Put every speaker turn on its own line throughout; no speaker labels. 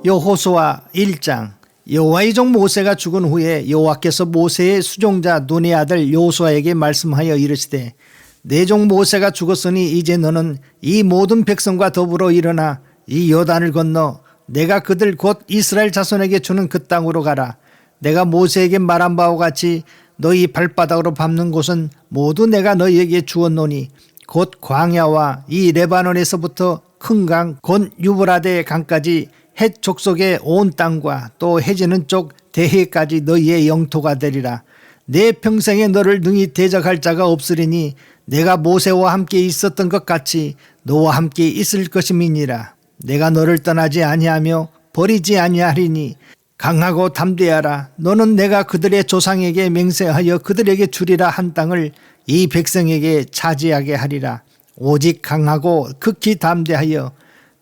여호수아 1장. 여호와의 종 모세가 죽은 후에 여호와께서 모세의 수종자 눈의 아들 여호수아에게 말씀하여 이르시되 내 종 모세가 죽었으니 이제 너는 이 모든 백성과 더불어 일어나 이 요단을 건너 내가 그들 곧 이스라엘 자손에게 주는 그 땅으로 가라. 내가 모세에게 말한 바와 같이 너희 발바닥으로 밟는 곳은 모두 내가 너희에게 주었노니 곧 광야와 이 레바논에서부터 큰 강 곧 유브라데 강까지 헷 족속의 온 땅과 또 해지는 쪽 대해까지 너희의 영토가 되리라. 내 평생에 너를 능히 대적할 자가 없으리니 내가 모세와 함께 있었던 것 같이 너와 함께 있을 것임이니라. 내가 너를 떠나지 아니하며 버리지 아니하리니 강하고 담대하라. 너는 내가 그들의 조상에게 맹세하여 그들에게 주리라 한 땅을 이 백성에게 차지하게 하리라. 오직 강하고 극히 담대하여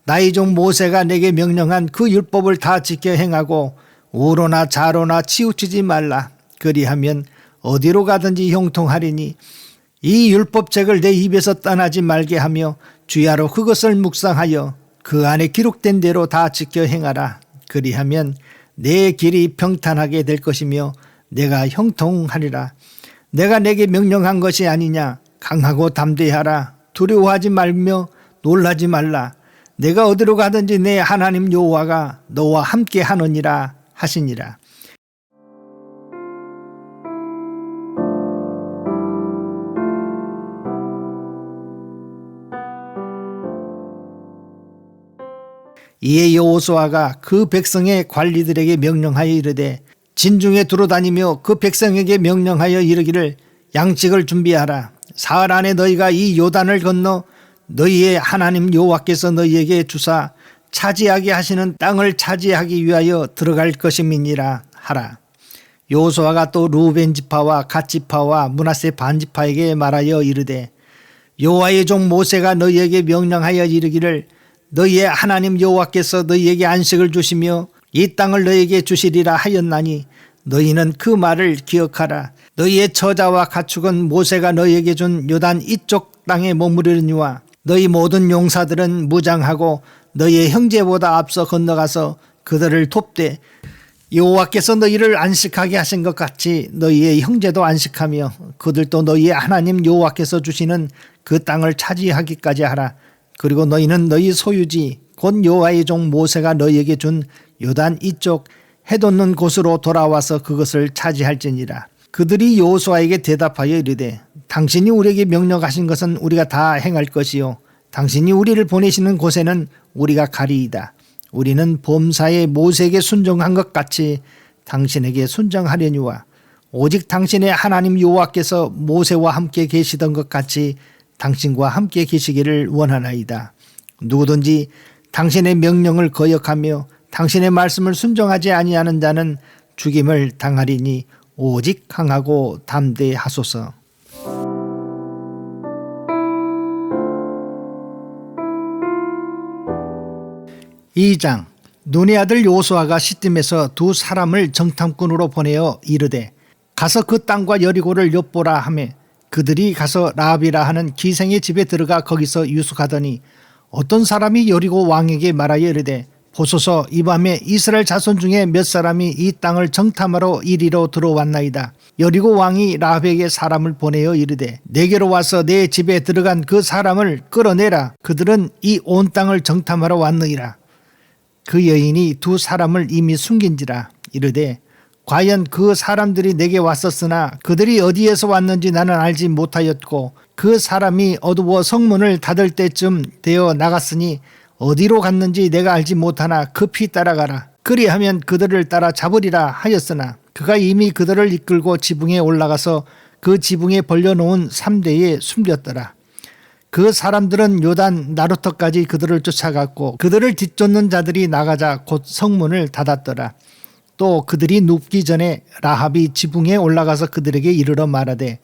나의 종 모세가 내게 명령한 그 율법을 다 지켜 행하고 우로나 좌로나 치우치지 말라. 그리하면 어디로 가든지 형통하리니 이 율법책을 내 입에서 떠나지 말게 하며 주야로 그것을 묵상하여 그 안에 기록된 대로 다 지켜 행하라. 그리하면 내 길이 평탄하게 될 것이며 내가 형통하리라. 내가 내게 명령한 것이 아니냐. 강하고 담대하라. 두려워하지 말며 놀라지 말라. 내가 어디로 가든지 내 하나님 여호와가 너와 함께 하느니라 하시니라. 이에 여호수아가 그 백성의 관리들에게 명령하여 이르되 진중에 두루다니며 그 백성에게 명령하여 이르기를 양식을 준비하라. 사흘 안에 너희가 이 요단을 건너 너희의 하나님 여호와께서 너희에게 주사 차지하게 하시는 땅을 차지하기 위하여 들어갈 것임이니라 하라. 여호수아가 또 루벤 지파와 갓 지파와 므낫세 반 지파에게 말하여 이르되 여호와의 종 모세가 너희에게 명령하여 이르기를 너희의 하나님 여호와께서 너희에게 안식을 주시며 이 땅을 너희에게 주시리라 하였나니 너희는 그 말을 기억하라. 너희의 처자와 가축은 모세가 너희에게 준 요단 이쪽 땅에 머무르니와 너희 모든 용사들은 무장하고 너희의 형제보다 앞서 건너가서 그들을 돕되 여호와께서 너희를 안식하게 하신 것 같이 너희의 형제도 안식하며 그들도 너희의 하나님 여호와께서 주시는 그 땅을 차지하기까지 하라. 그리고 너희는 너희 소유지 곧 여호와의 종 모세가 너희에게 준 요단 이쪽 해돋는 곳으로 돌아와서 그것을 차지할지니라. 그들이 여호수아에게 대답하여 이르되 당신이 우리에게 명령하신 것은 우리가 다 행할 것이요 당신이 우리를 보내시는 곳에는 우리가 가리이다. 우리는 범사에 모세에게 순종한 것 같이 당신에게 순종하려니와 오직 당신의 하나님 여호와께서 모세와 함께 계시던 것 같이 당신과 함께 계시기를 원하나이다. 누구든지 당신의 명령을 거역하며 당신의 말씀을 순종하지 아니하는 자는 죽임을 당하리니 오직 강하고 담대하소서. 2장. 눈의 아들 여호수아가 시딤에서 두 사람을 정탐꾼으로 보내어 이르되 가서 그 땅과 여리고를 엿보라 하며 그들이 가서 라합이라 하는 기생의 집에 들어가 거기서 유숙하더니 어떤 사람이 여리고 왕에게 말하여 이르되 보소서 이 밤에 이스라엘 자손 중에 몇 사람이 이 땅을 정탐하러 이리로 들어왔나이다. 여리고 왕이 라합에게 사람을 보내어 이르되 내게로 와서 내 집에 들어간 그 사람을 끌어내라. 그들은 이 온 땅을 정탐하러 왔느니라. 그 여인이 두 사람을 이미 숨긴지라. 이르되 과연 그 사람들이 내게 왔었으나 그들이 어디에서 왔는지 나는 알지 못하였고 그 사람이 어두워 성문을 닫을 때쯤 되어 나갔으니 어디로 갔는지 내가 알지 못하나 급히 따라가라. 그리하면 그들을 따라 잡으리라 하였으나 그가 이미 그들을 이끌고 지붕에 올라가서 그 지붕에 벌려놓은 3대에 숨겼더라. 그 사람들은 요단 나루터까지 그들을 쫓아갔고 그들을 뒤쫓는 자들이 나가자 곧 성문을 닫았더라. 또 그들이 눕기 전에 라합이 지붕에 올라가서 그들에게 이르러 말하되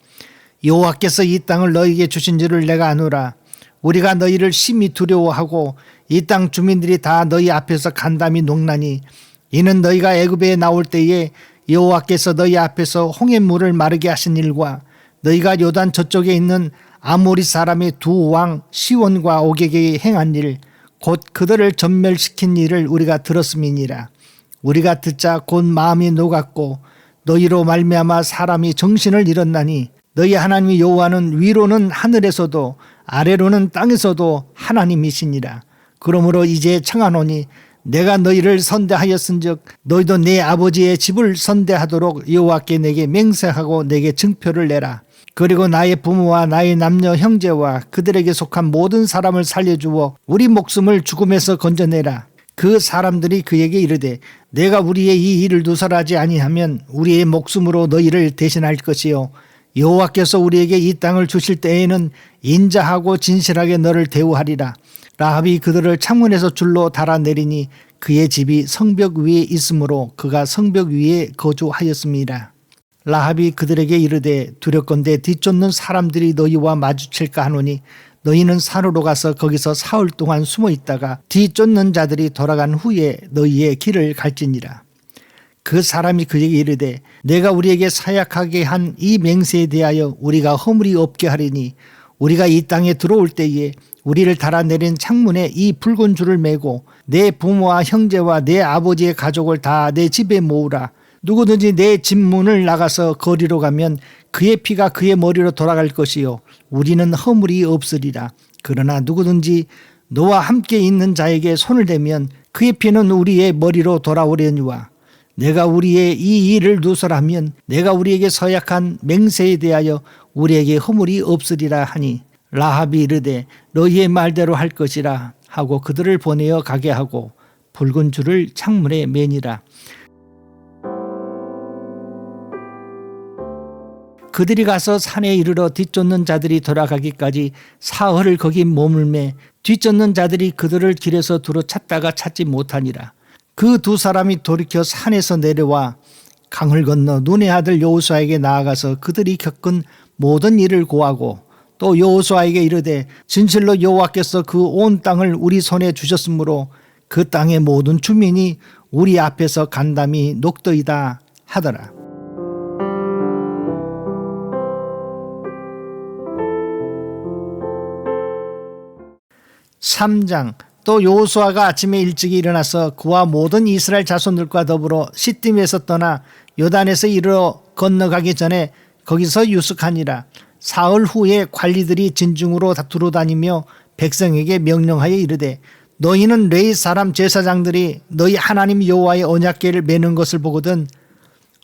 여호와께서 이 땅을 너희에게 주신 줄을 내가 아노라. 우리가 너희를 심히 두려워하고 이 땅 주민들이 다 너희 앞에서 간담이 녹나니 이는 너희가 애굽에 나올 때에 여호와께서 너희 앞에서 홍해물을 마르게 하신 일과 너희가 요단 저쪽에 있는 아모리 사람의 두 왕 시온과 오게게 행한 일 곧 그들을 전멸시킨 일을 우리가 들었음이니라. 우리가 듣자 곧 마음이 녹았고 너희로 말미암아 사람이 정신을 잃었나니 너희 하나님 여호와는 위로는 하늘에서도 아래로는 땅에서도 하나님이시니라. 그러므로 이제 청하노니 내가 너희를 선대하였은즉 너희도 내 아버지의 집을 선대하도록 여호와께 내게 맹세하고 내게 증표를 내라. 그리고 나의 부모와 나의 남녀 형제와 그들에게 속한 모든 사람을 살려주어 우리 목숨을 죽음에서 건져내라. 그 사람들이 그에게 이르되 내가 우리의 이 일을 누설하지 아니하면 우리의 목숨으로 너희를 대신할 것이요 여호와께서 우리에게 이 땅을 주실 때에는 인자하고 진실하게 너를 대우하리라. 라합이 그들을 창문에서 줄로 달아내리니 그의 집이 성벽 위에 있으므로 그가 성벽 위에 거주하였습니다. 라합이 그들에게 이르되 두렵건대 뒤쫓는 사람들이 너희와 마주칠까 하노니 너희는 산으로 가서 거기서 사흘 동안 숨어 있다가 뒤쫓는 자들이 돌아간 후에 너희의 길을 갈지니라. 그 사람이 그에게 이르되 내가 우리에게 사약하게 한 이 맹세에 대하여 우리가 허물이 없게 하리니 우리가 이 땅에 들어올 때에 우리를 달아내린 창문에 이 붉은 줄을 매고 내 부모와 형제와 내 아버지의 가족을 다 내 집에 모으라. 누구든지 내 집 문을 나가서 거리로 가면 그의 피가 그의 머리로 돌아갈 것이요 우리는 허물이 없으리라. 그러나 누구든지 너와 함께 있는 자에게 손을 대면 그의 피는 우리의 머리로 돌아오려니와 내가 우리의 이 일을 누설하면 내가 우리에게 서약한 맹세에 대하여 우리에게 허물이 없으리라 하니 라합이 이르되 너희의 말대로 할 것이라 하고 그들을 보내어 가게 하고 붉은 줄을 창문에 매니라. 그들이 가서 산에 이르러 뒤쫓는 자들이 돌아가기까지 사흘을 거기 머물매 뒤쫓는 자들이 그들을 길에서 두루 찾다가 찾지 못하니라. 그 두 사람이 돌이켜 산에서 내려와 강을 건너 눈의 아들 여호수아에게 나아가서 그들이 겪은 모든 일을 고하고 또 여호수아에게 이르되 진실로 여호와께서 그 온 땅을 우리 손에 주셨으므로 그 땅의 모든 주민이 우리 앞에서 간담이 녹더이다 하더라. 3장. 또 여호수아가 아침에 일찍 일어나서 그와 모든 이스라엘 자손들과 더불어 시딤에서 떠나 요단에서 이르러 건너가기 전에 거기서 유숙하니라. 사흘 후에 관리들이 진중으로 두루 다니며 백성에게 명령하여 이르되 너희는 레위 사람 제사장들이 너희 하나님 여호와의 언약궤를 매는 것을 보거든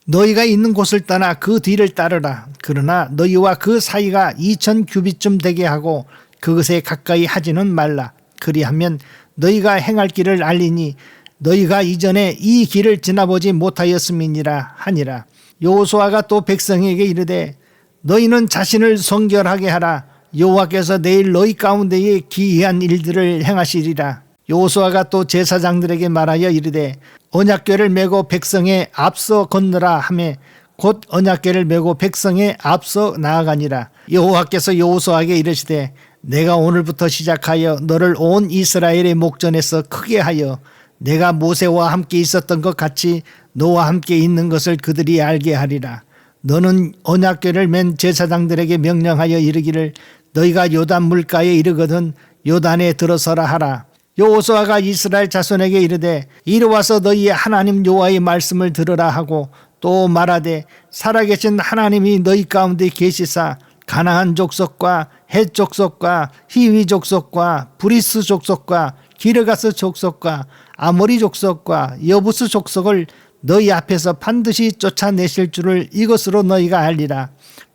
너희가 있는 곳을 떠나 그 뒤를 따르라. 그러나 너희와 그 사이가 2000 규빗쯤 되게 하고 그것에 가까이 하지는 말라. 그리하면 너희가 행할 길을 알리니 너희가 이전에 이 길을 지나보지 못하였음이니라 하니라. 여호수아가 또 백성에게 이르되 너희는 자신을 성결하게 하라. 여호와께서 내일 너희 가운데에 기이한 일들을 행하시리라. 여호수아가 또 제사장들에게 말하여 이르되 언약궤를 메고 백성에 앞서 건너라 하매 곧 언약궤를 메고 백성에 앞서 나아가니라. 여호와께서 여호수아에게 이르시되 내가 오늘부터 시작하여 너를 온 이스라엘의 목전에서 크게 하여 내가 모세와 함께 있었던 것 같이 너와 함께 있는 것을 그들이 알게 하리라. 너는 언약궤를 맨 제사장들에게 명령하여 이르기를 너희가 요단 물가에 이르거든 요단에 들어서라 하라. 여호수아가 이스라엘 자손에게 이르되 이리 와서 너희의 하나님 여호와의 말씀을 들으라 하고 또 말하되 살아계신 하나님이 너희 가운데 계시사 가나안 족속과 헷 족속과 히위 족속과 브리스 족속과 기르가스 족속과 아모리 족속과 여부스 족속을 너희 앞에서 반드시 쫓아내실 줄을 이것으로 너희가 알리라.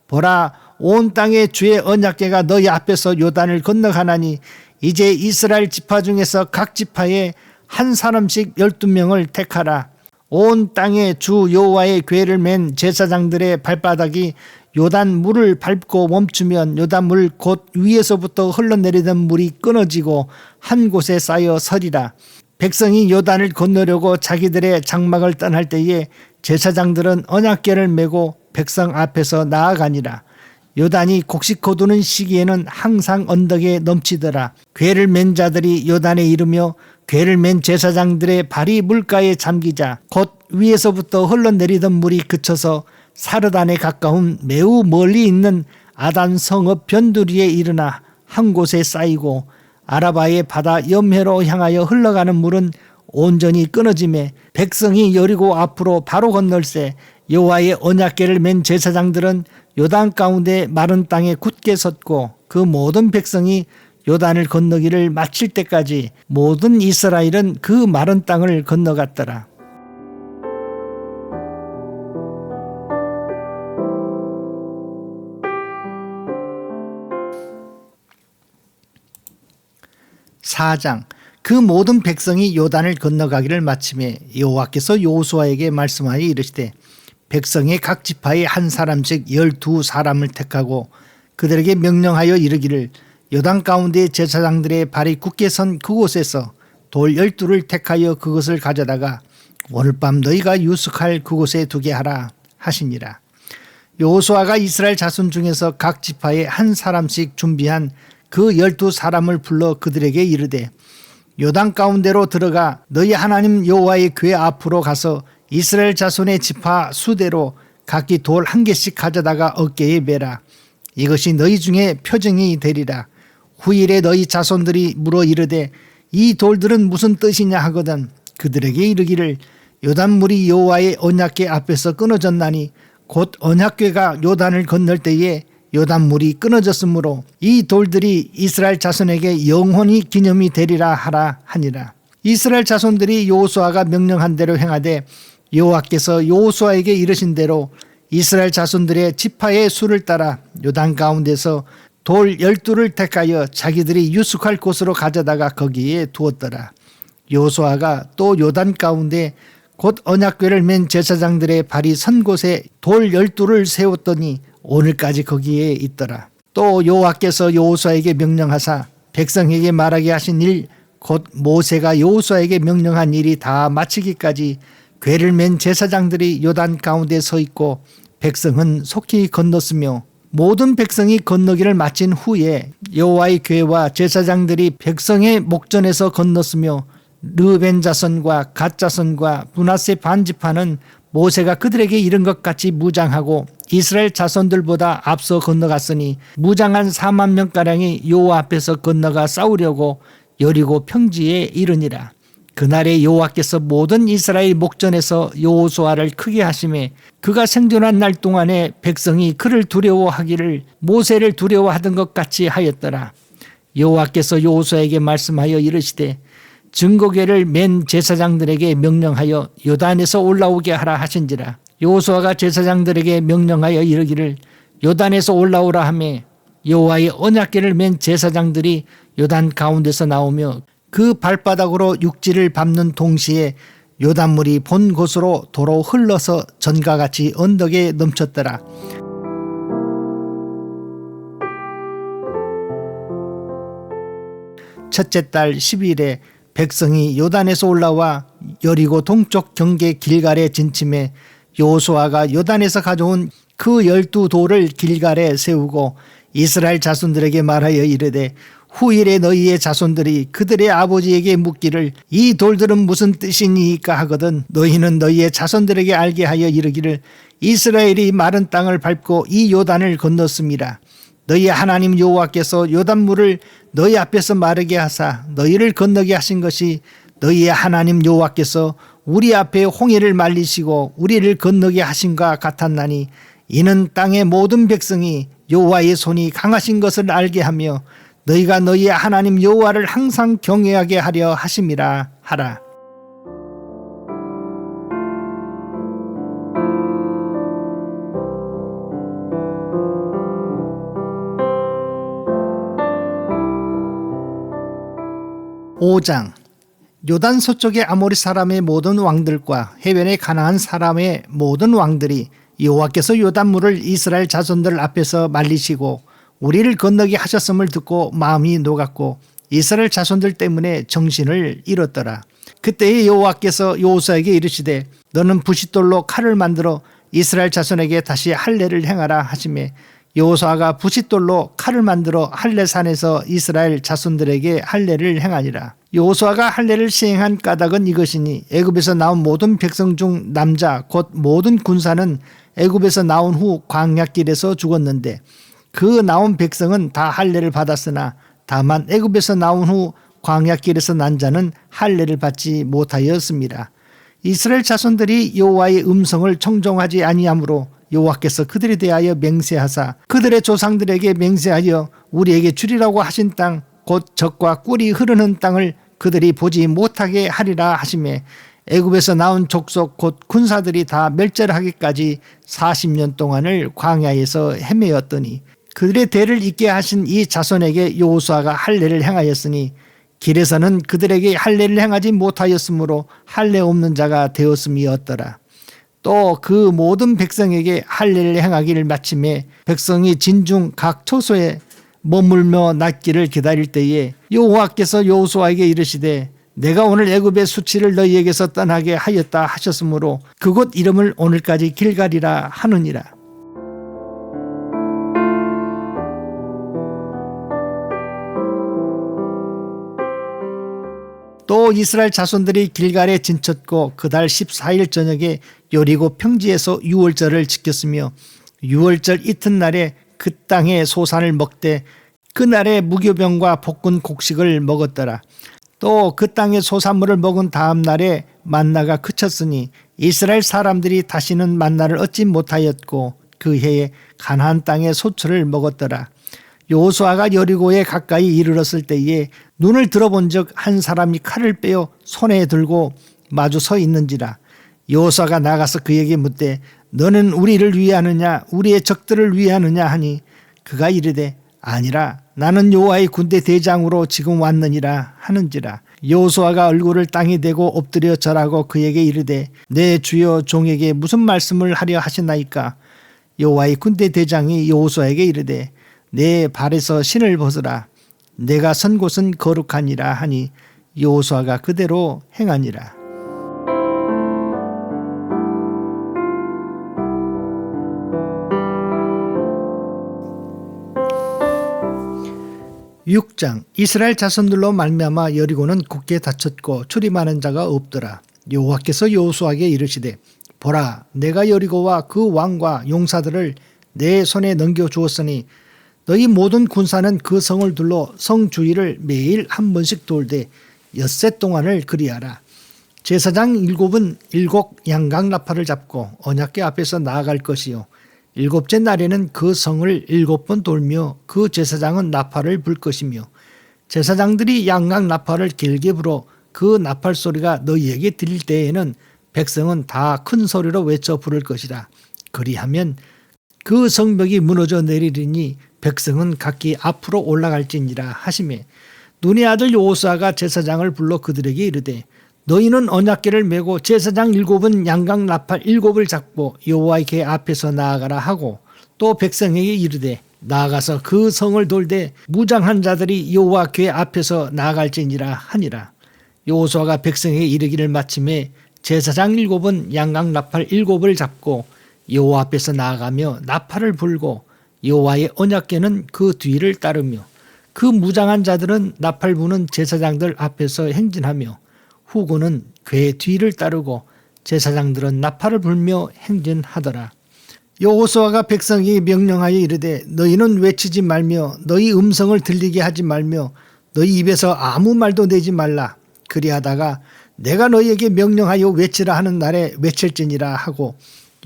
보라 온 땅의 주의 언약궤가 너희 앞에서 요단을 건너가나니 이제 이스라엘 지파 중에서 각 지파에 한 사람씩 12명을 택하라. 온 땅에 주 여호와의 궤를 맨 제사장들의 발바닥이 요단 물을 밟고 멈추면 요단 물 곧 위에서부터 흘러내리던 물이 끊어지고 한 곳에 쌓여 서리라. 백성이 요단을 건너려고 자기들의 장막을 떠날 때에 제사장들은 언약궤를 메고 백성 앞에서 나아가니라. 요단이 곡식 거두는 시기에는 항상 언덕에 넘치더라. 궤를 맨 자들이 요단에 이르며 궤를 맨 제사장들의 발이 물가에 잠기자 곧 위에서부터 흘러내리던 물이 그쳐서 사르단에 가까운 매우 멀리 있는 아단 성읍 변두리에 이르나 한 곳에 쌓이고 아라바의 바다 염해로 향하여 흘러가는 물은 온전히 끊어지매 백성이 여리고 앞으로 바로 건널새 여호와의 언약궤를 맨 제사장들은 요단 가운데 마른 땅에 굳게 섰고 그 모든 백성이 요단을 건너기를 마칠 때까지 모든 이스라엘은 그 마른 땅을 건너갔더라. (4장) 그 모든 백성이 요단을 건너가기를 마치매 여호와께서 여호수아에게 말씀하여 이르시되 백성의 각 지파에 한 사람씩 12사람을 택하고 그들에게 명령하여 이르기를 요단 가운데 제사장들의 발이 굳게 선 그곳에서 돌 12를 택하여 그것을 가져다가 오늘 밤 너희가 유숙할 그곳에 두게 하라 하시니라. 여호수아가 이스라엘 자손 중에서 각 지파에 한 사람씩 준비한 그 12사람을 불러 그들에게 이르되 요단 가운데로 들어가 너희 하나님 여호와의 궤 앞으로 가서 이스라엘 자손의 지파 수대로 각기 돌 한 개씩 가져다가 어깨에 매라. 이것이 너희 중에 표징이 되리라. 후일에 너희 자손들이 물어 이르되 이 돌들은 무슨 뜻이냐 하거든 그들에게 이르기를 요단물이 여호와의 언약궤 앞에서 끊어졌나니 곧 언약궤가 요단을 건널 때에 요단물이 끊어졌으므로 이 돌들이 이스라엘 자손에게 영원히 기념이 되리라 하라 하니라. 이스라엘 자손들이 여호수아가 명령한 대로 행하되 여호와께서 여호수아에게 이르신 대로 이스라엘 자손들의 지파의 수를 따라 요단 가운데서 돌 12를 택하여 자기들이 유숙할 곳으로 가져다가 거기에 두었더라. 여호수아가 또 요단 가운데 곧 언약궤를 맨 제사장들의 발이 선 곳에 돌 12를 세웠더니 오늘까지 거기에 있더라. 또 여호와께서 여호수아에게 명령하사 백성에게 말하게 하신 일 곧 모세가 여호수아에게 명령한 일이 다 마치기까지 궤를 맨 제사장들이 요단 가운데 서 있고 백성은 속히 건넜으며 모든 백성이 건너기를 마친 후에 여호와의 궤와 제사장들이 백성의 목전에서 건넜으며 르벤 자손과 갓 자손과 므낫세 반지파는 모세가 그들에게 이른 것 같이 무장하고 이스라엘 자손들보다 앞서 건너갔으니 무장한 4만 명가량이 여호와 앞에서 건너가 싸우려고 여리고 평지에 이르니라. 그날에 여호와께서 모든 이스라엘 목전에서 여호수아를 크게 하심에 그가 생존한 날 동안에 백성이 그를 두려워하기를 모세를 두려워하던 것 같이 하였더라. 여호와께서 여호수아에게 말씀하여 이르시되 증거궤를 맨 제사장들에게 명령하여 요단에서 올라오게 하라 하신지라. 여호수아가 제사장들에게 명령하여 이르기를 요단에서 올라오라 하매 여호와의 언약궤를 맨 제사장들이 요단 가운데서 나오며 그 발바닥으로 육지를 밟는 동시에 요단물이 본 곳으로 도로 흘러서 전과 같이 언덕에 넘쳤더라. 첫째 달 10일에 백성이 요단에서 올라와 여리고 동쪽 경계 길갈에 진침해 여호수아가 요단에서 가져온 그 12돌을 길갈에 세우고 이스라엘 자손들에게 말하여 이르되 후일에 너희의 자손들이 그들의 아버지에게 묻기를 이 돌들은 무슨 뜻이니까 하거든 너희는 너희의 자손들에게 알게 하여 이르기를 이스라엘이 마른 땅을 밟고 이 요단을 건넜습니다. 너희 하나님 여호와께서 요단물을 너희 앞에서 마르게 하사 너희를 건너게 하신 것이 너희의 하나님 여호와께서 우리 앞에 홍해를 말리시고 우리를 건너게 하신과 같았나니 이는 땅의 모든 백성이 여호와의 손이 강하신 것을 알게 하며 너희가 너희의 하나님 여호와를 항상 경외하게 하려 하심이라 하라. (5장) 요단 서쪽의 아모리 사람의 모든 왕들과 해변의 가나안 사람의 모든 왕들이 여호와께서 요단물을 이스라엘 자손들 앞에서 말리시고 우리를 건너게 하셨음을 듣고 마음이 녹았고 이스라엘 자손들 때문에 정신을 잃었더라. 그때에 여호와께서 여호수아에게 이르시되 너는 부싯돌로 칼을 만들어 이스라엘 자손에게 다시 할례를 행하라 하시매 여호수아가 부싯돌로 칼을 만들어 할례산에서 이스라엘 자손들에게 할례를 행하니라. 여호수아가 할례를 시행한 까닭은 이것이니 애굽에서 나온 모든 백성 중 남자 곧 모든 군사는 애굽에서 나온 후 광야길에서 죽었는데 그 나온 백성은 다 할례를 받았으나 다만 애굽에서 나온 후 광야길에서 난 자는 할례를 받지 못하였습니다. 이스라엘 자손들이 여호와의 음성을 청종하지 아니하므로 여호와께서 그들에 대하여 맹세하사 그들의 조상들에게 맹세하여 우리에게 주리라고 하신 땅 곧 젖과 꿀이 흐르는 땅을 그들이 보지 못하게 하리라 하시매 애굽에서 나온 족속 곧 군사들이 다 멸절하기까지 40년 동안을 광야에서 헤매었더니 그들의 대를 잇게 하신 이 자손에게 여호수아가 할례를 행하였으니 길에서는 그들에게 할례를 행하지 못하였으므로 할례 없는 자가 되었음이었더라. 또 그 모든 백성에게 할례를 행하기를 마침에 백성이 진중 각 처소에 머물며 낫기를 기다릴 때에 여호와께서 여호수아에게 이르시되 내가 오늘 애굽의 수치를 너희에게서 떠나게 하였다 하셨으므로 그곳 이름을 오늘까지 길갈이라 하느니라. 또 이스라엘 자손들이 길갈에 진쳤고 그달 14일 저녁에 여리고 평지에서 유월절을 지켰으며 유월절 이튿날에 그 땅의 소산을 먹되 그날에 무교병과 볶은 곡식을 먹었더라. 또 그 땅의 소산물을 먹은 다음 날에 만나가 그쳤으니 이스라엘 사람들이 다시는 만나를 얻지 못하였고 그 해에 가나안 땅의 소출을 먹었더라. 여호수아가 여리고에 가까이 이르렀을 때에 눈을 들어본 적 한 사람이 칼을 빼어 손에 들고 마주 서 있는지라. 여호수아가 나가서 그에게 묻되 너는 우리를 위하느냐 우리의 적들을 위하느냐 하니 그가 이르되 아니라 나는 여호와의 군대 대장으로 지금 왔느니라 하는지라. 여호수아가 얼굴을 땅에 대고 엎드려 절하고 그에게 이르되 내 주여 종에게 무슨 말씀을 하려 하시나이까. 여호와의 군대 대장이 여호수아에게 이르되 내 발에서 신을 벗으라. 내가 선 곳은 거룩하니라 하니 여호수아가 그대로 행하니라. 6장 이스라엘 자손들로 말미암아 여리고는 굳게 닫혔고 출입하는 자가 없더라. 여호와께서 여호수아에게 이르시되 보라 내가 여리고와 그 왕과 용사들을 내 손에 넘겨주었으니 너희 모든 군사는 그 성을 둘러 성 주위를 매일 한 번씩 돌되 엿새 동안을 그리하라. 제사장 7은 7 양강나팔을 잡고 언약궤 앞에서 나아갈 것이요 7째 날에는 그 성을 7번 돌며 그 제사장은 나팔을 불 것이며 제사장들이 양강나팔을 길게 불어 그 나팔 소리가 너희에게 들릴 때에는 백성은 다 큰 소리로 외쳐 부를 것이라. 그리하면 그 성벽이 무너져 내리리니 백성은 각기 앞으로 올라갈지니라 하시매 눈의 아들 여호수아가 제사장을 불러 그들에게 이르되 너희는 언약궤를 메고 제사장 7은 양강 나팔 7을 잡고 여호와의 궤 앞에서 나아가라 하고 또 백성에게 이르되 나아가서 그 성을 돌되 무장한 자들이 여호와 궤 앞에서 나아갈지니라 하니라. 여호수아가 백성에게 이르기를 마침에 제사장 7은 양강 나팔 7을 잡고 여호와 앞에서 나아가며 나팔을 불고 여호와의 언약궤는 그 뒤를 따르며 그 무장한 자들은 나팔 부는 제사장들 앞에서 행진하며 후군은 궤 뒤를 따르고 제사장들은 나팔을 불며 행진하더라. 여호수아가 백성에게 명령하여 이르되 너희는 외치지 말며 너희 음성을 들리게 하지 말며 너희 입에서 아무 말도 내지 말라. 그리하다가 내가 너희에게 명령하여 외치라 하는 날에 외칠지니라 하고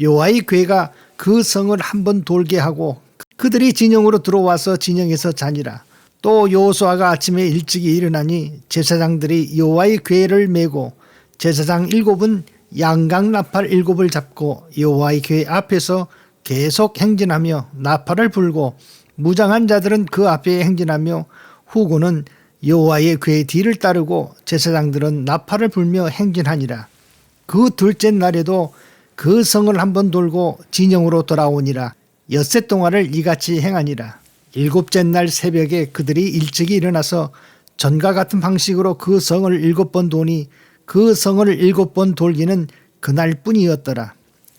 여호와의 궤가 그 성을 한번 돌게 하고 그들이 진영으로 들어와서 진영에서 자니라. 또 여호수아가 아침에 일찍이 일어나니 제사장들이 여호와의 궤를 메고 제사장 7은 양강 나팔 7을 잡고 여호와의 궤 앞에서 계속 행진하며 나팔을 불고 무장한 자들은 그 앞에 행진하며 후군은 여호와의 궤 뒤를 따르고 제사장들은 나팔을 불며 행진하니라. 그 둘째 날에도 그 성을 한번 돌고 진영으로 돌아오니라. 엿새 동안을 이같이 행하니라. 7째 날 새벽에 그들이 일찍이 일어나서 전과 같은 방식으로 그 성을 7번 도니 그 성을 7번 돌기는 그날 뿐이었더라.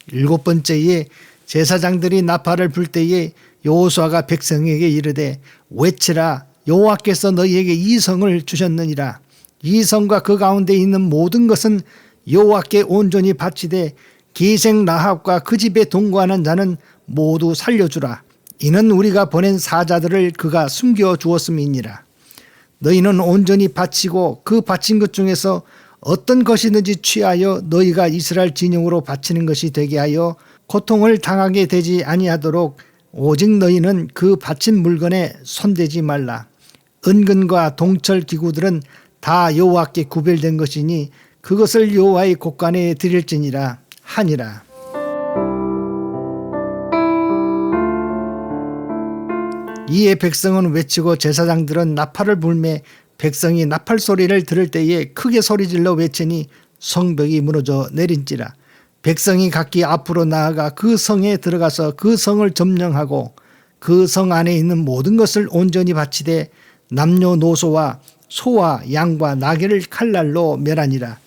7번째에 제사장들이 나팔을 불 때에 여호수아가 백성에게 이르되 외치라. 여호와께서 너희에게 이 성을 주셨느니라. 이 성과 그 가운데 있는 모든 것은 여호와께 온전히 바치되 기생 라합과 그 집에 동거하는 자는 모두 살려주라. 이는 우리가 보낸 사자들을 그가 숨겨 주었음이니라. 너희는 온전히 바치고 그 바친 것 중에서 어떤 것이든지 취하여 너희가 이스라엘 진영으로 바치는 것이 되게 하여 고통을 당하게 되지 아니하도록 오직 너희는 그 바친 물건에 손대지 말라. 은근과 동철 기구들은 다 여호와께 구별된 것이니 그것을 여호와의 곳간에 드릴지니라 하니라. 이에 백성은 외치고 제사장들은 나팔을 불매 백성이 나팔 소리를 들을 때에 크게 소리질러 외치니 성벽이 무너져 내린지라. 백성이 각기 앞으로 나아가 그 성에 들어가서 그 성을 점령하고 그 성 안에 있는 모든 것을 온전히 바치되 남녀노소와 소와 양과 나귀를 칼날로 멸하니라.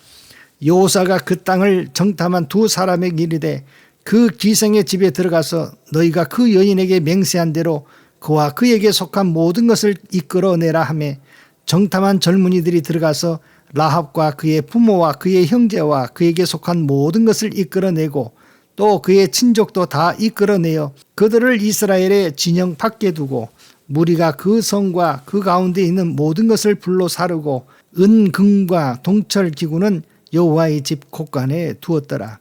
여호사가 그 땅을 정탐한 두 사람에게 이르되 그 기생의 집에 들어가서 너희가 그 여인에게 맹세한 대로 그와 그에게 속한 모든 것을 이끌어내라 하매 정탐한 젊은이들이 들어가서 라합과 그의 부모와 그의 형제와 그에게 속한 모든 것을 이끌어내고 또 그의 친족도 다 이끌어내어 그들을 이스라엘의 진영 밖에 두고 무리가 그 성과 그 가운데 있는 모든 것을 불로 사르고 은금과 동철 기구는 여호와의 집 곳간에 두었더라.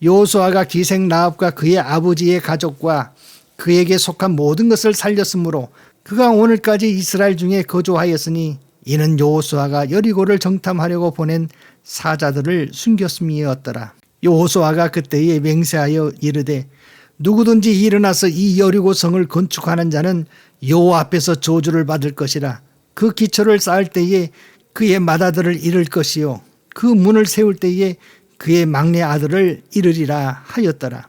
여호수아가 기생 라합과 그의 아버지의 가족과 그에게 속한 모든 것을 살렸으므로 그가 오늘까지 이스라엘 중에 거주하였으니 이는 여호수아가 여리고를 정탐하려고 보낸 사자들을 숨겼음이었더라. 여호수아가 그때에 맹세하여 이르되 누구든지 일어나서 이 여리고 성을 건축하는 자는 여호와 앞에서 저주를 받을 것이라. 그 기초를 쌓을 때에 그의 맏아들을 잃을 것이요 그 문을 세울 때에 그의 막내 아들을 잃으리라 하였더라.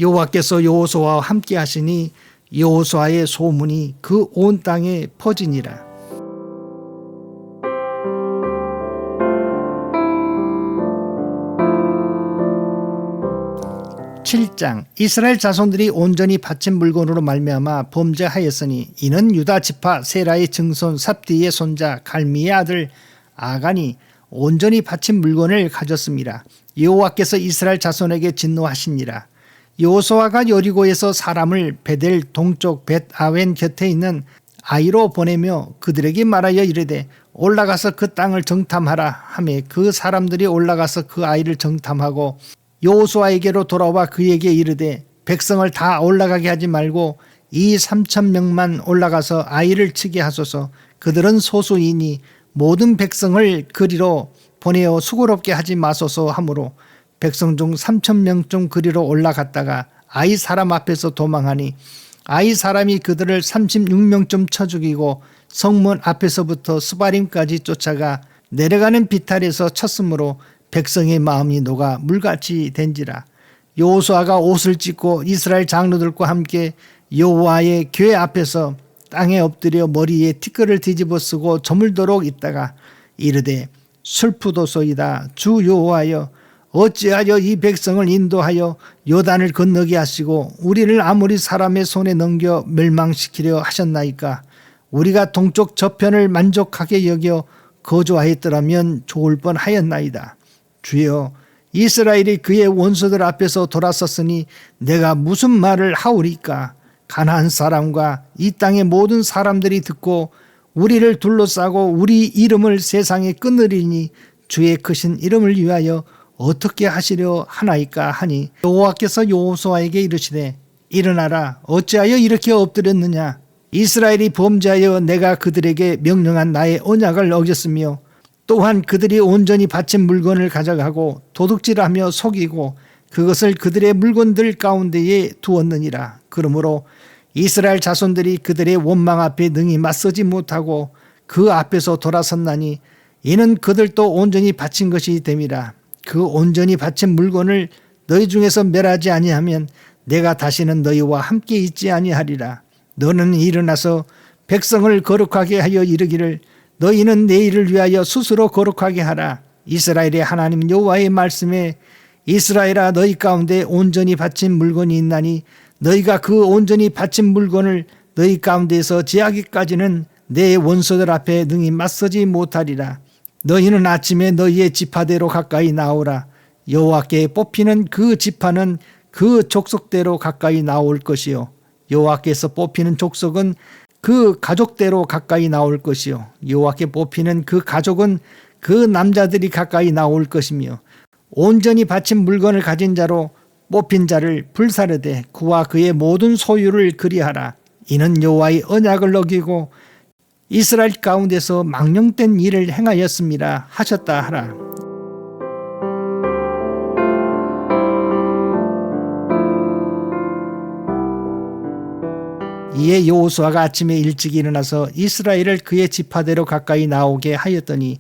여호와께서 여호수아와 함께 하시니 여호수아의 소문이 그 온 땅에 퍼지니라. 7장. 이스라엘 자손들이 온전히 바친 물건으로 말미암아 범죄하였으니 이는 유다 지파 세라의 증손 삽디의 손자 갈미의 아들 아간이 온전히 바친 물건을 가졌습니다. 여호와께서 이스라엘 자손에게 진노하시니라. 여호수아가 여리고에서 사람을 베델 동쪽 벳아웬 곁에 있는 아이로 보내며 그들에게 말하여 이르되 올라가서 그 땅을 정탐하라 하매 그 사람들이 올라가서 그 아이를 정탐하고 여호수아에게로 돌아와 그에게 이르되 백성을 다 올라가게 하지 말고 이 3,000명만 올라가서 아이를 치게 하소서. 그들은 소수이니 모든 백성을 그리로 보내어 수고롭게 하지 마소서 하므로 백성 중 3,000명쯤 그리로 올라갔다가 아이 사람 앞에서 도망하니 아이 사람이 그들을 36명쯤 쳐 죽이고 성문 앞에서부터 스바림까지 쫓아가 내려가는 비탈에서 쳤으므로 백성의 마음이 녹아 물같이 된지라. 여호수아가 옷을 찢고 이스라엘 장로들과 함께 여호와의 궤 앞에서 땅에 엎드려 머리에 티끌을 뒤집어 쓰고 저물도록 있다가 이르되 슬프도소이다. 주 여호와여 어찌하여 이 백성을 인도하여 요단을 건너게 하시고 우리를 아모리 사람의 손에 넘겨 멸망시키려 하셨나이까. 우리가 동쪽 저편을 만족하게 여겨 거주하였더라면 좋을 뻔하였나이다. 주여 이스라엘이 그의 원수들 앞에서 돌아섰으니 내가 무슨 말을 하오리까. 가나안 사람과 이 땅의 모든 사람들이 듣고 우리를 둘러싸고 우리 이름을 세상에 끊으리니 주의 크신 이름을 위하여 어떻게 하시려 하나이까 하니 여호와께서 여호수아에게 이르시되 일어나라. 어찌하여 이렇게 엎드렸느냐. 이스라엘이 범죄하여 내가 그들에게 명령한 나의 언약을 어겼으며 또한 그들이 온전히 바친 물건을 가져가고 도둑질하며 속이고 그것을 그들의 물건들 가운데에 두었느니라. 그러므로 이스라엘 자손들이 그들의 원망 앞에 능히 맞서지 못하고 그 앞에서 돌아섰나니 이는 그들도 온전히 바친 것이 됨이라. 그 온전히 바친 물건을 너희 중에서 멸하지 아니하면 내가 다시는 너희와 함께 있지 아니하리라. 너는 일어나서 백성을 거룩하게 하여 이르기를 너희는 내일을 위하여 스스로 거룩하게 하라. 이스라엘의 하나님 여호와의 말씀에 이스라엘아 너희 가운데 온전히 바친 물건이 있나니 너희가 그 온전히 바친 물건을 너희 가운데에서 제하기까지는 내 원수들 앞에 능히 맞서지 못하리라. 너희는 아침에 너희의 지파대로 가까이 나오라. 여호와께 뽑히는 그 지파는 그 족속대로 가까이 나올 것이요 여호와께서 뽑히는 족속은 그 가족대로 가까이 나올 것이요 여호와께 뽑히는 그 가족은 그 남자들이 가까이 나올 것이며 온전히 바친 물건을 가진 자로 뽑힌 자를 불사르되 그와 그의 모든 소유를 그리하라. 이는 여호와의 언약을 어기고 이스라엘 가운데서 망령된 일을 행하였습니다 하셨다 하라. 이에 여호수아가 아침에 일찍 일어나서 이스라엘을 그의 지파대로 가까이 나오게 하였더니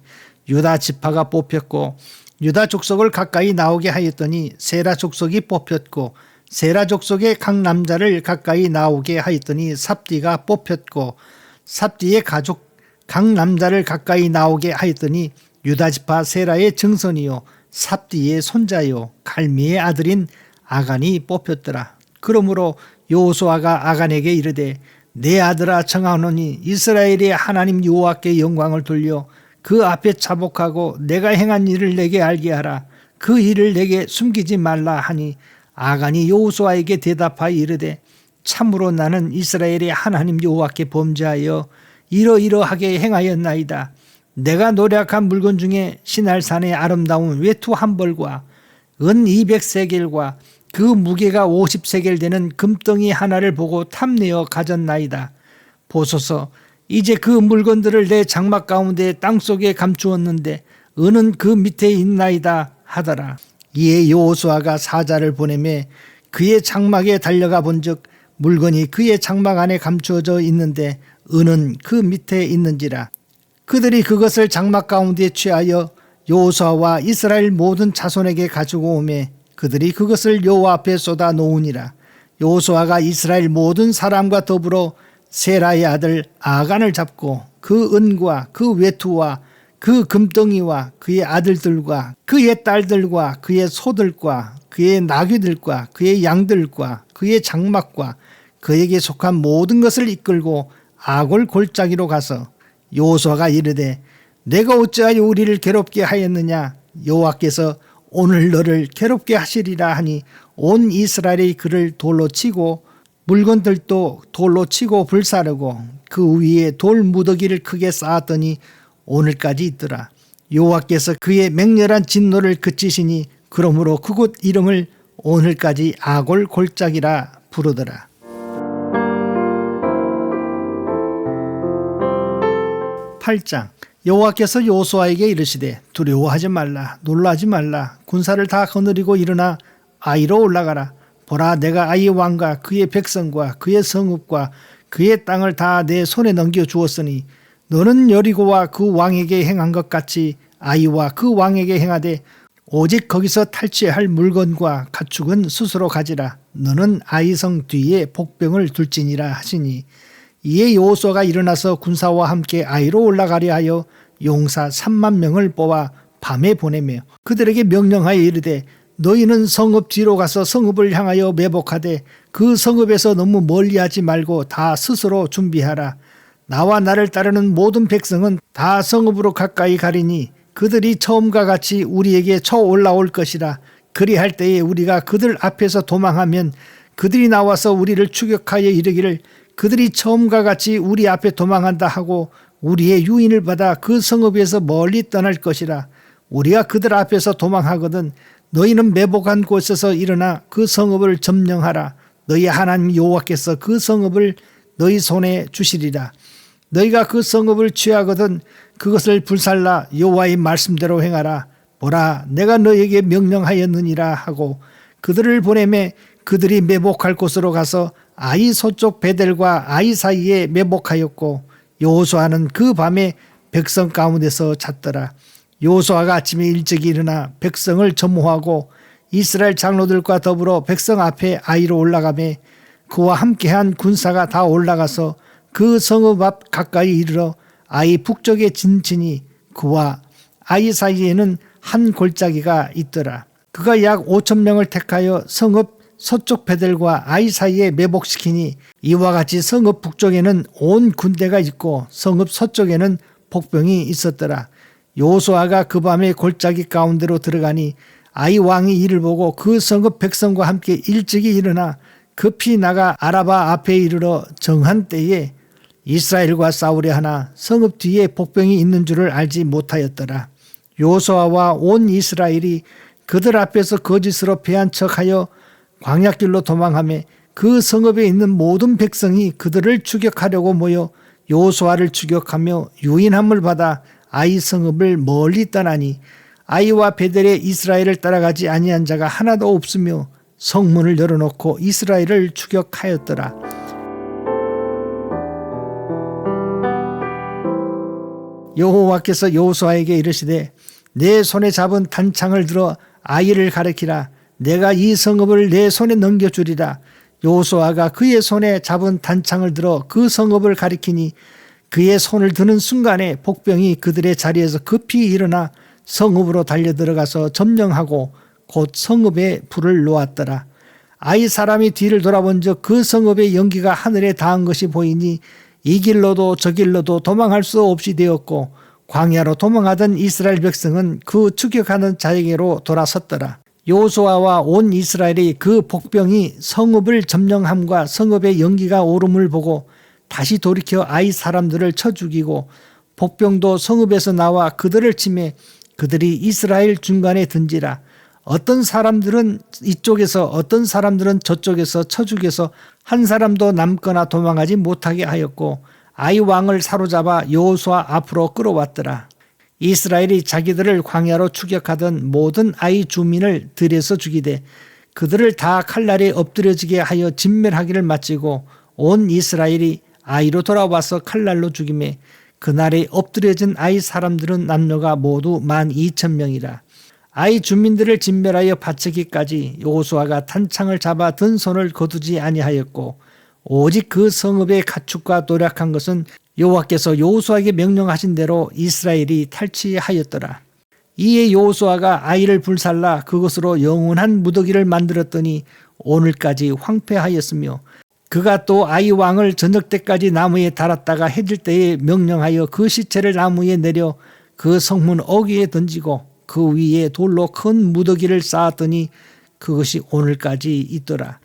유다 지파가 뽑혔고 유다 족속을 가까이 나오게 하였더니 세라 족속이 뽑혔고 세라 족속의 각 남자를 가까이 나오게 하였더니 삽디가 뽑혔고 삽디의 가족 각 남자를 가까이 나오게 하였더니 유다 지파 세라의 증손이요 삽디의 손자요 갈미의 아들인 아간이 뽑혔더라. 그러므로 여호수아가 아간에게 이르되 내 아들아 청하노니 이스라엘의 하나님 여호와께 영광을 돌려 그 앞에 자복하고 내가 행한 일을 내게 알게 하라. 그 일을 내게 숨기지 말라 하니 아간이 여호수아에게 대답하여 이르되 참으로 나는 이스라엘의 하나님 여호와께 범죄하여 이러이러하게 행하였나이다. 내가 노력한 물건 중에 시날산의 아름다운 외투 한 벌과 은 200세겔과 그 무게가 50세겔 되는 금덩이 하나를 보고 탐내어 가졌나이다. 보소서 이제 그 물건들을 내 장막 가운데 땅속에 감추었는데 은은 그 밑에 있나이다 하더라. 이에 여호수아가 사자를 보내매 그의 장막에 달려가 본즉 물건이 그의 장막 안에 감추어져 있는데 은은 그 밑에 있는지라. 그들이 그것을 장막 가운데 취하여 여호수아와 이스라엘 모든 자손에게 가지고 오매 그들이 그것을 여호와 앞에 쏟아 놓으니라. 여호수아가 이스라엘 모든 사람과 더불어 세라의 아들 아간을 잡고 그 은과 그 외투와 그 금덩이와 그의 아들들과 그의 딸들과 그의 소들과 그의 나귀들과 그의 양들과 그의 장막과 그에게 속한 모든 것을 이끌고 아골 골짜기로 가서 여호수아가 이르되 내가 어찌하여 우리를 괴롭게 하였느냐. 여호와께서 오늘 너를 괴롭게 하시리라 하니 온 이스라엘이 그를 돌로 치고 물건들도 돌로 치고 불사르고 그 위에 돌 무더기를 크게 쌓았더니 오늘까지 있더라. 여호와께서 그의 맹렬한 진노를 그치시니 그러므로 그곳 이름을 오늘까지 아골 골짜기라 부르더라. (8장) 여호와께서 여호수아에게 이르시되 두려워하지 말라 놀라지 말라 군사를 다 거느리고 일어나 아이로 올라가라. 보라 내가 아이 왕과 그의 백성과 그의 성읍과 그의 땅을 다 내 손에 넘겨 주었으니 너는 여리고와 그 왕에게 행한 것 같이 아이와 그 왕에게 행하되 오직 거기서 탈취할 물건과 가축은 스스로 가지라. 너는 아이성 뒤에 복병을 둘지니라 하시니 이에 여호수아가 일어나서 군사와 함께 아이로 올라가려 하여 용사 3만 명을 뽑아 밤에 보내며 그들에게 명령하여 이르되 너희는 성읍 뒤로 가서 성읍을 향하여 매복하되 그 성읍에서 너무 멀리하지 말고 다 스스로 준비하라. 나와 나를 따르는 모든 백성은 다 성읍으로 가까이 가리니 그들이 처음과 같이 우리에게 쳐 올라올 것이라. 그리할 때에 우리가 그들 앞에서 도망하면 그들이 나와서 우리를 추격하여 이르기를 그들이 처음과 같이 우리 앞에 도망한다 하고 우리의 유인을 받아 그 성읍에서 멀리 떠날 것이라. 우리가 그들 앞에서 도망하거든 너희는 매복한 곳에서 일어나 그 성읍을 점령하라. 너희 하나님 여호와께서 그 성읍을 너희 손에 주시리라. 너희가 그 성읍을 취하거든 그것을 불살라 여호와의 말씀대로 행하라. 보라 내가 너희에게 명령하였느니라 하고 그들을 보내매 그들이 매복할 곳으로 가서 아이 서쪽 베델과 아이 사이에 매복하였고 여호수아는 그 밤에 백성 가운데서 잤더라. 여호수아가 아침에 일찍 일어나 백성을 점호하고 이스라엘 장로들과 더불어 백성 앞에 아이로 올라가매 그와 함께한 군사가 다 올라가서 그 성읍 앞 가까이 이르러 아이 북쪽에 진치니 그와 아이 사이에는 한 골짜기가 있더라. 그가 약 5천 명을 택하여 성읍 서쪽 베델과 아이 사이에 매복시키니 이와 같이 성읍 북쪽에는 온 군대가 있고 성읍 서쪽에는 복병이 있었더라. 여호수아가 그 밤에 골짜기 가운데로 들어가니 아이 왕이 이를 보고 그 성읍 백성과 함께 일찍이 일어나 급히 나가 아라바 앞에 이르러 정한 때에 이스라엘과 싸우려 하나 성읍 뒤에 복병이 있는 줄을 알지 못하였더라. 여호수아와 온 이스라엘이 그들 앞에서 거짓으로 패한 척하여 광야길로 도망하며 그 성읍에 있는 모든 백성이 그들을 추격하려고 모여 여호수아를 추격하며 유인함을 받아 아이 성읍을 멀리 떠나니 아이와 베델에 이스라엘을 따라가지 아니한 자가 하나도 없으며 성문을 열어놓고 이스라엘을 추격하였더라. 여호와께서 여호수아에게 이르시되 내 손에 잡은 단창을 들어 아이를 가리키라. 내가 이 성읍을 내 손에 넘겨주리라. 여호수아가 그의 손에 잡은 단창을 들어 그 성읍을 가리키니 그의 손을 드는 순간에 복병이 그들의 자리에서 급히 일어나 성읍으로 달려들어가서 점령하고 곧 성읍에 불을 놓았더라. 아이 사람이 뒤를 돌아본 적 그 성읍의 연기가 하늘에 닿은 것이 보이니 이 길로도 저 길로도 도망할 수 없이 되었고 광야로 도망하던 이스라엘 백성은 그 추격하는 자에게로 돌아섰더라. 여호수아와 온 이스라엘이 그 복병이 성읍을 점령함과 성읍의 연기가 오름을 보고 다시 돌이켜 아이 사람들을 쳐 죽이고 복병도 성읍에서 나와 그들을 치매 그들이 이스라엘 중간에 든지라. 어떤 사람들은 이쪽에서 어떤 사람들은 저쪽에서 쳐 죽여서 한 사람도 남거나 도망하지 못하게 하였고 아이 왕을 사로잡아 여호수아 앞으로 끌어왔더라. 이스라엘이 자기들을 광야로 추격하던 모든 아이 주민을 들여서 죽이되 그들을 다 칼날에 엎드려지게 하여 진멸하기를 마치고 온 이스라엘이 아이로 돌아와서 칼날로 죽이매 그날에 엎드려진 아이 사람들은 남녀가 모두 12,000명이라. 아이 주민들을 진멸하여 바치기까지 여호수아가 탄창을 잡아 든 손을 거두지 아니하였고 오직 그 성읍의 가축과 도략한 것은 여호와께서 여호수아에게 명령하신 대로 이스라엘이 탈취하였더라. 이에 여호수아가 아이를 불살라 그것으로 영원한 무더기를 만들었더니 오늘까지 황폐하였으며 그가 또 아이 왕을 저녁 때까지 나무에 달았다가 해질 때에 명령하여 그 시체를 나무에 내려 그 성문 어귀에 던지고 그 위에 돌로 큰 무더기를 쌓았더니 그것이 오늘까지 있더라.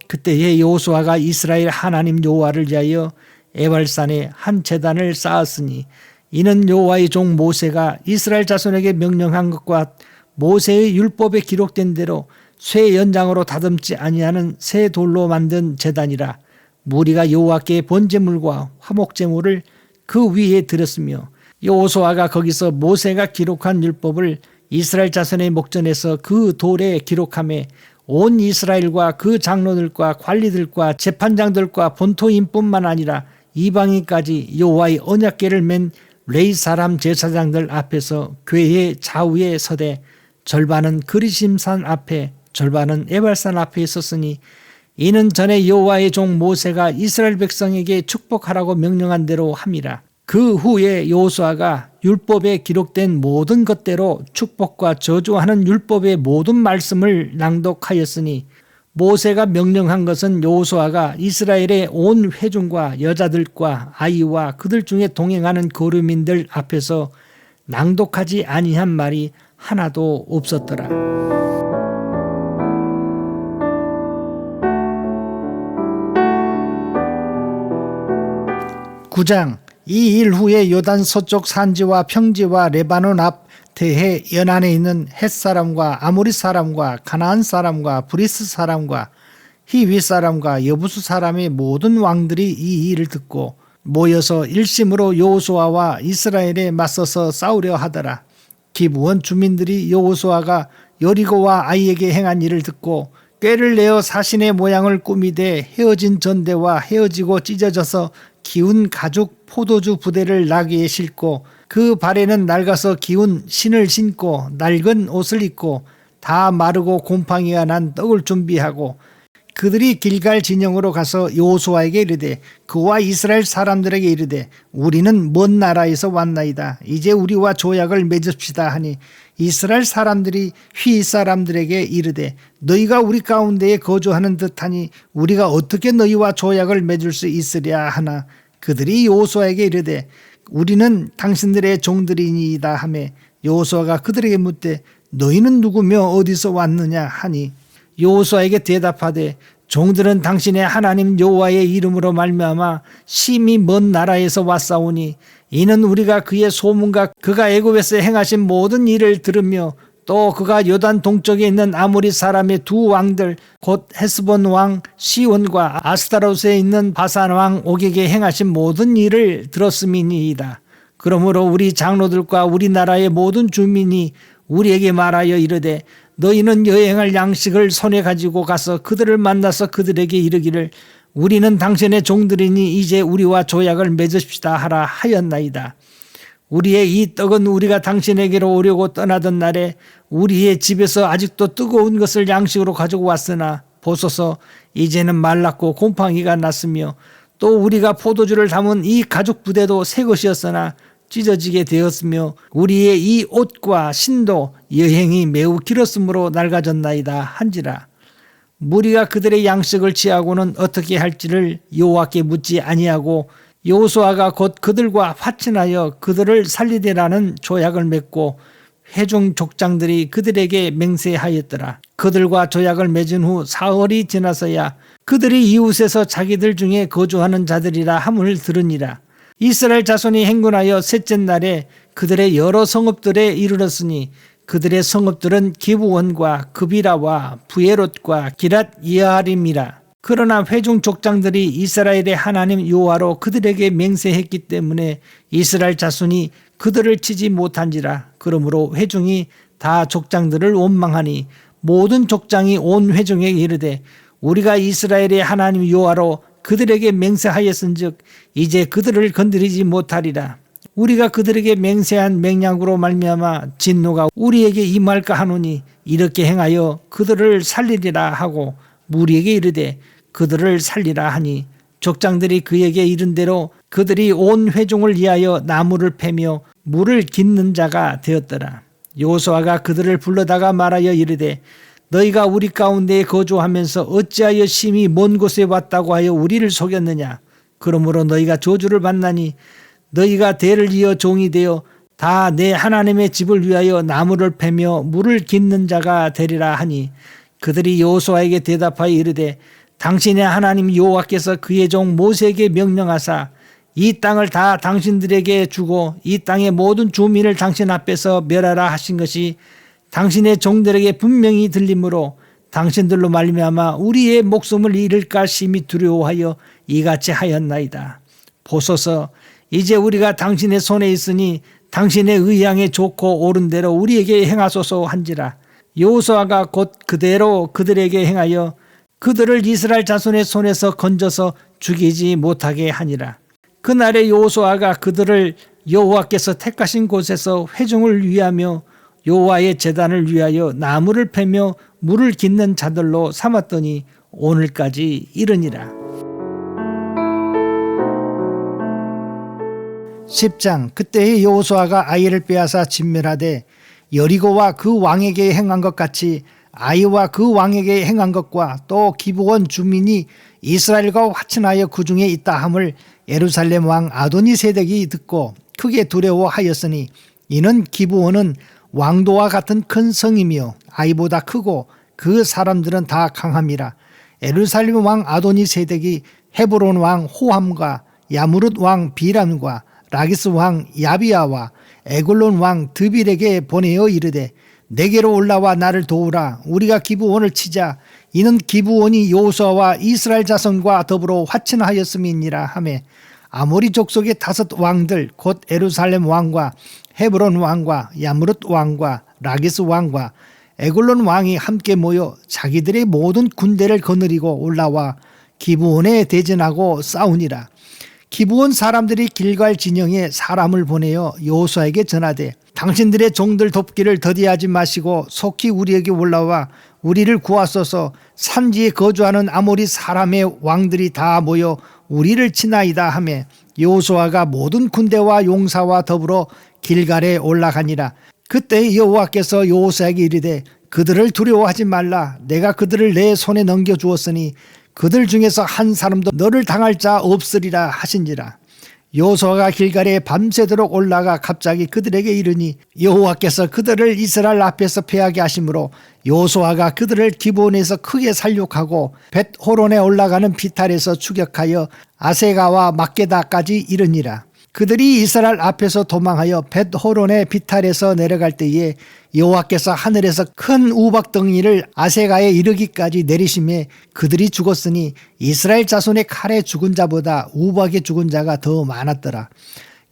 그때에 여호수아가 이스라엘 하나님 여호와를 위하여 에발산에 한 제단을 쌓았으니 이는 여호와의 종 모세가 이스라엘 자손에게 명령한 것과 모세의 율법에 기록된 대로 쇠 연장으로 다듬지 아니하는 새 돌로 만든 제단이라. 무리가 여호와께 번제물과 화목제물을 그 위에 드렸으며 여호수아가 거기서 모세가 기록한 율법을 이스라엘 자손의 목전에서 그 돌에 기록하며 온 이스라엘과 그 장로들과 관리들과 재판장들과 본토인뿐만 아니라 이방인까지 여호와의 언약궤를 맨 레위 사람 제사장들 앞에서 궤의 좌우에 서되 절반은 그리심산 앞에 절반은 에발산 앞에 있었으니 이는 전에 여호와의 종 모세가 이스라엘 백성에게 축복하라고 명령한 대로 함이라. 그 후에 여호수아가 율법에 기록된 모든 것대로 축복과 저주하는 율법의 모든 말씀을 낭독하였으니 모세가 명령한 것은 여호수아가 이스라엘의 온 회중과 여자들과 아이와 그들 중에 동행하는 거류민들 앞에서 낭독하지 아니한 말이 하나도 없었더라. 9장. 이 일 후에 요단 서쪽 산지와 평지와 레바논 앞 대해 연안에 있는 헷 사람과 아모리 사람과 가나안 사람과 브리스 사람과 히위 사람과 여부수 사람의 모든 왕들이 이 일을 듣고 모여서 일심으로 여호수아와 이스라엘에 맞서서 싸우려 하더라. 기브온 주민들이 여호수아가 여리고와 아이에게 행한 일을 듣고 꾀를 내어 사신의 모양을 꾸미되 헤어진 전대와 헤어지고 찢어져서 기운 가죽 포도주 부대를 나귀에 싣고 그 발에는 낡아서 기운 신을 신고 낡은 옷을 입고 다 마르고 곰팡이가 난 떡을 준비하고 그들이 길갈 진영으로 가서 여호수아에게 이르되 그와 이스라엘 사람들에게 이르되 우리는 먼 나라에서 왔나이다. 이제 우리와 조약을 맺읍시다 하니 이스라엘 사람들이 휘 사람들에게 이르되 너희가 우리 가운데에 거주하는 듯하니 우리가 어떻게 너희와 조약을 맺을 수 있으랴 하나 그들이 여호수아에게 이르되 우리는 당신들의 종들이니이다 하매 여호수아가 그들에게 묻되 너희는 누구며 어디서 왔느냐 하니 여호수아에게 대답하되 종들은 당신의 하나님 여호와의 이름으로 말미암아 심히 먼 나라에서 왔사오니 이는 우리가 그의 소문과 그가 애굽에서 행하신 모든 일을 들으며 또 그가 요단 동쪽에 있는 아모리 사람의 두 왕들 곧 헤스본 왕 시온과 아스타로스에 있는 바산 왕 옥에게 행하신 모든 일을 들었음이니이다. 그러므로 우리 장로들과 우리나라의 모든 주민이 우리에게 말하여 이르되 너희는 여행할 양식을 손에 가지고 가서 그들을 만나서 그들에게 이르기를 우리는 당신의 종들이니 이제 우리와 조약을 맺읍시다 하라 하였나이다. 우리의 이 떡은 우리가 당신에게로 오려고 떠나던 날에 우리의 집에서 아직도 뜨거운 것을 양식으로 가지고 왔으나 보소서 이제는 말랐고 곰팡이가 났으며 또 우리가 포도주를 담은 이 가죽 부대도 새 것이었으나 찢어지게 되었으며 우리의 이 옷과 신도 여행이 매우 길었으므로 낡아졌나이다 한지라. 무리가 그들의 양식을 취하고는 어떻게 할지를 여호와께 묻지 아니하고 여호수아가 곧 그들과 화친하여 그들을 살리되라는 조약을 맺고 회중 족장들이 그들에게 맹세하였더라. 그들과 조약을 맺은 후 사흘이 지나서야 그들이 이웃에서 자기들 중에 거주하는 자들이라 함을 들으니라. 이스라엘 자손이 행군하여 셋째 날에 그들의 여러 성읍들에 이르렀으니 그들의 성읍들은 기브원과 그비라와 부에롯과 기랏 예아림이라. 그러나 회중 족장들이 이스라엘의 하나님 여호와로 그들에게 맹세했기 때문에 이스라엘 자손이 그들을 치지 못한지라. 그러므로 회중이 다 족장들을 원망하니 모든 족장이 온 회중에게 이르되 우리가 이스라엘의 하나님 여호와로 그들에게 맹세하였은즉 이제 그들을 건드리지 못하리라. 우리가 그들에게 맹세한 맹약으로 말미암아 진노가 우리에게 임할까 하노니 이렇게 행하여 그들을 살리리라 하고 무리에게 이르되 그들을 살리라 하니 족장들이 그에게 이른 대로 그들이 온 회중을 위하여 나무를 패며 물을 깃는 자가 되었더라. 여호수아가 그들을 불러다가 말하여 이르되 너희가 우리 가운데에 거주하면서 어찌하여 심히 먼 곳에 왔다고 하여 우리를 속였느냐. 그러므로 너희가 저주를 받나니 너희가 대를 이어 종이 되어 다 내 하나님의 집을 위하여 나무를 패며 물을 깃는 자가 되리라 하니 그들이 여호수아에게 대답하여 이르되 당신의 하나님 여호와께서 그의 종 모세에게 명령하사 이 땅을 다 당신들에게 주고 이 땅의 모든 주민을 당신 앞에서 멸하라 하신 것이 당신의 종들에게 분명히 들리므로 당신들로 말미암아 우리의 목숨을 잃을까 심히 두려워하여 이같이 하였나이다. 보소서 이제 우리가 당신의 손에 있으니 당신의 의향에 좋고 옳은 대로 우리에게 행하소서 한지라. 여호수아가 곧 그대로 그들에게 행하여 그들을 이스라엘 자손의 손에서 건져서 죽이지 못하게 하니라. 그날에 여호수아가 그들을 여호와께서 택하신 곳에서 회중을 위하며 여호와의 제단을 위하여 나무를 패며 물을 깃는 자들로 삼았더니 오늘까지 이르니라. 10장. 그때의 여호수아가 아이를 빼앗아 진멸하되 여리고와 그 왕에게 행한 것 같이 아이와 그 왕에게 행한 것과 또 기브온 주민이 이스라엘과 화친하여 그 중에 있다 함을 예루살렘 왕 아도니세덱이 듣고 크게 두려워하였으니 이는 기브온은 왕도와 같은 큰 성이며 아이보다 크고 그 사람들은 다 강함이라. 예루살렘 왕 아도니세덱이 헤브론 왕 호함과 야무룻 왕 비람과 라기스 왕 야비아와 에글론 왕 드빌에게 보내어 이르되 내게로 올라와 나를 도우라. 우리가 기브온을 치자. 이는 기브온이 여호수아와 이스라엘 자손과 더불어 화친하였음이니라 하매 아모리 족속의 5 왕들 곧 예루살렘 왕과 헤브론 왕과 야무룻 왕과 라기스 왕과 에글론 왕이 함께 모여 자기들의 모든 군대를 거느리고 올라와 기브온에 대전하고 싸우니라. 기브온 사람들이 길갈 진영에 사람을 보내어 여호수아에게 전하되 당신들의 종들 돕기를 더디하지 마시고 속히 우리에게 올라와 우리를 구하소서. 산지에 거주하는 아모리 사람의 왕들이 다 모여 우리를 치나이다 하매 여호수아가 모든 군대와 용사와 더불어 길갈에 올라가니라. 그때 여호와께서 여호수아에게 이르되 그들을 두려워하지 말라. 내가 그들을 내 손에 넘겨주었으니 그들 중에서 한 사람도 너를 당할 자 없으리라 하신지라. 여호수아가 길갈에 밤새도록 올라가 갑자기 그들에게 이르니 여호와께서 그들을 이스라엘 앞에서 패하게 하심으로 여호수아가 그들을 기브온에서 크게 살육하고 벳호론에 올라가는 비탈에서 추격하여 아세가와 막게다까지 이르니라. 그들이 이스라엘 앞에서 도망하여 벳호론의 비탈에서 내려갈 때에 여호와께서 하늘에서 큰 우박덩이를 아세가에 이르기까지 내리심에 그들이 죽었으니 이스라엘 자손의 칼에 죽은 자보다 우박에 죽은 자가 더 많았더라.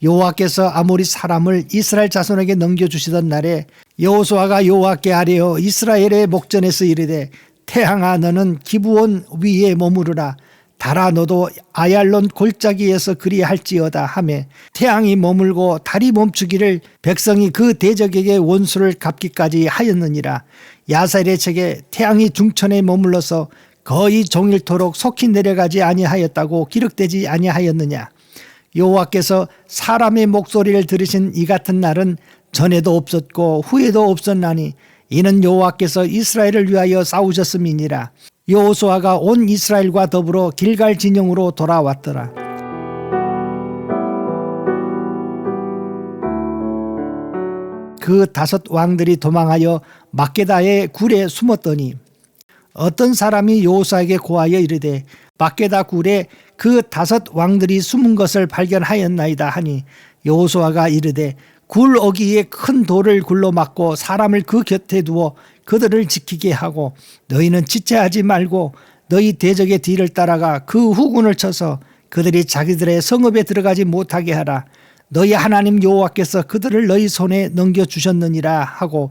여호와께서 아모리 사람을 이스라엘 자손에게 넘겨주시던 날에 여호수아가 여호와께 아뢰어 이스라엘의 목전에서 이르되 태양아 너는 기브온 위에 머무르라. 달아 너도 아얄론 골짜기에서 그리할지어다 하매 태양이 머물고 달이 멈추기를 백성이 그 대적에게 원수를 갚기까지 하였느니라. 야살의 책에 태양이 중천에 머물러서 거의 종일토록 속히 내려가지 아니하였다고 기록되지 아니하였느냐. 여호와께서 사람의 목소리를 들으신 이 같은 날은 전에도 없었고 후에도 없었나니 이는 여호와께서 이스라엘을 위하여 싸우셨음이니라. 여호수아가 온 이스라엘과 더불어 길갈 진영으로 돌아왔더라. 그 5 왕들이 도망하여 막게다의 굴에 숨었더니 어떤 사람이 여호수아에게 고하여 이르되 막게다 굴에 그 5 왕들이 숨은 것을 발견하였나이다 하니 여호수아가 이르되 굴 어귀에 큰 돌을 굴러 막고 사람을 그 곁에 두어 그들을 지키게 하고 너희는 지체하지 말고 너희 대적의 뒤를 따라가 그 후군을 쳐서 그들이 자기들의 성읍에 들어가지 못하게 하라. 너희 하나님 여호와께서 그들을 너희 손에 넘겨주셨느니라 하고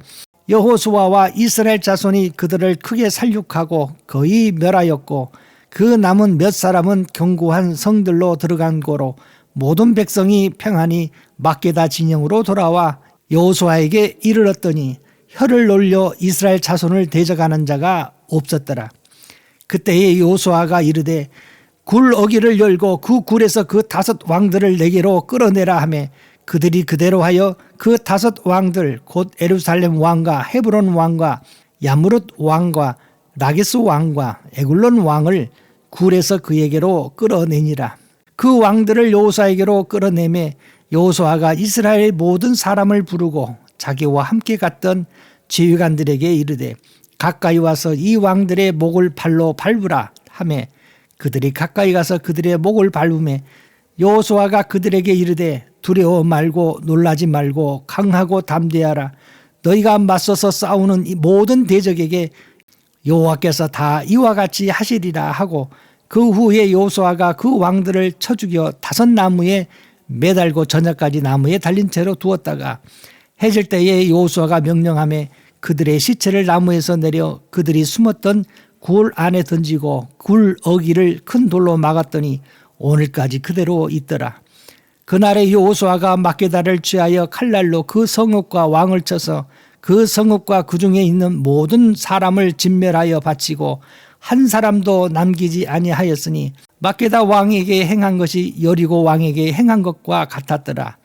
여호수아와 이스라엘 자손이 그들을 크게 살육하고 거의 멸하였고 그 남은 몇 사람은 견고한 성들로 들어간 고로 모든 백성이 평안히 막게다 진영으로 돌아와 여호수아에게 이르렀더니 혀를 놀려 이스라엘 자손을 대적하는 자가 없었더라. 그때에 여호수아가 이르되 굴 어귀를 열고 그 굴에서 그 5 왕들을 내게로 끌어내라 하매 그들이 그대로 하여 그 5 왕들 곧 예루살렘 왕과 헤브론 왕과 야무릇 왕과 라기스 왕과 에굴론 왕을 굴에서 그에게로 끌어내니라. 그 왕들을 여호수아에게로 끌어내매 여호수아가 이스라엘 모든 사람을 부르고 자기와 함께 갔던 지휘관들에게 이르되 가까이 와서 이 왕들의 목을 발로 밟으라 하매 그들이 가까이 가서 그들의 목을 밟으매 여호수아가 그들에게 이르되 두려워 말고 놀라지 말고 강하고 담대하라. 너희가 맞서서 싸우는 이 모든 대적에게 여호와께서 다 이와 같이 하시리라 하고 그 후에 여호수아가 그 왕들을 쳐 죽여 5 나무에 매달고 저녁까지 나무에 달린 채로 두었다가 해질 때에 여호수아가 명령하며 그들의 시체를 나무에서 내려 그들이 숨었던 굴 안에 던지고 굴 어귀를 큰 돌로 막았더니 오늘까지 그대로 있더라. 그날에 여호수아가 막게다를 취하여 칼날로 그 성읍과 왕을 쳐서 그 성읍과 그 중에 있는 모든 사람을 진멸하여 바치고 한 사람도 남기지 아니하였으니 막게다 왕에게 행한 것이 여리고 왕에게 행한 것과 같았더라.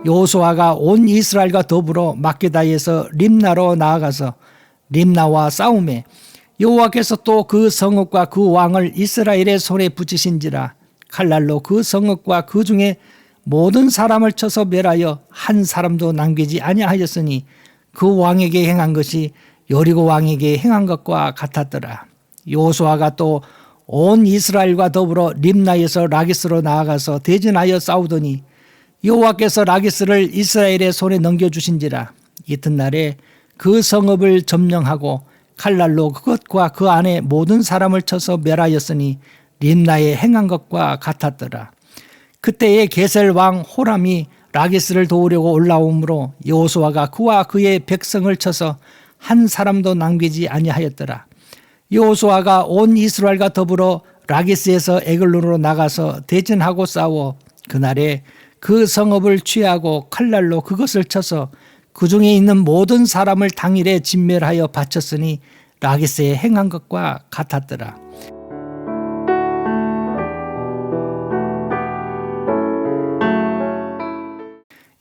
여호수아가 온 이스라엘과 더불어 막게다에서 림나로 나아가서 림나와 싸우매 여호와께서 또 그 성읍과 그 왕을 이스라엘의 손에 붙이신지라. 칼날로 그 성읍과 그 중에 모든 사람을 쳐서 멸하여 한 사람도 남기지 아니하였으니 그 왕에게 행한 것이 여리고 왕에게 행한 것과 같았더라. 여호수아가 또 온 이스라엘과 더불어 림나에서 라기스로 나아가서 대진하여 싸우더니 여호와께서 라기스를 이스라엘의 손에 넘겨주신지라. 이튿날에 그 성읍을 점령하고 칼날로 그것과 그 안에 모든 사람을 쳐서 멸하였으니 림나에 행한 것과 같았더라. 그때에 게셀 왕 호람이 라기스를 도우려고 올라오므로 여호수아가 그와 그의 백성을 쳐서 한 사람도 남기지 아니하였더라. 여호수아가 온 이스라엘과 더불어 라기스에서 에글론으로 나가서 대전하고 싸워 그날에 그 성읍을 취하고 칼날로 그것을 쳐서 그 중에 있는 모든 사람을 당일에 진멸하여 바쳤으니 라기스에 행한 것과 같았더라.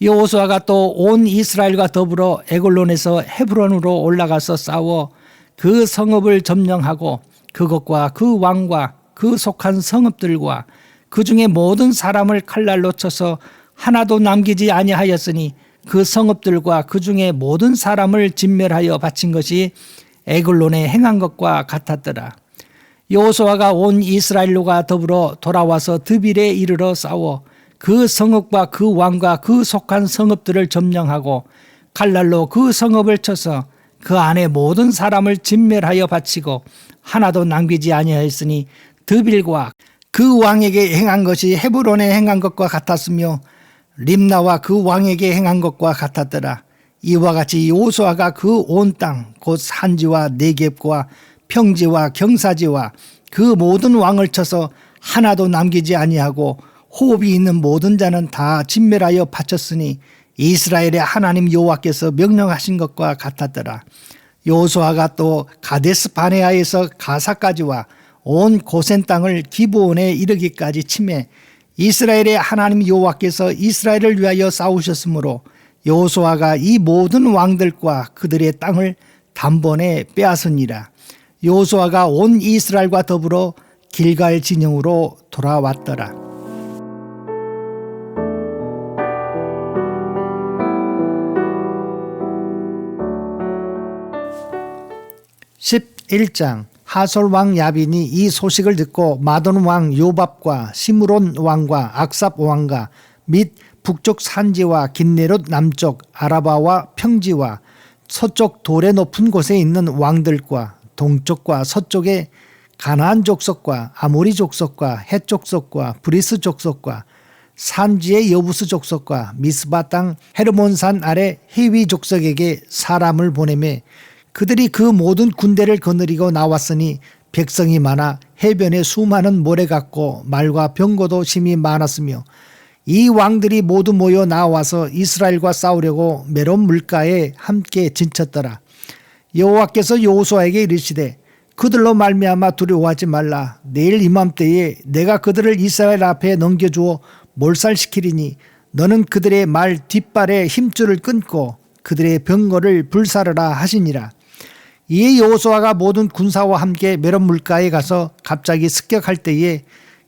여호수아가 또 온 이스라엘과 더불어 에글론에서 헤브론으로 올라가서 싸워 그 성읍을 점령하고 그것과 그 왕과 그 속한 성읍들과 그 중에 모든 사람을 칼날로 쳐서 하나도 남기지 아니하였으니 그 성읍들과 그 중에 모든 사람을 진멸하여 바친 것이 에글론에 행한 것과 같았더라. 여호수아가 온 이스라엘로가 더불어 돌아와서 드빌에 이르러 싸워 그 성읍과 그 왕과 그 속한 성읍들을 점령하고 칼날로 그 성읍을 쳐서 그 안에 모든 사람을 진멸하여 바치고 하나도 남기지 아니하였으니 드빌과 그 왕에게 행한 것이 헤브론에 행한 것과 같았으며 림나와 그 왕에게 행한 것과 같았더라. 이와 같이 여호수아가 그 온 땅 곧 산지와 네겝과 평지와 경사지와 그 모든 왕을 쳐서 하나도 남기지 아니하고 호흡이 있는 모든 자는 다 진멸하여 바쳤으니 이스라엘의 하나님 여호와께서 명령하신 것과 같았더라. 여호수아가 또 가데스 바네아에서 가사까지와 온 고센 땅을 기브온에 이르기까지 치매 이스라엘의 하나님 여호와께서 이스라엘을 위하여 싸우셨으므로 여호수아가 이 모든 왕들과 그들의 땅을 단번에 빼앗으니라. 여호수아가 온 이스라엘과 더불어 길갈 진영으로 돌아왔더라. 11장. 하솔 왕 야빈이 이 소식을 듣고 마돈 왕 요밥과 시므론 왕과 악삽 왕과 및 북쪽 산지와 긴네롯 남쪽 아라바와 평지와 서쪽 돌의 높은 곳에 있는 왕들과 동쪽과 서쪽의 가나안 족속과 아모리 족속과 헷 족속과 브리스 족속과 산지의 여부스 족속과 미스바 땅 헤르몬산 아래 히위 족속에게 사람을 보내매 그들이 그 모든 군대를 거느리고 나왔으니 백성이 많아 해변에 수많은 모래 같고 말과 병거도 심히 많았으며 이 왕들이 모두 모여 나와서 이스라엘과 싸우려고 메론 물가에 함께 진쳤더라. 여호와께서 여호수아에게 이르시되 그들로 말미암아 두려워하지 말라. 내일 이맘때에 내가 그들을 이스라엘 앞에 넘겨주어 몰살시키리니 너는 그들의 말 뒷발에 힘줄을 끊고 그들의 병거를 불사르라 하시니라. 이에 여호수아가 모든 군사와 함께 메론 물가에 가서 갑자기 습격할 때에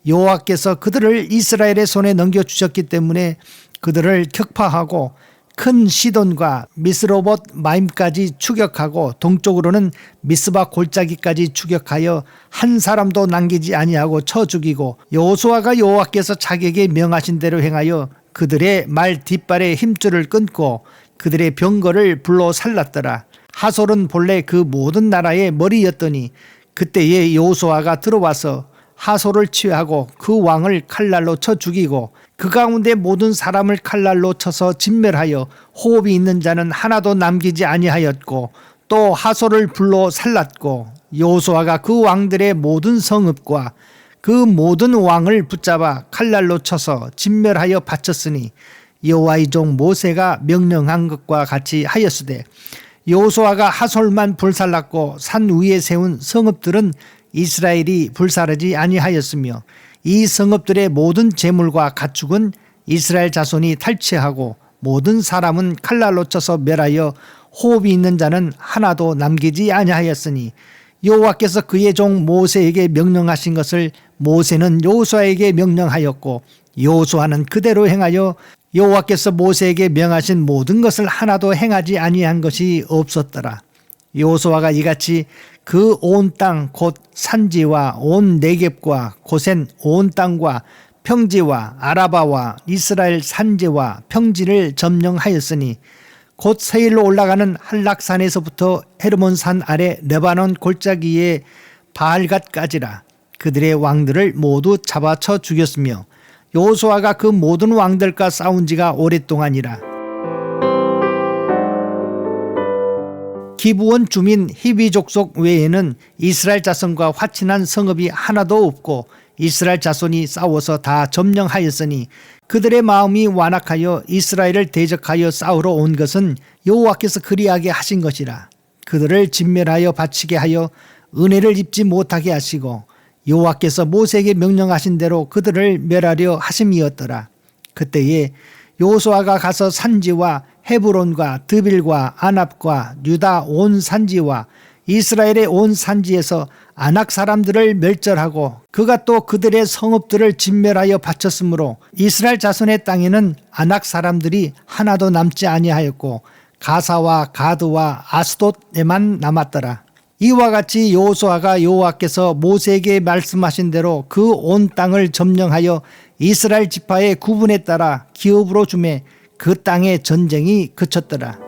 여호와께서 그들을 이스라엘의 손에 넘겨주셨기 때문에 그들을 격파하고 큰 시돈과 미스로봇 마임까지 추격하고 동쪽으로는 미스바 골짜기까지 추격하여 한 사람도 남기지 아니하고 쳐 죽이고 여호수아가 여호와께서 자기에게 명하신 대로 행하여 그들의 말 뒷발에 힘줄을 끊고 그들의 병거를 불로 살랐더라. 하솔은 본래 그 모든 나라의 머리였더니 그때에 여호수아가 들어와서 하솔을 치하고 그 왕을 칼날로 쳐 죽이고 그 가운데 모든 사람을 칼날로 쳐서 진멸하여 호흡이 있는 자는 하나도 남기지 아니하였고 또 하솔을 불로 살랐고 여호수아가 그 왕들의 모든 성읍과 그 모든 왕을 붙잡아 칼날로 쳐서 진멸하여 바쳤으니 여호와의 종 모세가 명령한 것과 같이 하였으되 여호수아가 하솔만 불살랐고 산 위에 세운 성읍들은 이스라엘이 불사르지 아니하였으며 이 성읍들의 모든 재물과 가축은 이스라엘 자손이 탈취하고 모든 사람은 칼날로 쳐서 멸하여 호흡이 있는 자는 하나도 남기지 아니하였으니 여호와께서 그의 종 모세에게 명령하신 것을 모세는 여호수아에게 명령하였고 여호수아는 그대로 행하여 여호와께서 모세에게 명하신 모든 것을 하나도 행하지 아니한 것이 없었더라. 여호수아가 이같이 그 온 땅 곧 산지와 온 네겝과 고센 온 땅과 평지와 아라바와 이스라엘 산지와 평지를 점령하였으니 곧 세일로 올라가는 한락산에서부터 헤르몬산 아래 레바논 골짜기의 바알갓까지라. 그들의 왕들을 모두 잡아쳐 죽였으며 여호수아가 그 모든 왕들과 싸운 지가 오랫동안이라. 기브온 주민 히비 족속 외에는 이스라엘 자손과 화친한 성읍이 하나도 없고 이스라엘 자손이 싸워서 다 점령하였으니 그들의 마음이 완악하여 이스라엘을 대적하여 싸우러 온 것은 여호와께서 그리하게 하신 것이라. 그들을 진멸하여 바치게 하여 은혜를 입지 못하게 하시고 여호와께서 모세에게 명령하신 대로 그들을 멸하려 하심이었더라. 그때에 여호수아가 가서 산지와 헤브론과 드빌과 아납과 유다 온 산지와 이스라엘의 온 산지에서 아낙 사람들을 멸절하고 그가 또 그들의 성읍들을 진멸하여 바쳤으므로 이스라엘 자손의 땅에는 아낙 사람들이 하나도 남지 아니하였고 가사와 가드와 아스돗에만 남았더라. 이와 같이 여호수아가 여호와께서 모세에게 말씀하신 대로 그 온 땅을 점령하여 이스라엘 지파의 구분에 따라 기업으로 주매 그 땅의 전쟁이 그쳤더라.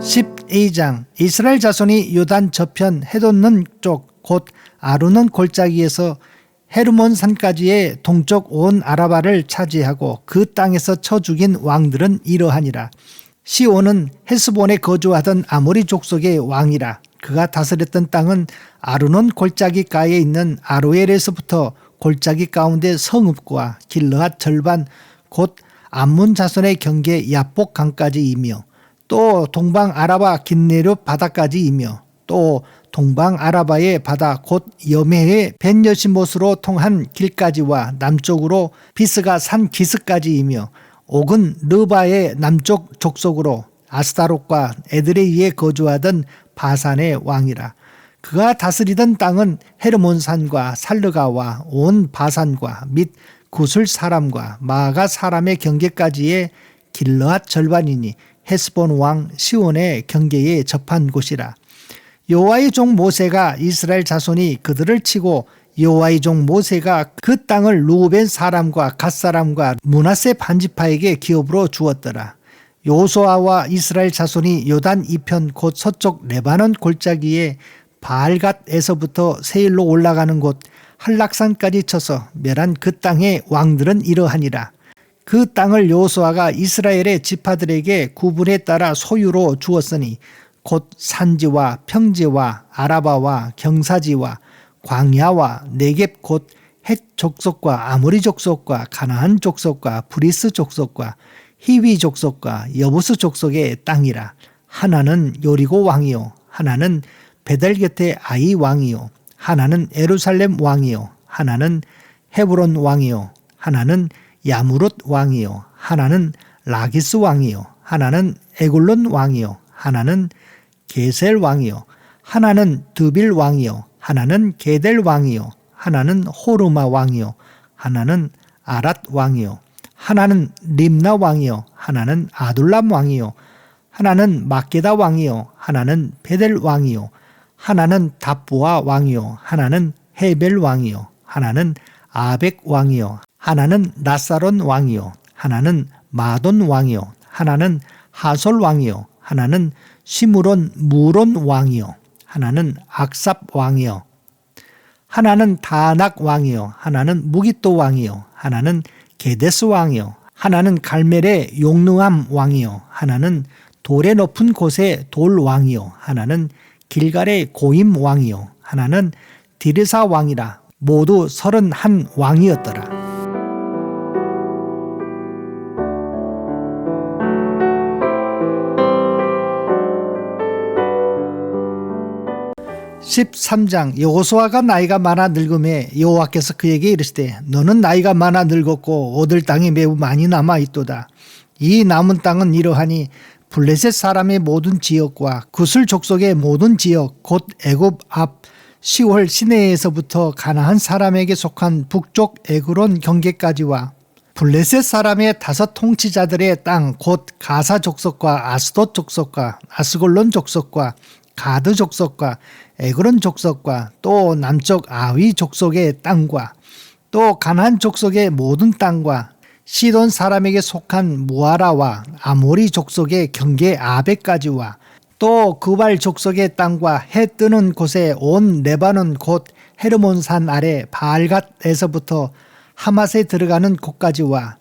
12장 이스라엘 자손이 요단 저편 헤돈는 쪽 곧 아루논 골짜기에서 헤르몬 산까지의 동쪽 온 아라바를 차지하고 그 땅에서 쳐 죽인 왕들은 이러하니라. 시온은 헤스본에 거주하던 아모리 족속의 왕이라. 그가 다스렸던 땅은 아루논 골짜기가에 있는 아로엘에서부터 골짜기 가운데 성읍과 길르앗 절반 곧 암몬 자손의 경계 야복 강까지이며 또 동방 아라바 긴네료 바다까지이며 또 동방 아라바의 바다 곧 여메의 벤여시못으로 통한 길까지와 남쪽으로 비스가 산 기스까지이며 옥은 르바의 남쪽 족속으로 아스타롯과 에드레이에 거주하던 바산의 왕이라. 그가 다스리던 땅은 헤르몬산과 살르가와 온 바산과 및 구술 사람과 마가 사람의 경계까지의 길르앗 절반이니 헤스본 왕 시온의 경계에 접한 곳이라. 여호와의 종 모세가 이스라엘 자손이 그들을 치고 여호와의 종 모세가 그 땅을 루벤 사람과 갓 사람과 므낫세 반지파에게 기업으로 주었더라. 여호수아와 이스라엘 자손이 요단 이편 곧 서쪽 레바논 골짜기에 바알갓에서부터 세일로 올라가는 곳 한락산까지 쳐서 멸한 그 땅의 왕들은 이러하니라. 그 땅을 여호수아가 이스라엘의 지파들에게 구분에 따라 소유로 주었으니 곧 산지와 평지와 아라바와 경사지와 광야와 네겝 곧 헷 족속과 아모리 족속과 가나안 족속과 브리스 족속과 히위 족속과 여부스 족속의 땅이라. 하나는 요리고 왕이요 하나는 베델 곁에 아이 왕이요 하나는 예루살렘 왕이요 하나는 헤브론 왕이요 하나는 야무롯 왕이요 하나는 라기스 왕이요 하나는 에굴론 왕이요 하나는 게셀 왕이요 하나는 드빌 왕이요 하나는 게델 왕이요 하나는 호르마 왕이요 하나는 아랏 왕이요 하나는 림나 왕이요 하나는 아둘람 왕이요 하나는 막게다 왕이요 하나는 베델 왕이요 하나는 답부아 왕이요 하나는 헤벨 왕이요 하나는 아벡 왕이요 하나는 라사론 왕이요 하나는 마돈 왕이요 하나는 하솔 왕이요 하나는 시므론 무론 왕이요 하나는 악삽 왕이요 하나는 다낙 왕이요 하나는 무기또 왕이요 하나는 게데스 왕이요 하나는 갈멜의 용능함 왕이요 하나는 돌의 높은 곳의 돌 왕이요 하나는 길갈의 고임 왕이요 하나는 디르사 왕이라. 모두 31 왕이었더라. (13장) 여호수아가 나이가 많아 늙음에 여호와께서 그에게 이르시되 너는 나이가 많아 늙었고 얻을 땅이 매우 많이 남아 있도다. 이 남은 땅은 이러하니 블레셋 사람의 모든 지역과 구슬 족속의 모든 지역 곧 애굽 앞 시월 시내에서부터 가나안 사람에게 속한 북쪽 에그론 경계까지와 블레셋 사람의 5 통치자들의 땅 곧 가사 족속과 아스돗 족속과 아스골론 족속과 가드 족속과 에그론 족속과 또 남쪽 아위 족속의 땅과 또 가나안 족속의 모든 땅과 시돈 사람에게 속한 무아라와 아모리 족속의 경계 아베까지와 또 그발 족속의 땅과 해 뜨는 곳에 온 레바논 곧 헤르몬산 아래 바알갓에서부터 하맛에 들어가는 곳까지와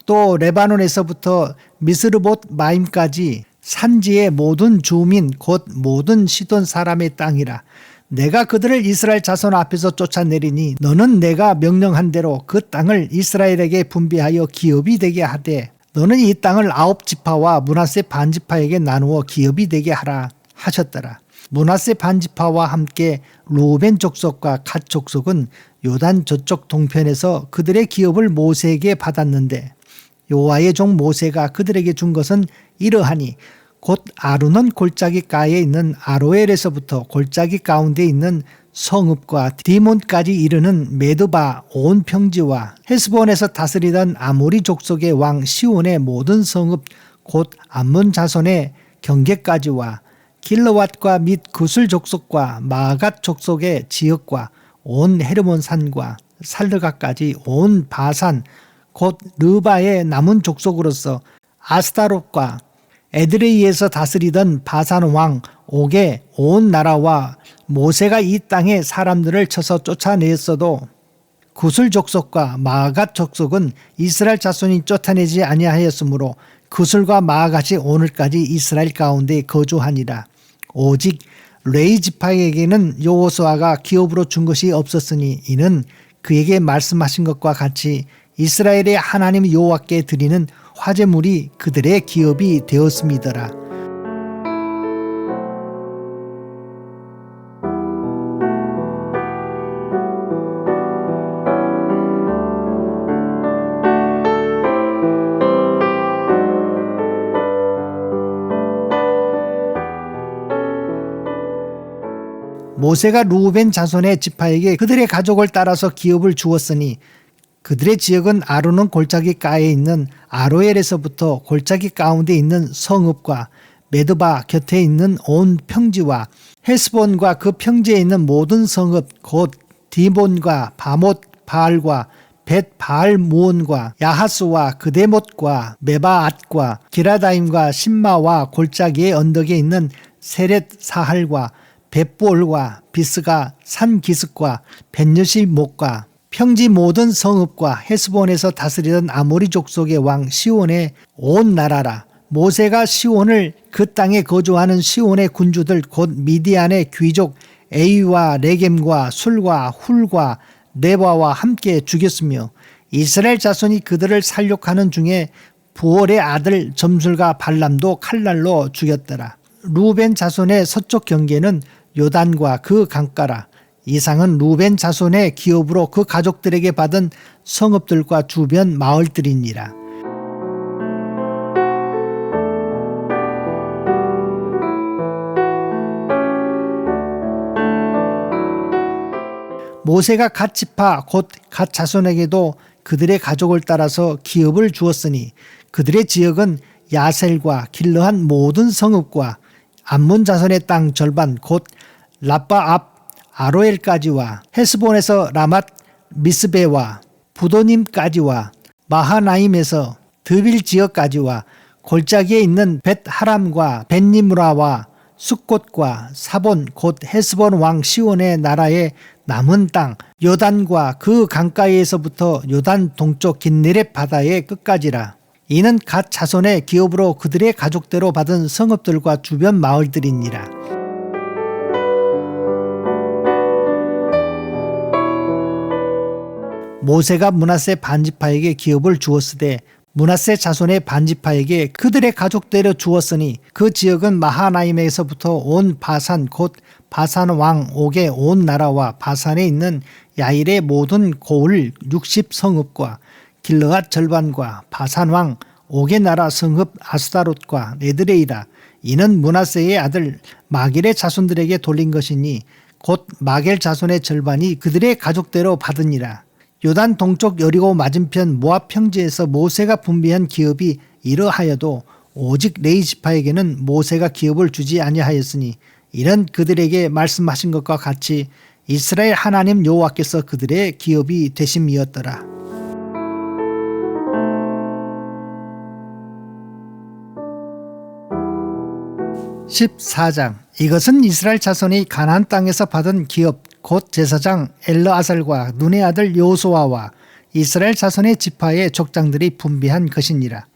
또 레바논에서부터 미스르봇 마임까지 산지의 모든 주민 곧 모든 시돈 사람의 땅이라. 내가 그들을 이스라엘 자손 앞에서 쫓아내리니 너는 내가 명령한 대로 그 땅을 이스라엘에게 분배하여 기업이 되게 하되 너는 이 땅을 9지파와 므낫세 반지파에게 나누어 기업이 되게 하라 하셨더라. 므낫세 반지파와 함께 루벤 족속과 갓 족속은 요단 저쪽 동편에서 그들의 기업을 모세에게 받았는데 여호와의 종 모세가 그들에게 준 것은 이러하니 곧 아루논 골짜기가에 있는 아로엘에서부터 골짜기 가운데 있는 성읍과 디몬까지 이르는 메드바 온 평지와 헤스본에서 다스리던 아모리 족속의 왕 시온의 모든 성읍 곧 암몬 자손의 경계까지와 길르왓과 및 구슬 족속과 마갓 족속의 지역과 온 헤르몬 산과 살르가까지 온 바산 곧 르바의 남은 족속으로서 아스타롯과 에드레이에서 다스리던 바산 왕 옥의 온 나라와 모세가 이 땅에 사람들을 쳐서 쫓아내었어도 구슬 족속과 마갓 족속은 이스라엘 자손이 쫓아내지 아니하였으므로 구슬과 마갓이 오늘까지 이스라엘 가운데 거주하니라. 오직 레위 지파에게는 여호수아가 기업으로 준 것이 없었으니 이는 그에게 말씀하신 것과 같이 이스라엘의 하나님 여호와께 드리는 화제물이 그들의 기업이 되었음이더라. 모세가 루벤 자손의 지파에게 그들의 가족을 따라서 기업을 주었으니 그들의 지역은 아루논 골짜기가에 있는 아로엘에서부터 골짜기 가운데 있는 성읍과 메드바 곁에 있는 온 평지와 헤스본과 그 평지에 있는 모든 성읍 곧 디본과 바못 바알과 벳 바알 무온과 야하스와 그데못과 메바앗과 기라다임과 신마와 골짜기의 언덕에 있는 세렛 사할과 벳볼과 비스가 산 기슭과 벳여시 목과 평지 모든 성읍과 헤스본에서 다스리던 아모리 족속의 왕 시온의 온 나라라. 모세가 시온을 그 땅에 거주하는 시온의 군주들 곧 미디안의 귀족 에이와 레겜과 술과 훌과 네바와 함께 죽였으며 이스라엘 자손이 그들을 살육하는 중에 부올의 아들 점술과 발람도 칼날로 죽였더라. 루벤 자손의 서쪽 경계는 요단과 그 강가라. 이상은 루벤 자손의 기업으로 그 가족들에게 받은 성읍들과 주변 마을들이니라. 모세가 갓 지파 곧 갓 자손에게도 그들의 가족을 따라서 기업을 주었으니 그들의 지역은 야셀과 길르한 모든 성읍과 암몬 자손의 땅 절반 곧 라빠 앞 아로엘까지와 헤스본에서 라맛 미스베와 부도님까지와 마하나임에서 드빌 지역까지와 골짜기에 있는 벳하람과 벳니므라와 숫곳과 사본 곧 헤스본 왕 시온의 나라의 남은 땅 요단과 그 강가에서부터 요단 동쪽 긴네렛 바다의 끝까지라. 이는 갓 자손의 기업으로 그들의 가족대로 받은 성읍들과 주변 마을들이니라. 모세가 므낫세 반지파에게 기업을 주었으되 므낫세 자손의 반지파에게 그들의 가족대로 주었으니 그 지역은 마하나임에서부터 온 바산 곧 바산 왕 옥의 온 나라와 바산에 있는 야일의 모든 고을 60성읍과 길르앗 절반과 바산 왕 옥의 나라 성읍 아스타롯과 에드레이라. 이는 므낫세의 아들 마길의 자손들에게 돌린 것이니 곧 마겔 자손의 절반이 그들의 가족대로 받으니라. 요단 동쪽 여리고 맞은편 모압 평지에서 모세가 분배한 기업이 이러하여도 오직 레위 지파에게는 모세가 기업을 주지 아니하였으니 이는 그들에게 말씀하신 것과 같이 이스라엘 하나님 여호와께서 그들의 기업이 되심이었더라. (14장) 이것은 이스라엘 자손이 가나안 땅에서 받은 기업 곧 제사장 엘르아살과 눈의 아들 여호수아와 이스라엘 자손의 지파의 족장들이 분배한 것이니라.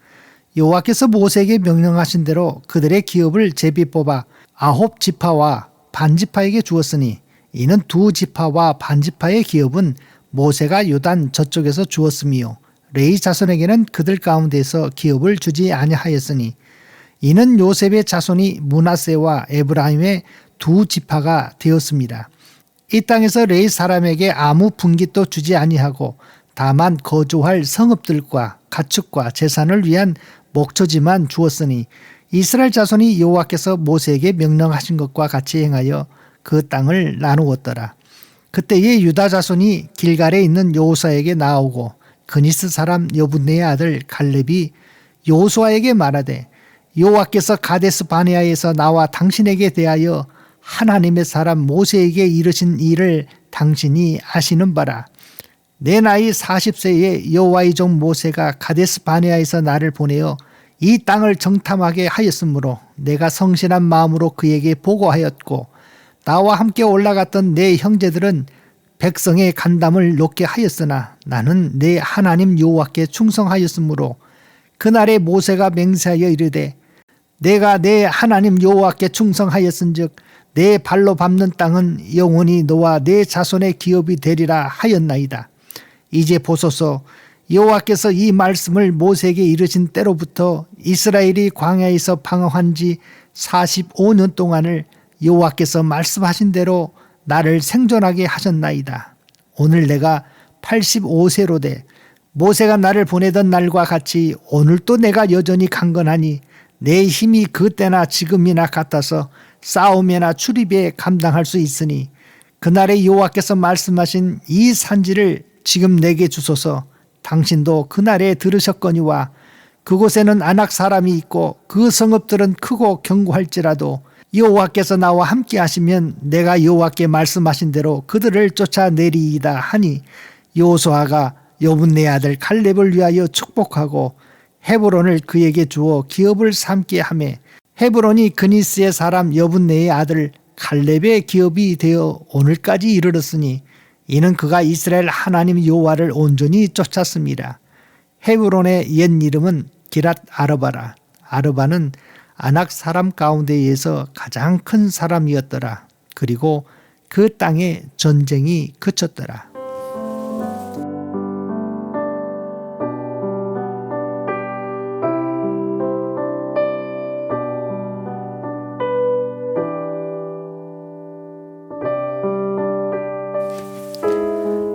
여호와께서 모세에게 명령하신 대로 그들의 기업을 제비 뽑아 아홉 지파와 반지파에게 주었으니 이는 두 지파와 반지파의 기업은 모세가 요단 저쪽에서 주었으며 레위 자손에게는 그들 가운데서 기업을 주지 아니하였으니 이는 요셉의 자손이 므낫세와 에브라임의 두 지파가 되었습니다. 이 땅에서 레위 사람에게 아무 분깃도 주지 아니하고 다만 거주할 성읍들과 가축과 재산을 위한 목초지만 주었으니 이스라엘 자손이 여호와께서 모세에게 명령하신 것과 같이 행하여 그 땅을 나누었더라. 그때에 유다 자손이 길갈에 있는 여호수아에게 나오고 그니스 사람 여분네의 아들 갈렙이 여호수아에게 말하되 여호와께서 가데스 바네아에서 나와 당신에게 대하여 하나님의 사람 모세에게 이르신 일을 당신이 아시는 바라. 내 나이 40세에 여호와의 종 모세가 가데스 바네아에서 나를 보내어 이 땅을 정탐하게 하였으므로 내가 성실한 마음으로 그에게 보고하였고 나와 함께 올라갔던 내 형제들은 백성의 간담을 놓게 하였으나 나는 내 하나님 여호와께 충성하였으므로 그날에 모세가 맹세하여 이르되 내가 내 하나님 여호와께 충성하였은즉 내 발로 밟는 땅은 영원히 너와 내 자손의 기업이 되리라 하였나이다. 이제 보소서 여호와께서 이 말씀을 모세에게 이르신 때로부터 이스라엘이 광야에서 방황한 지 45년 동안을 여호와께서 말씀하신 대로 나를 생존하게 하셨나이다. 오늘 내가 85세로 돼 모세가 나를 보내던 날과 같이 오늘도 내가 여전히 강건하니 내 힘이 그때나 지금이나 같아서 싸움이나 출입에 감당할 수 있으니 그날에 여호와께서 말씀하신 이 산지를 지금 내게 주소서. 당신도 그날에 들으셨거니와 그곳에는 아낙 사람이 있고 그 성읍들은 크고 견고할지라도 여호와께서 나와 함께 하시면 내가 여호와께 말씀하신 대로 그들을 쫓아내리이다 하니 여호수아가 여분네 아들 갈렙을 위하여 축복하고 헤브론을 그에게 주어 기업을 삼게 하매 헤브론이 그니스의 사람 여분네의 아들 갈렙의 기업이 되어 오늘까지 이르렀으니 이는 그가 이스라엘 하나님 여호와를 온전히 쫓았습니다. 헤브론의 옛 이름은 기랏 아르바라. 아르바는 아낙 사람 가운데에서 가장 큰 사람이었더라. 그리고 그 땅에 전쟁이 그쳤더라.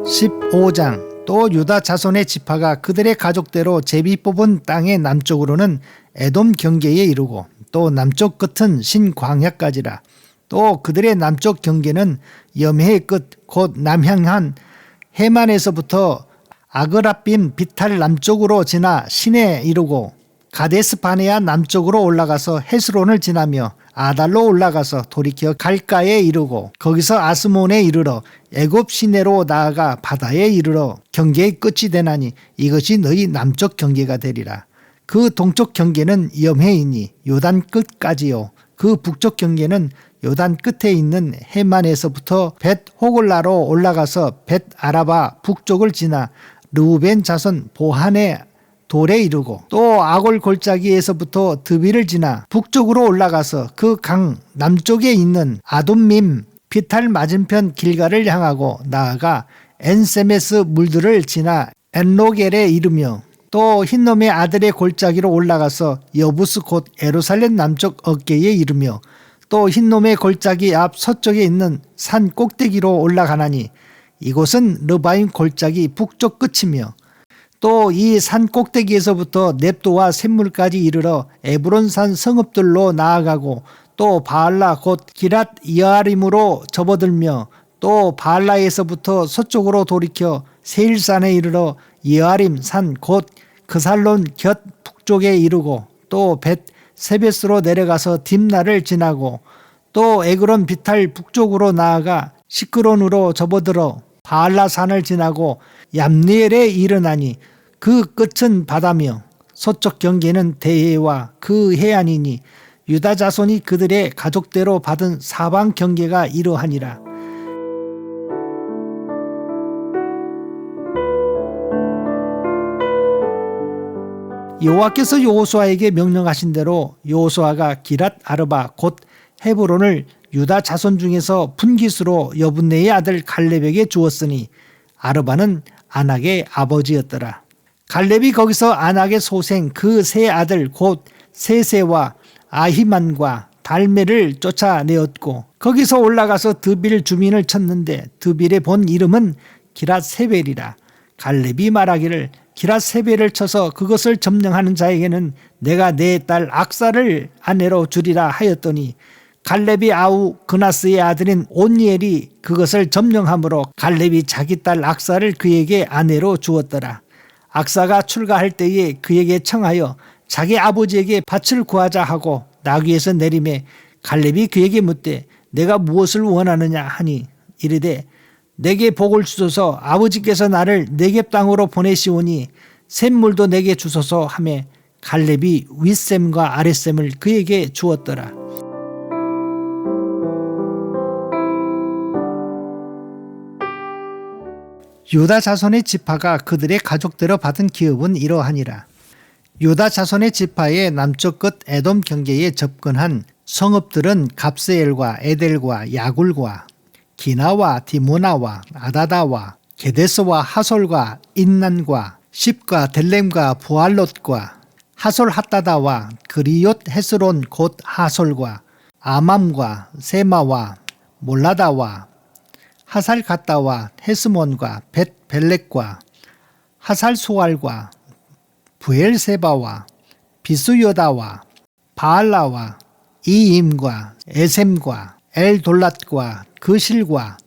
(15장) 또 유다 자손의 지파가 그들의 가족대로 제비 뽑은 땅의 남쪽으로는 에돔 경계에 이르고 또 남쪽 끝은 신광야까지라. 또 그들의 남쪽 경계는 염해의 끝 곧 남향한 해만에서부터 아그라빔 비탈 남쪽으로 지나 신에 이르고 가데스 바네아 남쪽으로 올라가서 헤스론을 지나며 아달로 올라가서 돌이켜 갈가에 이르고 거기서 아스몬에 이르러 애굽 시내로 나아가 바다에 이르러 경계의 끝이 되나니 이것이 너희 남쪽 경계가 되리라. 그 동쪽 경계는 염해이니 요단 끝까지요. 그 북쪽 경계는 요단 끝에 있는 해만에서부터 벳 호글라로 올라가서 벳 아라바 북쪽을 지나 르우벤 자손 보한의 돌에 이르고 또 아골 골짜기에서부터 드비를 지나 북쪽으로 올라가서 그 강 남쪽에 있는 아돔밈 비탈 맞은편 길가를 향하고 나아가 엔세메스 물들을 지나 엔로겔에 이르며 또 흰놈의 아들의 골짜기로 올라가서 여부스 곧 예루살렘 남쪽 어깨에 이르며 또 흰놈의 골짜기 앞 서쪽에 있는 산 꼭대기로 올라가나니 이곳은 르바임 골짜기 북쪽 끝이며 또 이 산 꼭대기에서부터 넵도와 샘물까지 이르러 에브론산 성읍들로 나아가고 또 바알라 곧 기랏 이아림으로 접어들며 또 바알라에서부터 서쪽으로 돌이켜 세일산에 이르러 이아림 산 곧 그살론 곁 북쪽에 이르고 또 벳 세베스로 내려가서 딥나를 지나고 또 에그론 비탈 북쪽으로 나아가 시크론으로 접어들어 바알라 산을 지나고 얌니엘에 이르나니 그 끝은 바다며 서쪽 경계는 대해와 그 해안이니 유다 자손이 그들의 가족대로 받은 사방 경계가 이러하니라. 여호와께서 여호수아에게 명령하신 대로 여호수아가 기랏 아르바 곧 헤브론을 유다 자손 중에서 분깃으로 여분네의 아들 갈렙에게 주었으니 아르바는 아낙의 아버지였더라. 갈렙이 거기서 아낙의 소생 그 세 아들 곧 세세와 아히만과 달메를 쫓아내었고 거기서 올라가서 드빌 주민을 쳤는데 드빌의 본 이름은 기랏세벨이라. 갈렙이 말하기를 기랏 3배를 쳐서 그것을 점령하는 자에게는 내가 내 딸 악사를 아내로 주리라 하였더니 갈렙이 아우 그나스의 아들인 온니엘이 그것을 점령함으로 갈렙이 자기 딸 악사를 그에게 아내로 주었더라. 악사가 출가할 때에 그에게 청하여 자기 아버지에게 밭을 구하자 하고 나귀에서 내리매 갈렙이 그에게 묻되 내가 무엇을 원하느냐 하니 이르되 내게 복을 주소서 아버지께서 나를 네겝 땅으로 보내시오니 샘물도 내게 주소서 하매 갈렙이 윗샘과 아랫샘을 그에게 주었더라. 유다 자손의 지파가 그들의 가족대로 받은 기업은 이러하니라. 유다 자손의 지파의 남쪽 끝 에돔 경계에 접근한 성읍들은 갑세엘과 에델과 야굴과 기나와 디모나와 아다다와 게데스와 하솔과 인난과 십과 델렘과 부알롯과 하솔 핫다다와 그리욤 헤스론 곧 하솔과 아맘과 세마와 몰라다와 하살 갓다와 헤스몬과 벳 벨렉과 하살 소알과 부엘세바와 비수요다와 바알라와 이임과 에셈과 엘돌랏과 그실과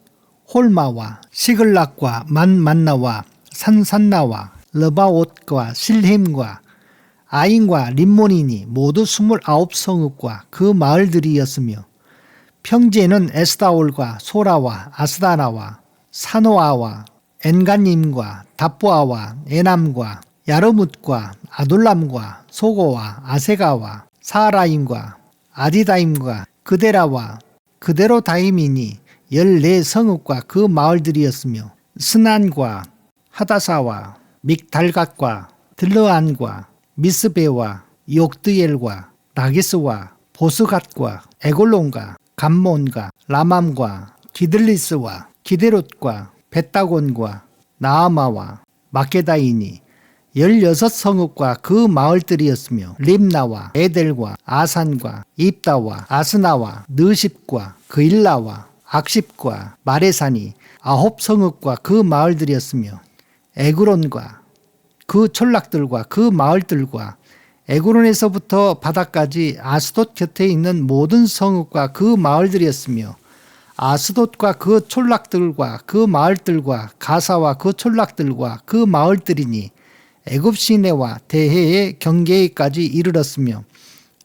홀마와 시글락과 만만나와 산산나와 르바옷과 실햄과 아인과 림몬이니 모두 29성읍과 그 마을들이었으며 평지에는 에스다올과 소라와 아스다나와 사노아와 엔간님과 답보아와 에남과 야르뭇과 아둘람과 소고와 아세가와 사라임과 아디다임과 그데라와 그데로다임이니 14성읍과 그 마을들이었으며 스난과 하다사와 믹달갓과 들르안과 미스베와 욕드엘과 라기스와 보스갓과 에골론과 감몬과 라맘과 기들리스와 기데롯과 벳다곤과 나아마와 마케다이니 16성읍과 그 마을들이었으며 림나와 에델과 아산과 입다와 아스나와 느십과 그일라와 악십과 마레산이 9성읍과 그 마을들이었으며 에그론과 그 촌락들과 그 마을들과 에그론에서부터 바다까지 아스돗 곁에 있는 모든 성읍과 그 마을들이었으며 아스돗과 그 촌락들과 그 마을들과 가사와 그 촌락들과 그 마을들이니 애굽 시내와 대해의 경계에까지 이르렀으며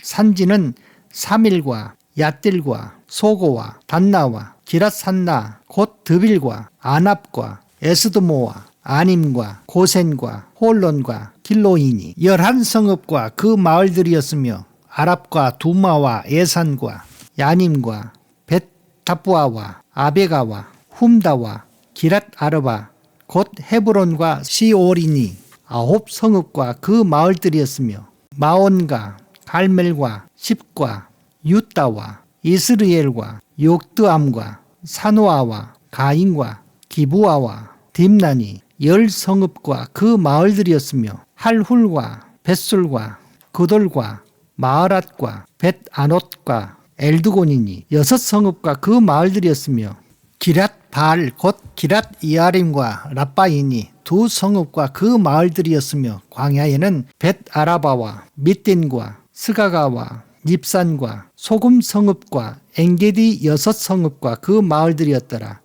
산지는 사밀과 얏딜과 소고와 단나와 기랏산나 곧 드빌과 아납과 에스드모와 아님과 고센과 홀론과 길로이니 11성읍과 그 마을들이었으며 아랍과 두마와 에산과 야님과 벳다부아와 아베가와 훔다와 기랏아르바 곧 헤브론과 시올이니 9성읍과 그 마을들이었으며 마온과 갈멜과 십과 유다와 이스르엘과 욕드암과 사노아와 가인과 기부아와 딥나니 10성읍과 그 마을들이었으며 할훌과 벳술과 그돌과 마하랏과 벳아롯과 엘드곤이니 6성읍과 그 마을들이었으며 기랏바알 곧 기랏이아림과 랍바이니 2성읍과 그 마을들이었으며 광야에는 벳아라바와 밑딘과 스가가와 닙산과 소금성읍과 엥게디 6성읍과 그 마을들이었더라.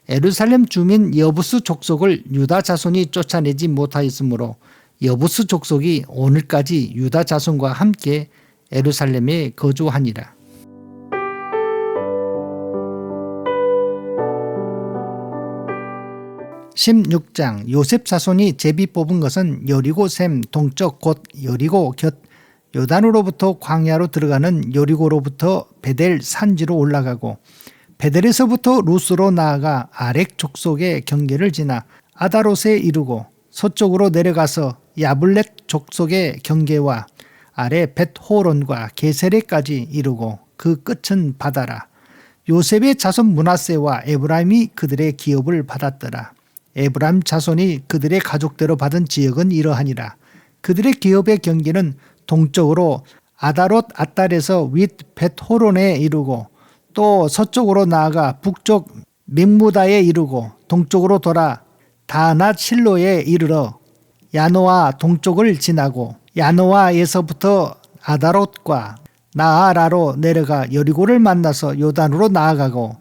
예루살렘 주민 여부스 족속을 유다 자손이 쫓아내지 못하였으므로 여부스 족속이 오늘까지 유다 자손과 함께 예루살렘에 거주하니라. 16장 요셉 자손이 제비 뽑은 것은 여리고 샘 동쪽 곧 여리고 곁 요단으로부터 광야로 들어가는 여리고로부터 베델 산지로 올라가고 베델에서부터 루스로 나아가 아렉 족속의 경계를 지나 아다롯에 이르고 서쪽으로 내려가서 야블렛 족속의 경계와 아래 벳호론과 게세레까지 이르고 그 끝은 바다라. 요셉의 자손 므낫세와 에브라임이 그들의 기업을 받았더라. 에브라임 자손이 그들의 가족대로 받은 지역은 이러하니라. 그들의 기업의 경계는 동쪽으로 아다롯 앗달에서 윗 벳호론에 이르고 또 서쪽으로 나아가 북쪽 믹무다에 이르고 동쪽으로 돌아 다낫 실로에 이르러 야노아 동쪽을 지나고 야노아에서부터 아다롯과 나아라로 내려가 여리고를 만나서 요단으로 나아가고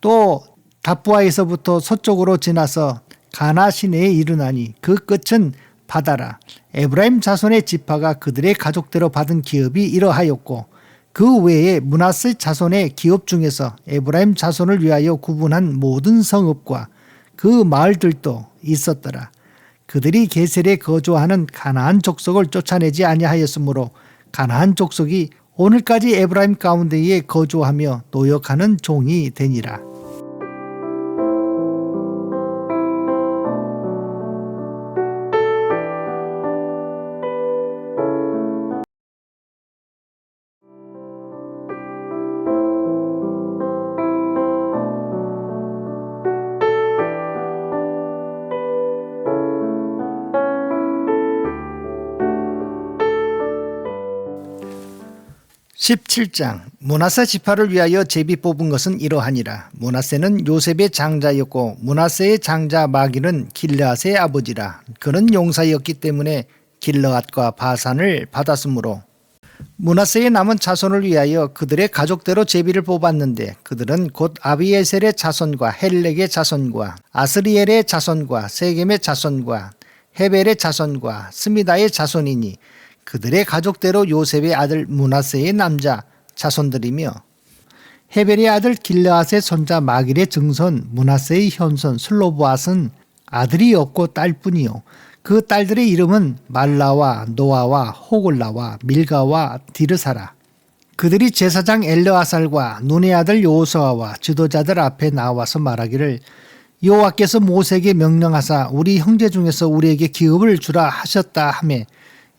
또 다부아에서부터 서쪽으로 지나서 가나 시내에 이르나니 그 끝은 바다라. 에브라임 자손의 지파가 그들의 가족대로 받은 기업이 이러하였고 그 외에 므낫세 자손의 기업 중에서 에브라임 자손을 위하여 구분한 모든 성읍과 그 마을들도 있었더라. 그들이 게셀에 거주하는 가나안 족속을 쫓아내지 아니하였으므로 가나안 족속이 오늘까지 에브라임 가운데에 거주하며 노역하는 종이 되니라. 17장 므낫세 지파를 위하여 제비 뽑은 것은 이러하니라. 므낫세는 요셉의 장자였고 므낫세의 장자 마기는 길르앗의 아버지라. 그는 용사였기 때문에 길르앗과 바산을 받았으므로 므낫세의 남은 자손을 위하여 그들의 가족대로 제비를 뽑았는데 그들은 곧 아비에셀의 자손과 헬렉의 자손과 아스리엘의 자손과 세겜의 자손과 헤벨의 자손과 스미다의 자손이니 그들의 가족대로 요셉의 아들 므낫세의 남자 자손들이며 헤벨의 아들 길르앗의 손자 마길의 증손 므낫세의 현손 슬로보앗은 아들이 없고 딸뿐이요 그 딸들의 이름은 말라와 노아와 호글라와 밀가와 디르사라. 그들이 제사장 엘르아살과 눈의 아들 여호수아와 지도자들 앞에 나와서 말하기를 여호와께서 모세에게 명령하사 우리 형제 중에서 우리에게 기업을 주라 하셨다 하매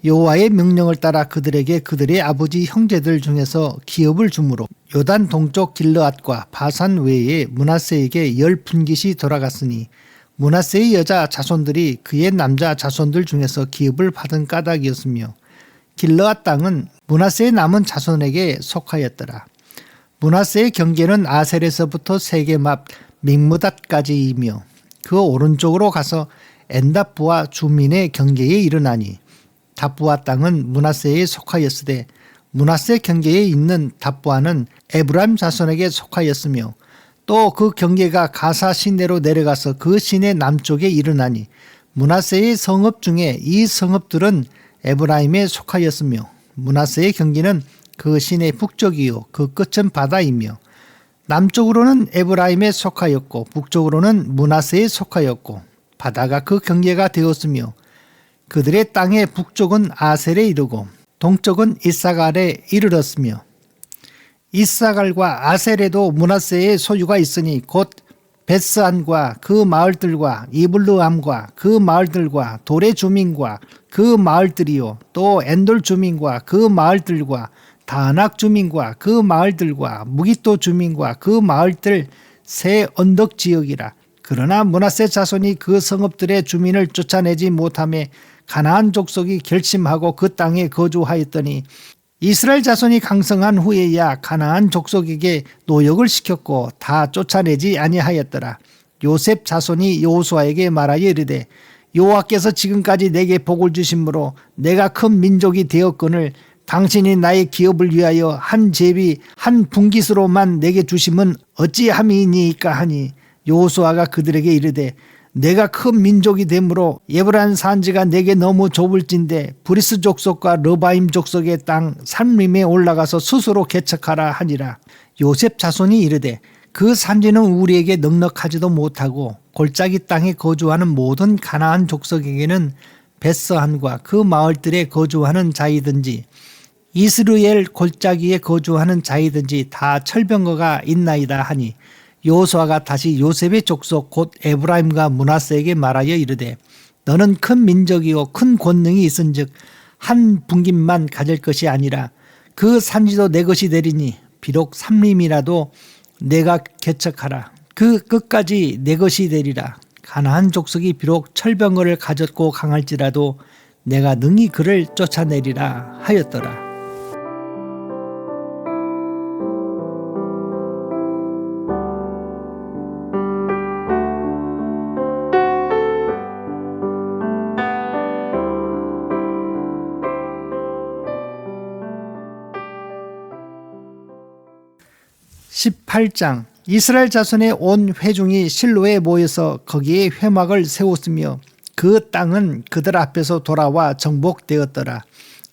여호와의 명령을 따라 그들에게 그들의 아버지 형제들 중에서 기업을 주므로 요단 동쪽 길르앗과 바산 외에 므낫세에게 10분깃이 돌아갔으니 므낫세의 여자 자손들이 그의 남자 자손들 중에서 기업을 받은 까닭이었으며 길르앗 땅은 므낫세의 남은 자손에게 속하였더라. 므낫세의 경계는 아셀에서부터 세겜 앞 믹므닷까지이며 그 오른쪽으로 가서 엔답부와 주민의 경계에 이르나니 답부아 땅은 므낫세에 속하였으되 므낫세 경계에 있는 답부아는 에브라임 자손에게 속하였으며 또 그 경계가 가사 시내로 내려가서 그 시내 남쪽에 이르나니 므낫세의 성읍 중에 이 성읍들은 에브라임에 속하였으며 므낫세의 경계는 그 시내 북쪽이요 그 끝은 바다이며 남쪽으로는 에브라임에 속하였고 북쪽으로는 므낫세에 속하였고 바다가 그 경계가 되었으며 그들의 땅의 북쪽은 아셀에 이르고 동쪽은 이사갈에 이르렀으며 이사갈과 아셀에도 므낫세의 소유가 있으니 곧 벳스안과 그 마을들과 이블르함과 그 마을들과 돌의 주민과 그 마을들이요 또 엔돌 주민과 그 마을들과 다낙 주민과 그 마을들과 무기또 주민과 그 마을들 새 언덕 지역이라. 그러나 므낫세 자손이 그 성읍들의 주민을 쫓아내지 못하며 가나안 족속이 결심하고 그 땅에 거주하였더니 이스라엘 자손이 강성한 후에야 가나안 족속에게 노역을 시켰고 다 쫓아내지 아니하였더라. 요셉 자손이 여호수아에게 말하여 이르되 여호와께서 지금까지 내게 복을 주심으로 내가 큰 민족이 되었거늘 당신이 나의 기업을 위하여 한 제비 한 분깃으로만 내게 주심은 어찌함이니까 하니 여호수아가 그들에게 이르되 내가 큰 민족이 되므로 에브라임 산지가 내게 너무 좁을진데 브리스 족속과 르바임 족속의 땅 산림에 올라가서 스스로 개척하라 하니라. 요셉 자손이 이르되 그 산지는 우리에게 넉넉하지도 못하고 골짜기 땅에 거주하는 모든 가나안 족속에게는 벳스한과 그 마을들에 거주하는 자이든지 이스르엘 골짜기에 거주하는 자이든지 다 철병거가 있나이다 하니 여호수아가 다시 요셉의 족속 곧 에브라임과 므낫세에게 말하여 이르되 너는 큰 민족이요 큰 권능이 있은즉 한 분깃만 가질 것이 아니라 그 산지도 내 것이 되리니 비록 삼림이라도 내가 개척하라. 그 끝까지 내 것이 되리라. 가나안 족속이 비록 철병거를 가졌고 강할지라도 내가 능히 그를 쫓아내리라 하였더라. 18장 이스라엘 자손의 온 회중이 실로에 모여서 거기에 회막을 세웠으며 그 땅은 그들 앞에서 돌아와 정복되었더라.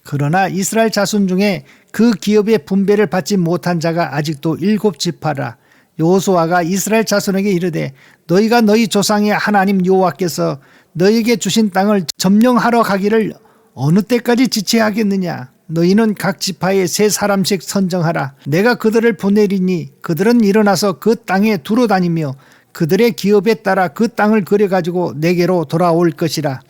그러나 이스라엘 자손 중에 그 기업의 분배를 받지 못한 자가 아직도 7지파라. 여호수아가 이스라엘 자손에게 이르되 너희가 너희 조상의 하나님 여호와께서 너희에게 주신 땅을 점령하러 가기를 어느 때까지 지체하겠느냐. 너희는 각 지파에 3사람씩 선정하라. 내가 그들을 보내리니 그들은 일어나서 그 땅에 두루 다니며 그들의 기업에 따라 그 땅을 그려가지고 내게로 돌아올 것이라.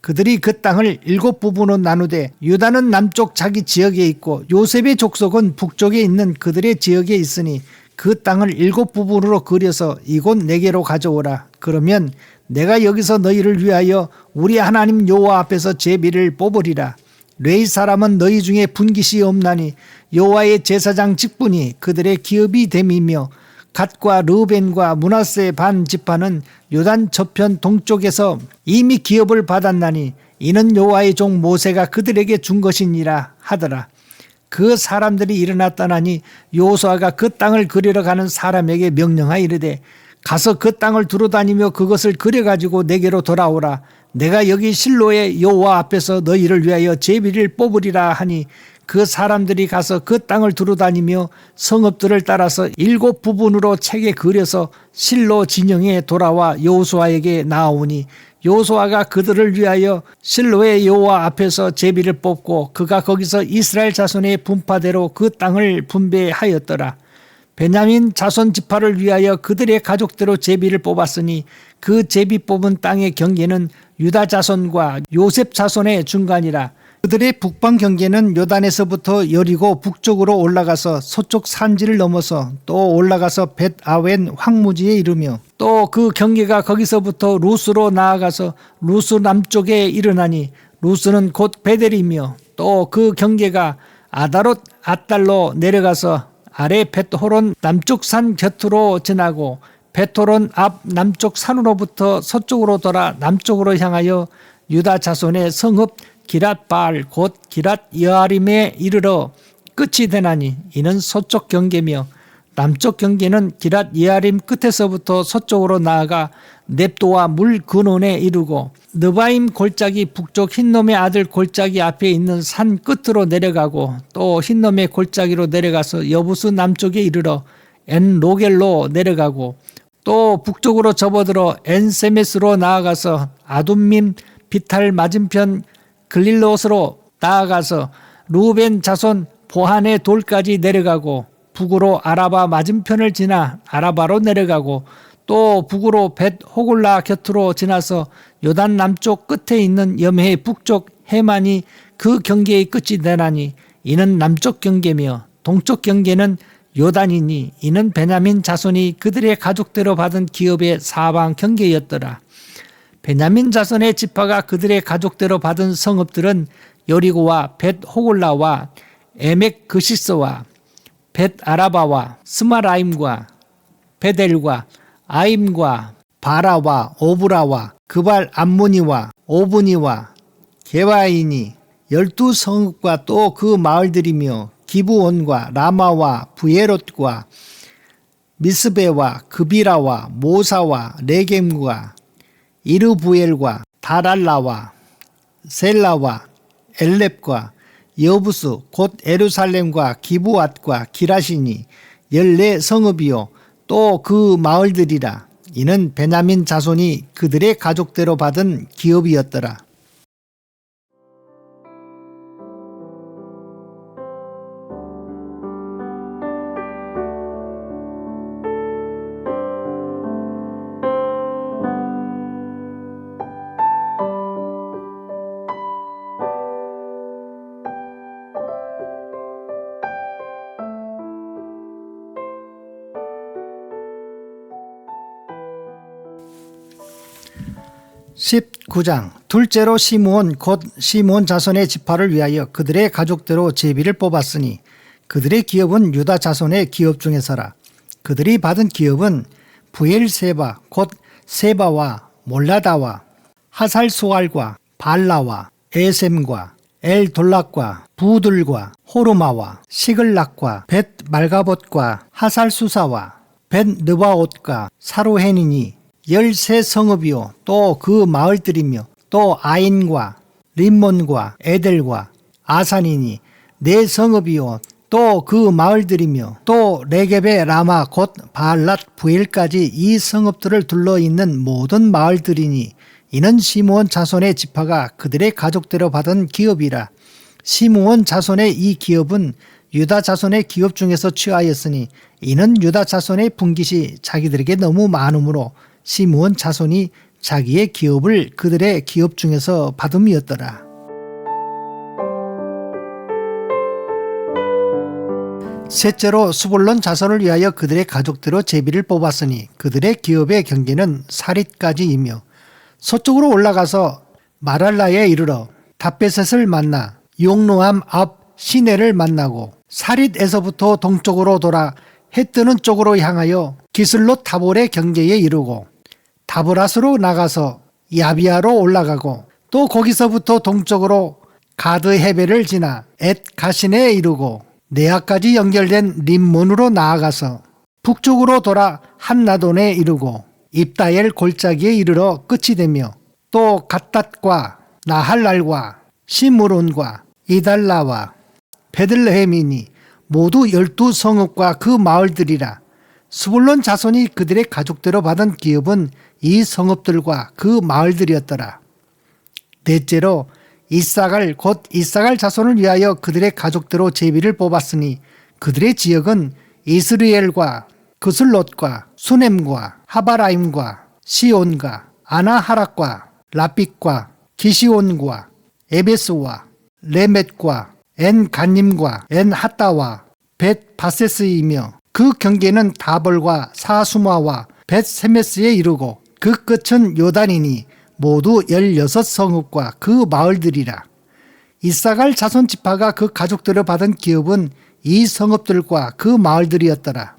그들이 그 땅을 7부분으로 나누되 유다는 남쪽 자기 지역에 있고 요셉의 족속은 북쪽에 있는 그들의 지역에 있으니 그 땅을 7부분으로 그려서 이곳 내게로 가져오라. 그러면 내가 여기서 너희를 위하여 우리 하나님 여호와 앞에서 제비를 뽑으리라. 레위 사람은 너희 중에 분깃이 없나니 여호와의 제사장 직분이 그들의 기업이 됨이며 갓과 르우벤과 므낫세 반 지파는 요단 저편 동쪽에서 이미 기업을 받았나니 이는 여호와의 종 모세가 그들에게 준 것이니라 하더라. 그 사람들이 일어나 떠나니 여호수아가 그 땅을 그리러 가는 사람에게 명령하여 이르되 가서 그 땅을 두루다니며 그것을 그려가지고 내게로 돌아오라. 내가 여기 실로의 여호와 앞에서 너희를 위하여 제비를 뽑으리라 하니 그 사람들이 가서 그 땅을 두루다니며 성읍들을 따라서 7부분으로 책에 그려서 실로 진영에 돌아와 여호수아에게 나아오니 여호수아가 그들을 위하여 실로의 여호와 앞에서 제비를 뽑고 그가 거기서 이스라엘 자손의 분파대로 그 땅을 분배하였더라. 베냐민 자손 지파를 위하여 그들의 가족대로 제비를 뽑았으니 그 제비 뽑은 땅의 경계는 유다 자손과 요셉 자손의 중간이라. 그들의 북방 경계는 요단에서부터 여리고 북쪽으로 올라가서 서쪽 산지를 넘어서 또 올라가서 벳아웬 황무지에 이르며 또 그 경계가 거기서부터 루스로 나아가서 루스 남쪽에 이르나니 루스는 곧 베델이며 또 그 경계가 아다롯 앗달로 내려가서 아래 벳호론 남쪽 산 곁으로 지나고 벳호론 앞 남쪽 산으로부터 서쪽으로 돌아 남쪽으로 향하여 유다 자손의 성읍 기랏바알 곧 기랏 여아림에 이르러 끝이 되나니 이는 서쪽 경계며 남쪽 경계는 기랏 여아림 끝에서부터 서쪽으로 나아가 넵도와 물 근원에 이르고 느바임 골짜기 북쪽 흰놈의 아들 골짜기 앞에 있는 산 끝으로 내려가고 또 흰놈의 골짜기로 내려가서 여부스 남쪽에 이르러 엔로겔로 내려가고 또 북쪽으로 접어들어 엔세메스로 나아가서 아둠밈 비탈 맞은편 글릴롯으로 나아가서 루벤 자손 보한의 돌까지 내려가고 북으로 아라바 맞은편을 지나 아라바로 내려가고 또 북으로 벳 호굴라 곁으로 지나서 요단 남쪽 끝에 있는 염해 북쪽 해만이 그 경계의 끝이 되나니 이는 남쪽 경계며 동쪽 경계는 요단이니 이는 베냐민 자손이 그들의 가족대로 받은 기업의 사방 경계였더라. 베냐민 자손의 지파가 그들의 가족대로 받은 성읍들은 여리고와 벳 호굴라와 에멕 그시스와 벳 아라바와 스마라임과 베델과 아임과 바라와 오브라와 그발 암무니와 오브니와 게바이니 12성읍과 또 그 마을들이며 기브온과 라마와 부에롯과 미스베와 그비라와 모사와 레겜과 이르부엘과 다랄라와 셀라와 엘렙과 여부스 곧 에루살렘과 기브앗과 기라시니 14성읍이요 또 그 마을들이라. 이는 베냐민 자손이 그들의 가족대로 받은 기업이었더라. (19장) 둘째로 시므온 곧 시므온 자손의 지파를 위하여 그들의 가족대로 제비를 뽑았으니 그들의 기업은 유다 자손의 기업 중에서라. 그들이 받은 기업은 부엘세바 곧 세바와 몰라다와 하살수알과 발라와 에셈과 엘돌락과 부들과 호르마와 시글락과 벳 말가봇과 하살수사와 벳 느바옷과 사로헤니니 13성읍이요 또 그 마을들이며 또 아인과 림몬과 에델과 아산이니 4성읍이요 또 그 마을들이며 또 레겝의 라마 곧 바알랏 부엘까지 이 성읍들을 둘러있는 모든 마을들이니 이는 시므온 자손의 지파가 그들의 가족대로 받은 기업이라. 시므온 자손의 이 기업은 유다 자손의 기업 중에서 취하였으니 이는 유다 자손의 분깃이 자기들에게 너무 많으므로 시므온 자손이 자기의 기업을 그들의 기업 중에서 받음이었더라. 셋째로 스불론 자손을 위하여 그들의 가족대로 제비를 뽑았으니 그들의 기업의 경계는 사릿까지이며 서쪽으로 올라가서 마랄라에 이르러 답베셋을 만나 용노암 앞 시내를 만나고 사릿에서부터 동쪽으로 돌아 해 뜨는 쪽으로 향하여 기슬롯 다볼의 경계에 이르고 다브랏으로 나가서 야비아로 올라가고 또 거기서부터 동쪽으로 가드 헤벨을 지나 엣 가신에 이르고 네아까지 연결된 림몬으로 나아가서 북쪽으로 돌아 한나돈에 이르고 입다엘 골짜기에 이르러 끝이 되며 또 갓닷과 나할랄과 시므론과 이달라와 베들레헴이니 모두 12성읍과 그 마을들이라. 스불론 자손이 그들의 가족대로 받은 기업은 이 성읍들과 그 마을들이었더라. 넷째로 이사갈 곧 이사갈 자손을 위하여 그들의 가족대로 제비를 뽑았으니 그들의 지역은 이스리엘과 그슬롯과 수넴과 하바라임과 시온과 아나하락과 라빛과 기시온과 에베스와 레멧과 엔간님과 엔하따와 벳바세스이며 그 경계는 다벌과 사수마와 벳세메스에 이르고 그 끝은 요단이니 모두 16성읍과 그 마을들이라. 이사갈 자손 지파가 그 가족들을 받은 기업은 이 성읍들과 그 마을들이었더라.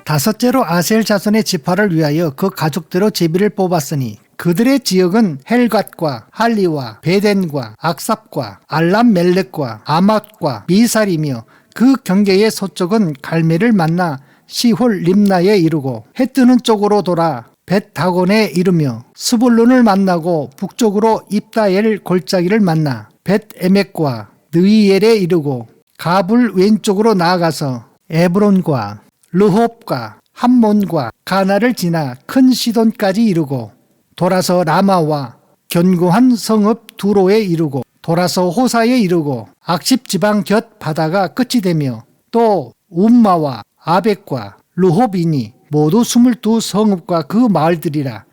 다섯째로 아셀 자손의 지파를 위하여 그 가족대로 제비를 뽑았으니 그들의 지역은 헬갓과 할리와 베덴과 악삽과 알람멜렉과 아맛과 미살이며 그 경계의 서쪽은 갈멜을 만나 시홀 림나에 이르고 해 뜨는 쪽으로 돌아 벳다곤에 이르며 스불론을 만나고 북쪽으로 입다엘 골짜기를 만나 벳에멕과 느이엘에 이르고 가불 왼쪽으로 나아가서 에브론과 르홉과 함몬과 가나를 지나 큰 시돈까지 이르고 돌아서 라마와 견고한 성읍 두로에 이르고 돌아서 호사에 이르고 악십 지방 곁 바다가 끝이 되며 또 움마와 아벡과 르홉이니 모두 22성읍과 그 마을들이라.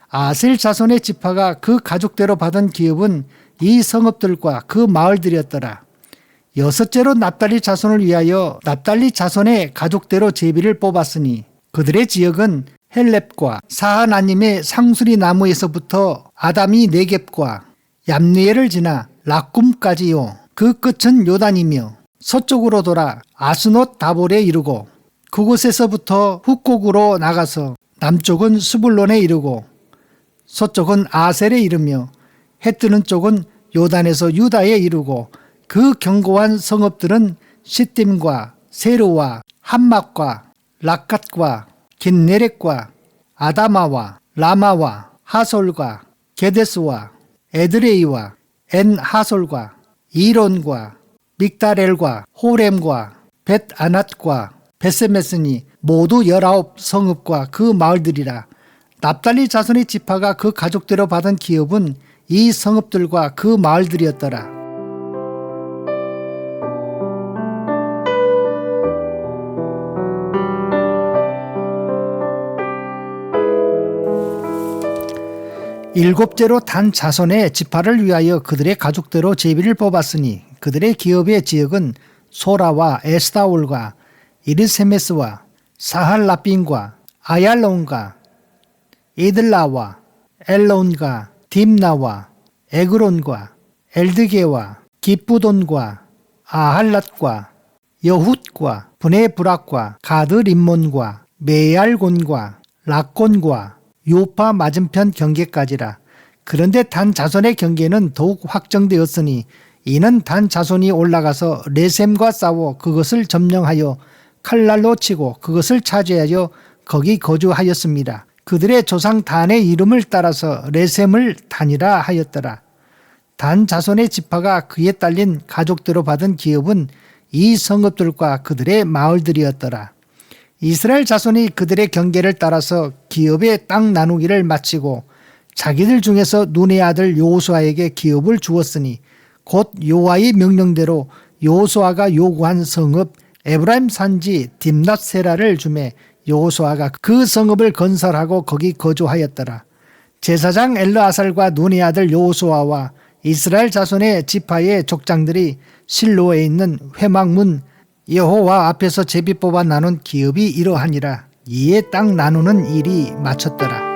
아셀 자손의 지파가 그 가족대로 받은 기업은 이 성읍들과 그 마을들이었더라. 여섯째로 납달리 자손을 위하여 납달리 자손의 가족대로 제비를 뽑았으니 그들의 지역은 헬렙과 사하나님의 상수리 나무에서부터 아담이 네겝과 얌니엘을 지나 락꿈까지요. 그 끝은 요단이며 서쪽으로 돌아 아스노 다볼에 이르고 그곳에서부터 북곡으로 나가서 남쪽은 스불론에 이르고 서쪽은 아셀에 이르며 해 뜨는 쪽은 요단에서 유다에 이르고 그 견고한 성읍들은 시딤과 세르와 함막과 락갓과 긴네렉과 아다마와 라마와 하솔과 게데스와 에드레이와 엔하솔과 이론과 믹다렐과 호렘과 벳아낫과 벳세메스니 모두 19성읍과 그 마을들이라. 납달리 자손의 지파가 그 가족대로 받은 기업은 이 성읍들과 그 마을들이었더라. 일곱째로 단 자손의 지파를 위하여 그들의 가족대로 제비를 뽑았으니 그들의 기업의 지역은 소라와 에스다올과 이르세메스와 사할라빈과 아얄론과 이들라와 엘론과 딥나와 에그론과 엘드게와 기쁘돈과 아할랏과 여훗과 브네브락과 가드림몬과 메알곤과 락곤과 요파 맞은편 경계까지라. 그런데 단 자손의 경계는 더욱 확정되었으니 이는 단 자손이 올라가서 레셈과 싸워 그것을 점령하여 칼날로 치고 그것을 차지하여 거기 거주하였습니다. 그들의 조상 단의 이름을 따라서 레셈을 단이라 하였더라. 단 자손의 지파가 그에 딸린 가족대로 받은 기업은 이 성읍들과 그들의 마을들이었더라. 이스라엘 자손이 그들의 경계를 따라서 기업의 땅 나누기를 마치고 자기들 중에서 눈의 아들 여호수아에게 기업을 주었으니 곧 여호와의 명령대로 여호수아가 요구한 성읍 에브라임 산지 딥낫세라를 주매 여호수아가 그 성읍을 건설하고 거기 거주하였더라. 제사장 엘르아살과 눈의 아들 여호수아와 이스라엘 자손의 지파의 족장들이 실로에 있는 회막문 여호와 앞에서 제비 뽑아 나눈 기업이 이러하니라. 이에 땅 나누는 일이 마쳤더라.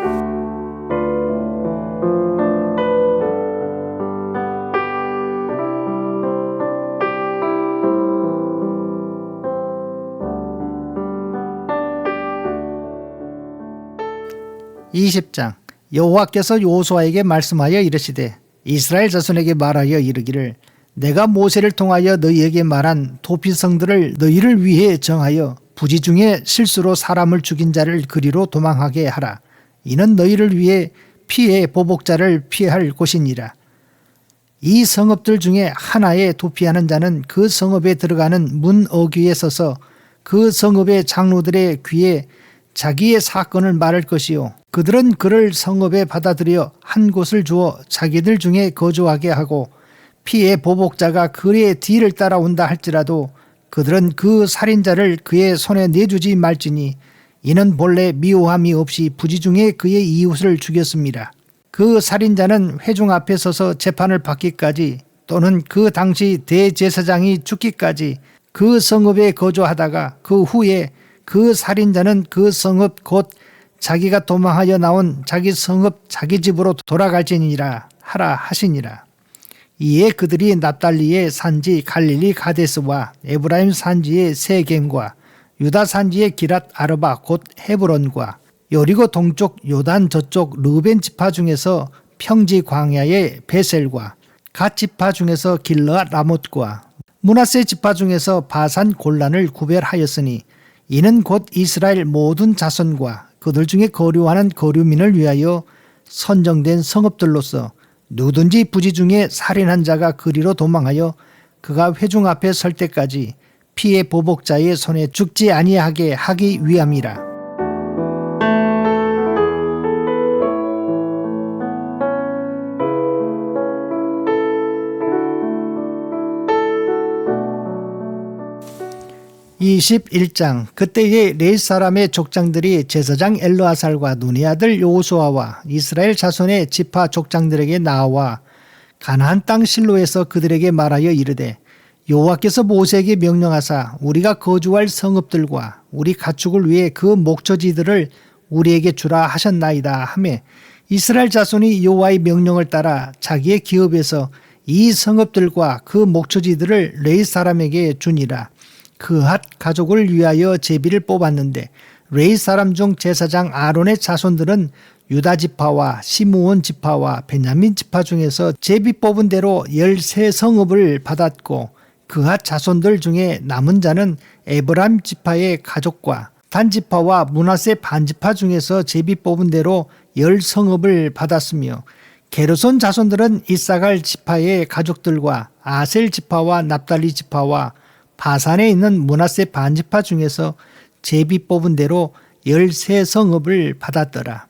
(20장) 여호와께서 여호수아에게 말씀하여 이르시되 이스라엘 자손에게 말하여 이르기를 내가 모세를 통하여 너희에게 말한 도피성들을 너희를 위해 정하여 부지 중에 실수로 사람을 죽인 자를 그리로 도망하게 하라. 이는 너희를 위해 피해 보복자를 피할 곳이니라. 이 성읍들 중에 하나에 도피하는 자는 그 성읍에 들어가는 문 어귀에 서서 그 성읍의 장로들의 귀에 자기의 사건을 말할 것이요 그들은 그를 성읍에 받아들여 한 곳을 주어 자기들 중에 거주하게 하고 피해 보복자가 그의 뒤를 따라온다 할지라도 그들은 그 살인자를 그의 손에 내주지 말지니 이는 본래 미워함이 없이 부지 중에 그의 이웃을 죽였습니다. 그 살인자는 회중 앞에 서서 재판을 받기까지 또는 그 당시 대제사장이 죽기까지 그 성읍에 거주하다가 그 후에 그 살인자는 그 성읍 곧 자기가 도망하여 나온 자기 성읍 자기 집으로 돌아갈지니라 하라 하시니라. 이에 그들이 납달리의 산지 갈릴리 가데스와 에브라임 산지의 세겜과 유다 산지의 기랏 아르바 곧 헤브론과 여리고 동쪽 요단 저쪽 르벤 지파 중에서 평지 광야의 베셀과 갓 지파 중에서 길르앗 라못과 므낫세 지파 중에서 바산 골란을 구별하였으니 이는 곧 이스라엘 모든 자손과 그들 중에 거류하는 거류민을 위하여 선정된 성읍들로서 누구든지 부지 중에 살인한 자가 그리로 도망하여 그가 회중 앞에 설 때까지 피해 보복자의 손에 죽지 아니하게 하기 위함이라. (21장) 그때에 레위 사람의 족장들이 제사장 엘르아살과 눈의 아들 여호수아와 이스라엘 자손의 지파 족장들에게 나와 가나안 땅 실로에서 그들에게 말하여 이르되 여호와께서 모세에게 명령하사 우리가 거주할 성읍들과 우리 가축을 위해 그 목초지들을 우리에게 주라 하셨나이다 하매 이스라엘 자손이 여호와의 명령을 따라 자기의 기업에서 이 성읍들과 그 목초지들을 레위 사람에게 주니라. 그핫 가족을 위하여 제비를 뽑았는데 레위 사람 중 제사장 아론의 자손들은 유다 지파와 시므온 지파와 베냐민 지파 중에서 제비 뽑은 대로 13성읍을 받았고 그핫 자손들 중에 남은 자는 에브라임 지파의 가족과 단 지파와 므낫세 반 지파 중에서 제비 뽑은 대로 10성읍을 받았으며 게르손 자손들은 이사갈 지파의 가족들과 아셀 지파와 납달리 지파와 바산에 있는 므낫세 반지파 중에서 제비 뽑은 대로 13성읍을 받았더라.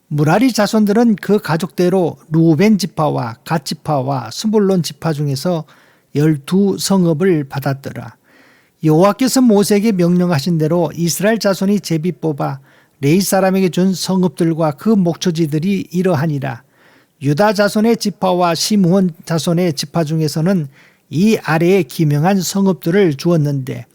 무라리 자손들은 그 가족대로 루벤 지파와 갓 지파와 스불론 지파 중에서 12성읍을 받았더라. 여호와께서 모세에게 명령하신 대로 이스라엘 자손이 제비 뽑아 레위 사람에게 준 성읍들과 그 목초지들이 이러하니라. 유다 자손의 지파와 시므온 자손의 지파 중에서는 이 아래에 기명한 성읍들을 주었는데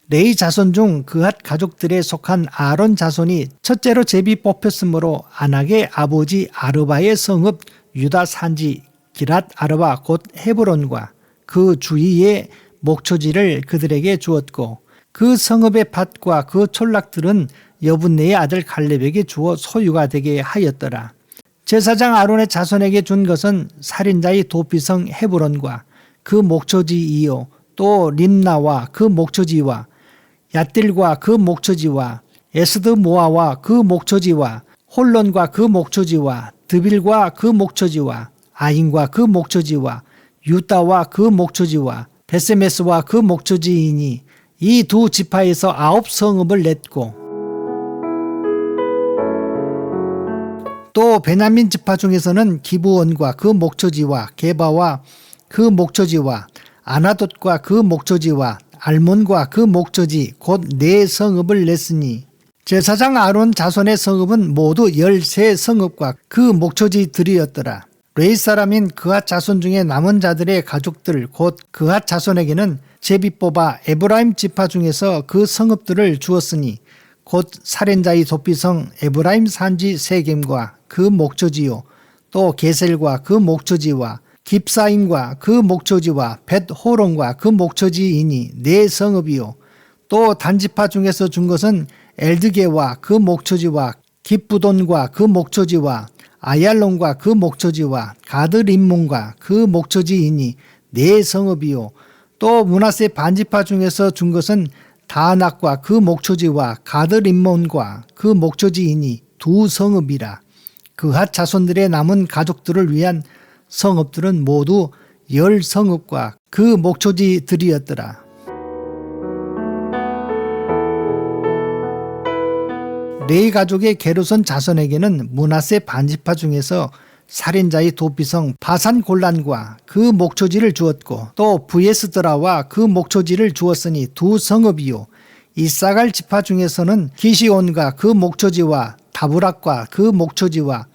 레위 자손 중 그핫 가족들에 속한 아론 자손이 첫째로 제비 뽑혔으므로 아낙의 아버지 아르바의 성읍 유다 산지 기랏 아르바 곧 헤브론과 그 주위의 목초지를 그들에게 주었고 그 성읍의 밭과 그 촌락들은 여분네의 아들 갈렙에게 주어 소유가 되게 하였더라. 제사장 아론의 자손에게 준 것은 살인자의 도피성 헤브론과 그 목초지이요, 또 림나와 그 목초지와 얏딜과 그 목초지와 에스드모아와 그 목초지와 홀론과 그 목초지와 드빌과 그 목초지와 아인과 그 목초지와 유다와 그 목초지와 베세메스와 그 목초지이니 이 두 지파에서 9성읍을 냈고, 또 베냐민 지파 중에서는 기브온과 그 목초지와 게바와 그 목초지와 아나돗과 그 목초지와 알몬과 그 목초지 곧 4성읍을 냈으니 제사장 아론 자손의 성읍은 모두 13성읍과 그 목초지들이었더라. 레위 사람인 그앗 자손 중에 남은 자들의 가족들 곧 그앗 자손에게는 제비 뽑아 에브라임 지파 중에서 그 성읍들을 주었으니 곧 살인자의 도피성 에브라임 산지 세겜과 그 목초지요, 또 게셀과 그 목초지와 깁사임과 그 목초지와 벳호론과 그 목초지이니 4성읍이요. 또 단지파 중에서 준 것은 엘드게와 그 목초지와 깁부돈과 그 목초지와 아얄론과 그 목초지와 가드림몬과 그 목초지이니 4성읍이요. 또 므낫세 반지파 중에서 준 것은 다낙과 그 목초지와 가드림몬과 그 목초지이니 2성읍이라. 그핫 자손들의 남은 가족들을 위한 성읍들은 모두 10성읍과 그 목초지들이었더라. 레위 가족의 게르손 자손에게는 므낫세 반지파 중에서 살인자의 도피성 바산 골란과 그 목초지를 주었고, 또 부에스드라와 그 목초지를 주었으니 2성읍이요. 이사갈 지파 중에서는 기시온과 그 목초지와 다브락과 그 목초지와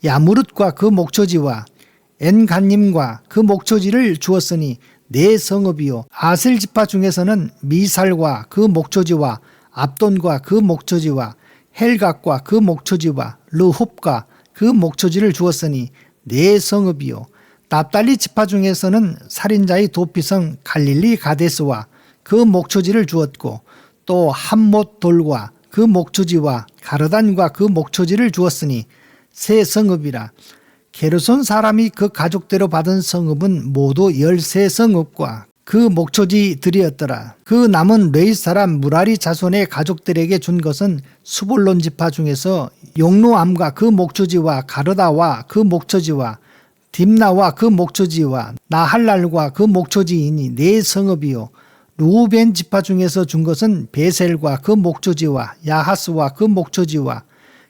야무릇과 그 목초지와 엔간님과 그 목초지를 주었으니 4성읍이요. 아셀 지파 중에서는 미살과 그 목초지와 압돈과 그 목초지와 헬각과 그 목초지와 르홉과 그 목초지를 주었으니 4성읍이요. 납달리 지파 중에서는 살인자의 도피성 갈릴리 가데스와 그 목초지를 주었고, 또 함못 돌과 그 목초지와 가르단과 그 목초지를 주었으니 3성읍이라. 게르손 사람이 그 가족대로 받은 성읍은 모두 13성읍과 그 목초지들이었더라. 그 남은 레위 사람 무라리 자손의 가족들에게 준 것은 수볼론 지파 중에서 용루암과 그 목초지와 가르다와 그 목초지와 딥나와 그 목초지와 나할랄과 그 목초지이니 4성읍이요. 루벤 지파 중에서 준 것은 베셀과 그 목초지와 야하스와 그 목초지와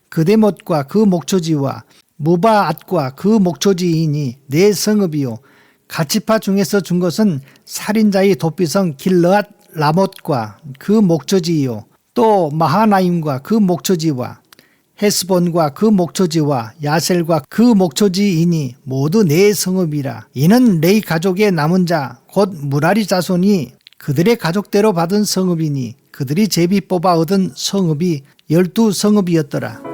그데못과 그 목초지와 무바앗과 그 목초지이니 4성읍이요. 갓지파 중에서 준 것은 살인자의 도피성 길르앗 라못과 그 목초지이요. 또 마하나임과 그 목초지와 헤스본과 그 목초지와 야셀과 그 목초지이니 모두 4성읍이라. 이는 레위 가족의 남은 자 곧 무라리 자손이 그들의 가족대로 받은 성읍이니 그들이 제비 뽑아 얻은 성읍이 12성읍이었더라.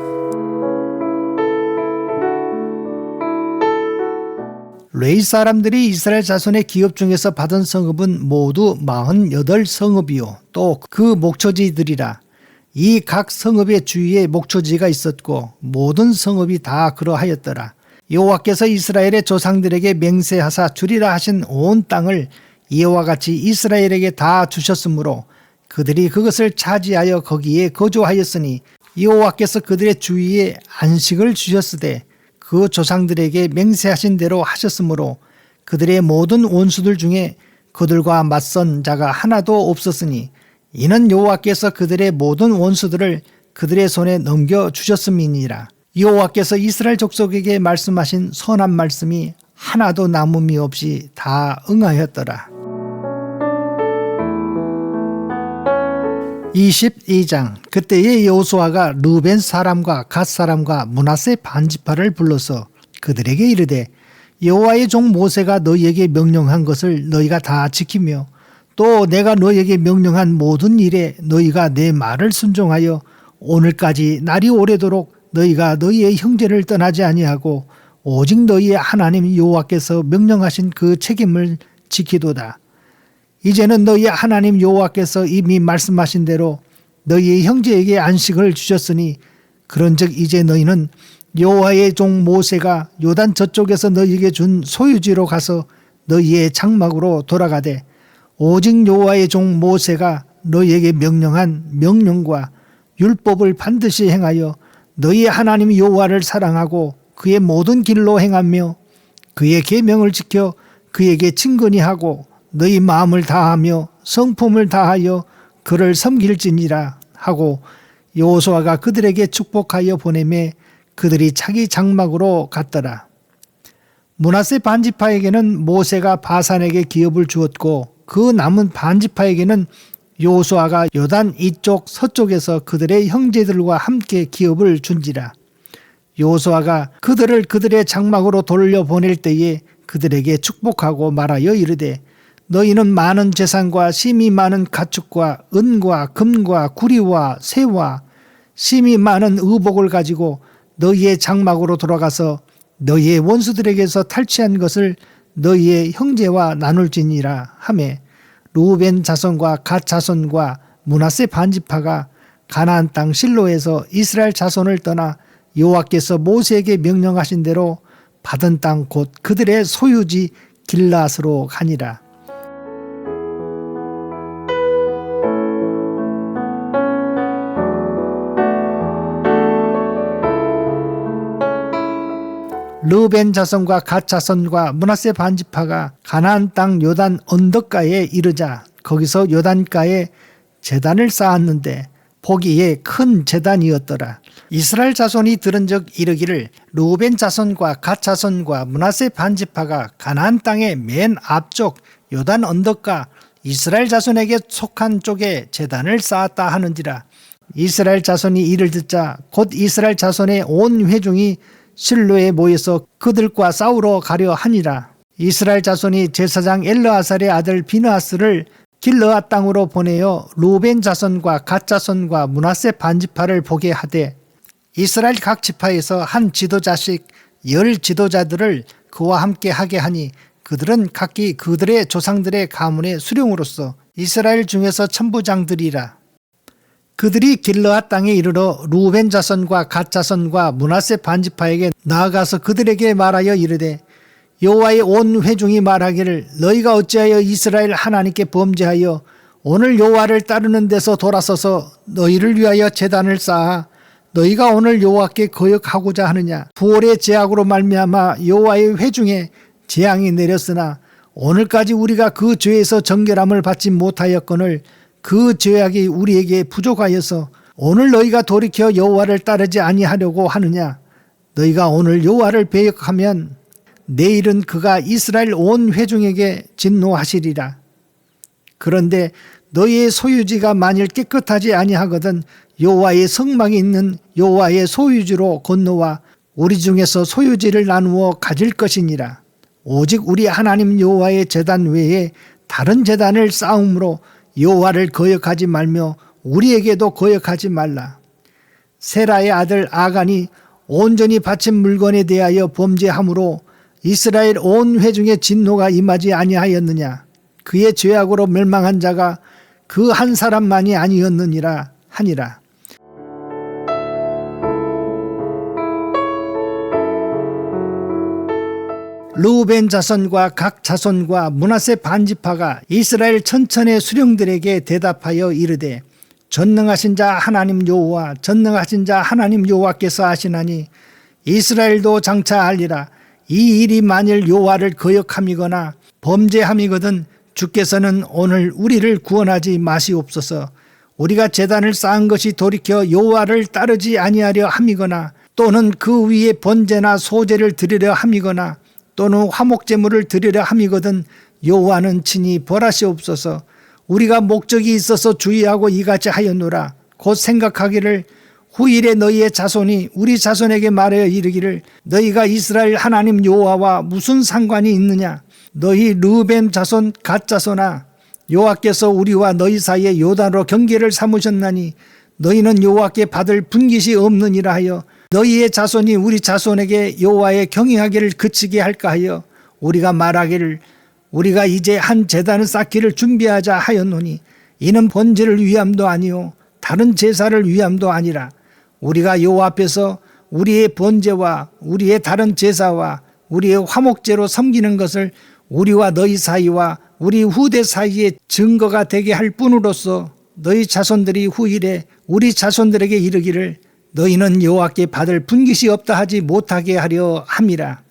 레위 사람들이 이스라엘 자손의 기업 중에서 받은 성읍은 모두 48성읍이요. 또 그 목초지들이라. 이 각 성읍의 주위에 목초지가 있었고 모든 성읍이 다 그러하였더라. 여호와께서 이스라엘의 조상들에게 맹세하사 주리라 하신 온 땅을 이와 같이 이스라엘에게 다 주셨으므로 그들이 그것을 차지하여 거기에 거주하였으니 여호와께서 그들의 주위에 안식을 주셨으되 그 조상들에게 맹세하신 대로 하셨으므로 그들의 모든 원수들 중에 그들과 맞선 자가 하나도 없었으니 이는 여호와께서 그들의 모든 원수들을 그들의 손에 넘겨주셨음이니라. 여호와께서 이스라엘 족속에게 말씀하신 선한 말씀이 하나도 남음이 없이 다 응하였더라. 22장. 그때에 여호수아가 르벤 사람과 갓 사람과 므낫세 반지파를 불러서 그들에게 이르되 여호와의 종 모세가 너희에게 명령한 것을 너희가 다 지키며 또 내가 너희에게 명령한 모든 일에 너희가 내 말을 순종하여 오늘까지 날이 오래도록 너희가 너희의 형제를 떠나지 아니하고 오직 너희의 하나님 여호와께서 명령하신 그 책임을 지키도다. 이제는 너희 하나님 여호와께서 이미 말씀하신 대로 너희의 형제에게 안식을 주셨으니 그런즉 이제 너희는 여호와의 종 모세가 요단 저쪽에서 너희에게 준 소유지로 가서 너희의 장막으로 돌아가되 오직 여호와의 종 모세가 너희에게 명령한 명령과 율법을 반드시 행하여 너희 하나님 여호와를 사랑하고 그의 모든 길로 행하며 그의 계명을 지켜 그에게 친근히 하고 너희 마음을 다하며 성품을 다하여 그를 섬길지니라 하고 여호수아가 그들에게 축복하여 보내매 그들이 자기 장막으로 갔더라. 므낫세 반지파에게는 모세가 바산에게 기업을 주었고 그 남은 반지파에게는 여호수아가 요단 이쪽 서쪽에서 그들의 형제들과 함께 기업을 준지라. 여호수아가 그들을 그들의 장막으로 돌려보낼 때에 그들에게 축복하고 말하여 이르되 너희는 많은 재산과 심이 많은 가축과 은과 금과 구리와 새와 심이 많은 의복을 가지고 너희의 장막으로 돌아가서 너희의 원수들에게서 탈취한 것을 너희의 형제와 나눌지니라 하매 루벤 자손과 갓 자손과 므낫세 반지파가 가나안 땅 실로에서 이스라엘 자손을 떠나 여호와께서 모세에게 명령하신 대로 받은 땅 곧 그들의 소유지 길앗으로 가니라. 르벤 자손과 갓 자손과 므낫세 반지파가 가나안 땅 요단 언덕가에 이르자 거기서 요단가에 제단을 쌓았는데 보기에 큰 제단이었더라. 이스라엘 자손이 들은즉 이르기를 르벤 자손과 갓 자손과 므낫세 반지파가 가나안 땅의 맨 앞쪽 요단 언덕가 이스라엘 자손에게 속한 쪽에 제단을 쌓았다 하는지라. 이스라엘 자손이 이를 듣자 곧 이스라엘 자손의 온 회중이 실로에 모여서 그들과 싸우러 가려 하니라. 이스라엘 자손이 제사장 엘르아살의 아들 비느하스를 길르앗 땅으로 보내어 루벤 자손과 갓 자손과 므낫세 반지파를 보게 하되 이스라엘 각 지파에서 한 지도자씩 10 지도자들을 그와 함께 하게 하니 그들은 각기 그들의 조상들의 가문의 수령으로서 이스라엘 중에서 천부장들이라. 그들이 길르앗 땅에 이르러 루벤 자손과 갓 자손과 므낫세 반지파에게 나아가서 그들에게 말하여 이르되 여호와의 온 회중이 말하기를 너희가 어찌하여 이스라엘 하나님께 범죄하여 오늘 여호와를 따르는 데서 돌아서서 너희를 위하여 제단을 쌓아 너희가 오늘 여호와께 거역하고자 하느냐. 부올의 제약으로 말미암아 여호와의 회중에 재앙이 내렸으나 오늘까지 우리가 그 죄에서 정결함을 받지 못하였거늘 그 죄악이 우리에게 부족하여서 오늘 너희가 돌이켜 여호와를 따르지 아니하려고 하느냐. 너희가 오늘 여호와를 배역하면 내일은 그가 이스라엘 온 회중에게 진노하시리라. 그런데 너희의 소유지가 만일 깨끗하지 아니하거든 여호와의 성막이 있는 여호와의 소유지로 건너와 우리 중에서 소유지를 나누어 가질 것이니라. 오직 우리 하나님 여호와의 제단 외에 다른 제단을 쌓음으로 여호와를 거역하지 말며 우리에게도 거역하지 말라. 세라의 아들 아간이 온전히 바친 물건에 대하여 범죄함으로 이스라엘 온 회중의 진노가 임하지 아니하였느냐. 그의 죄악으로 멸망한 자가 그 한 사람만이 아니었느니라 하니라. 르우벤 자손과 각 자손과 므낫세 반지파가 이스라엘 천천의 수령들에게 대답하여 이르되 전능하신 자 하나님 여호와 전능하신 자 하나님 여호와께서 하시나니 이스라엘도 장차 알리라. 이 일이 만일 여호와를 거역함이거나 범죄함이거든 주께서는 오늘 우리를 구원하지 마시옵소서. 우리가 제단을 쌓은 것이 돌이켜 여호와를 따르지 아니하려 함이거나 또는 그 위에 번제나 소제를 드리려 함이거나 또는 화목제물을 드리려 함이거든 여호와는 친히 벌하시옵소서. 우리가 목적이 있어서 주의하고 이같이 하였노라. 곧 생각하기를 후일에 너희의 자손이 우리 자손에게 말하여 이르기를 너희가 이스라엘 하나님 여호와와 무슨 상관이 있느냐. 너희 르벤 자손 갓 자손아 여호와께서 우리와 너희 사이에 요단으로 경계를 삼으셨나니 너희는 여호와께 받을 분깃이 없느니라 하여 너희의 자손이 우리 자손에게 여호와의 경외하기를 그치게 할까 하여 우리가 말하기를 우리가 이제 한 제단을 쌓기를 준비하자 하였노니 이는 번제를 위함도 아니요 다른 제사를 위함도 아니라 우리가 여호와 앞에서 우리의 번제와 우리의 다른 제사와 우리의 화목제로 섬기는 것을 우리와 너희 사이와 우리 후대 사이의 증거가 되게 할 뿐으로써 너희 자손들이 후일에 우리 자손들에게 이르기를 너희는 여호와께 받을 분깃이 없다 하지 못하게 하려 함이라.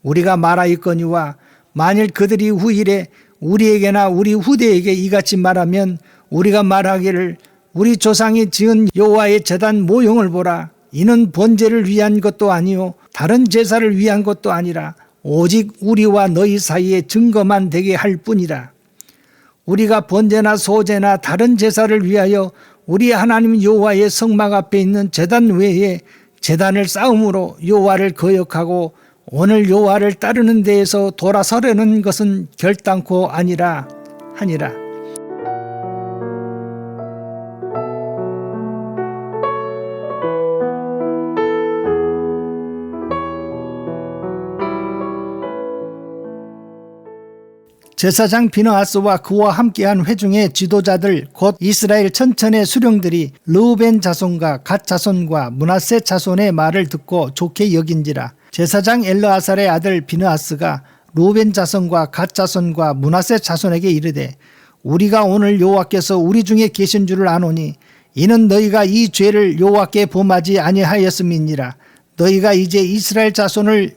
우리가 말하였거니와 만일 그들이 후일에 우리에게나 우리 후대에게 이같이 말하면 우리가 말하기를 우리 조상이 지은 여호와의 제단 모형을 보라. 이는 번제를 위한 것도 아니요 다른 제사를 위한 것도 아니라 오직 우리와 너희 사이의 증거만 되게 할 뿐이라. 우리가 번제나 소제나 다른 제사를 위하여 우리 하나님 여호와의 성막 앞에 있는 제단 외에 제단을 쌓음으로 여호와를 거역하고 오늘 여호와를 따르는 데에서 돌아서려는 것은 결단코 아니라 하니라. 제사장 비느하스와 그와 함께한 회중의 지도자들 곧 이스라엘 천천의 수령들이 르우벤 자손과 갓 자손과 므낫세 자손의 말을 듣고 좋게 여긴지라. 제사장 엘르아살의 아들 비느하스가 르우벤 자손과 갓 자손과 므낫세 자손에게 이르되 우리가 오늘 여호와께서 우리 중에 계신 줄을 아노니 이는 너희가 이 죄를 여호와께 범하지 아니하였음이니라. 너희가 이제 이스라엘 자손을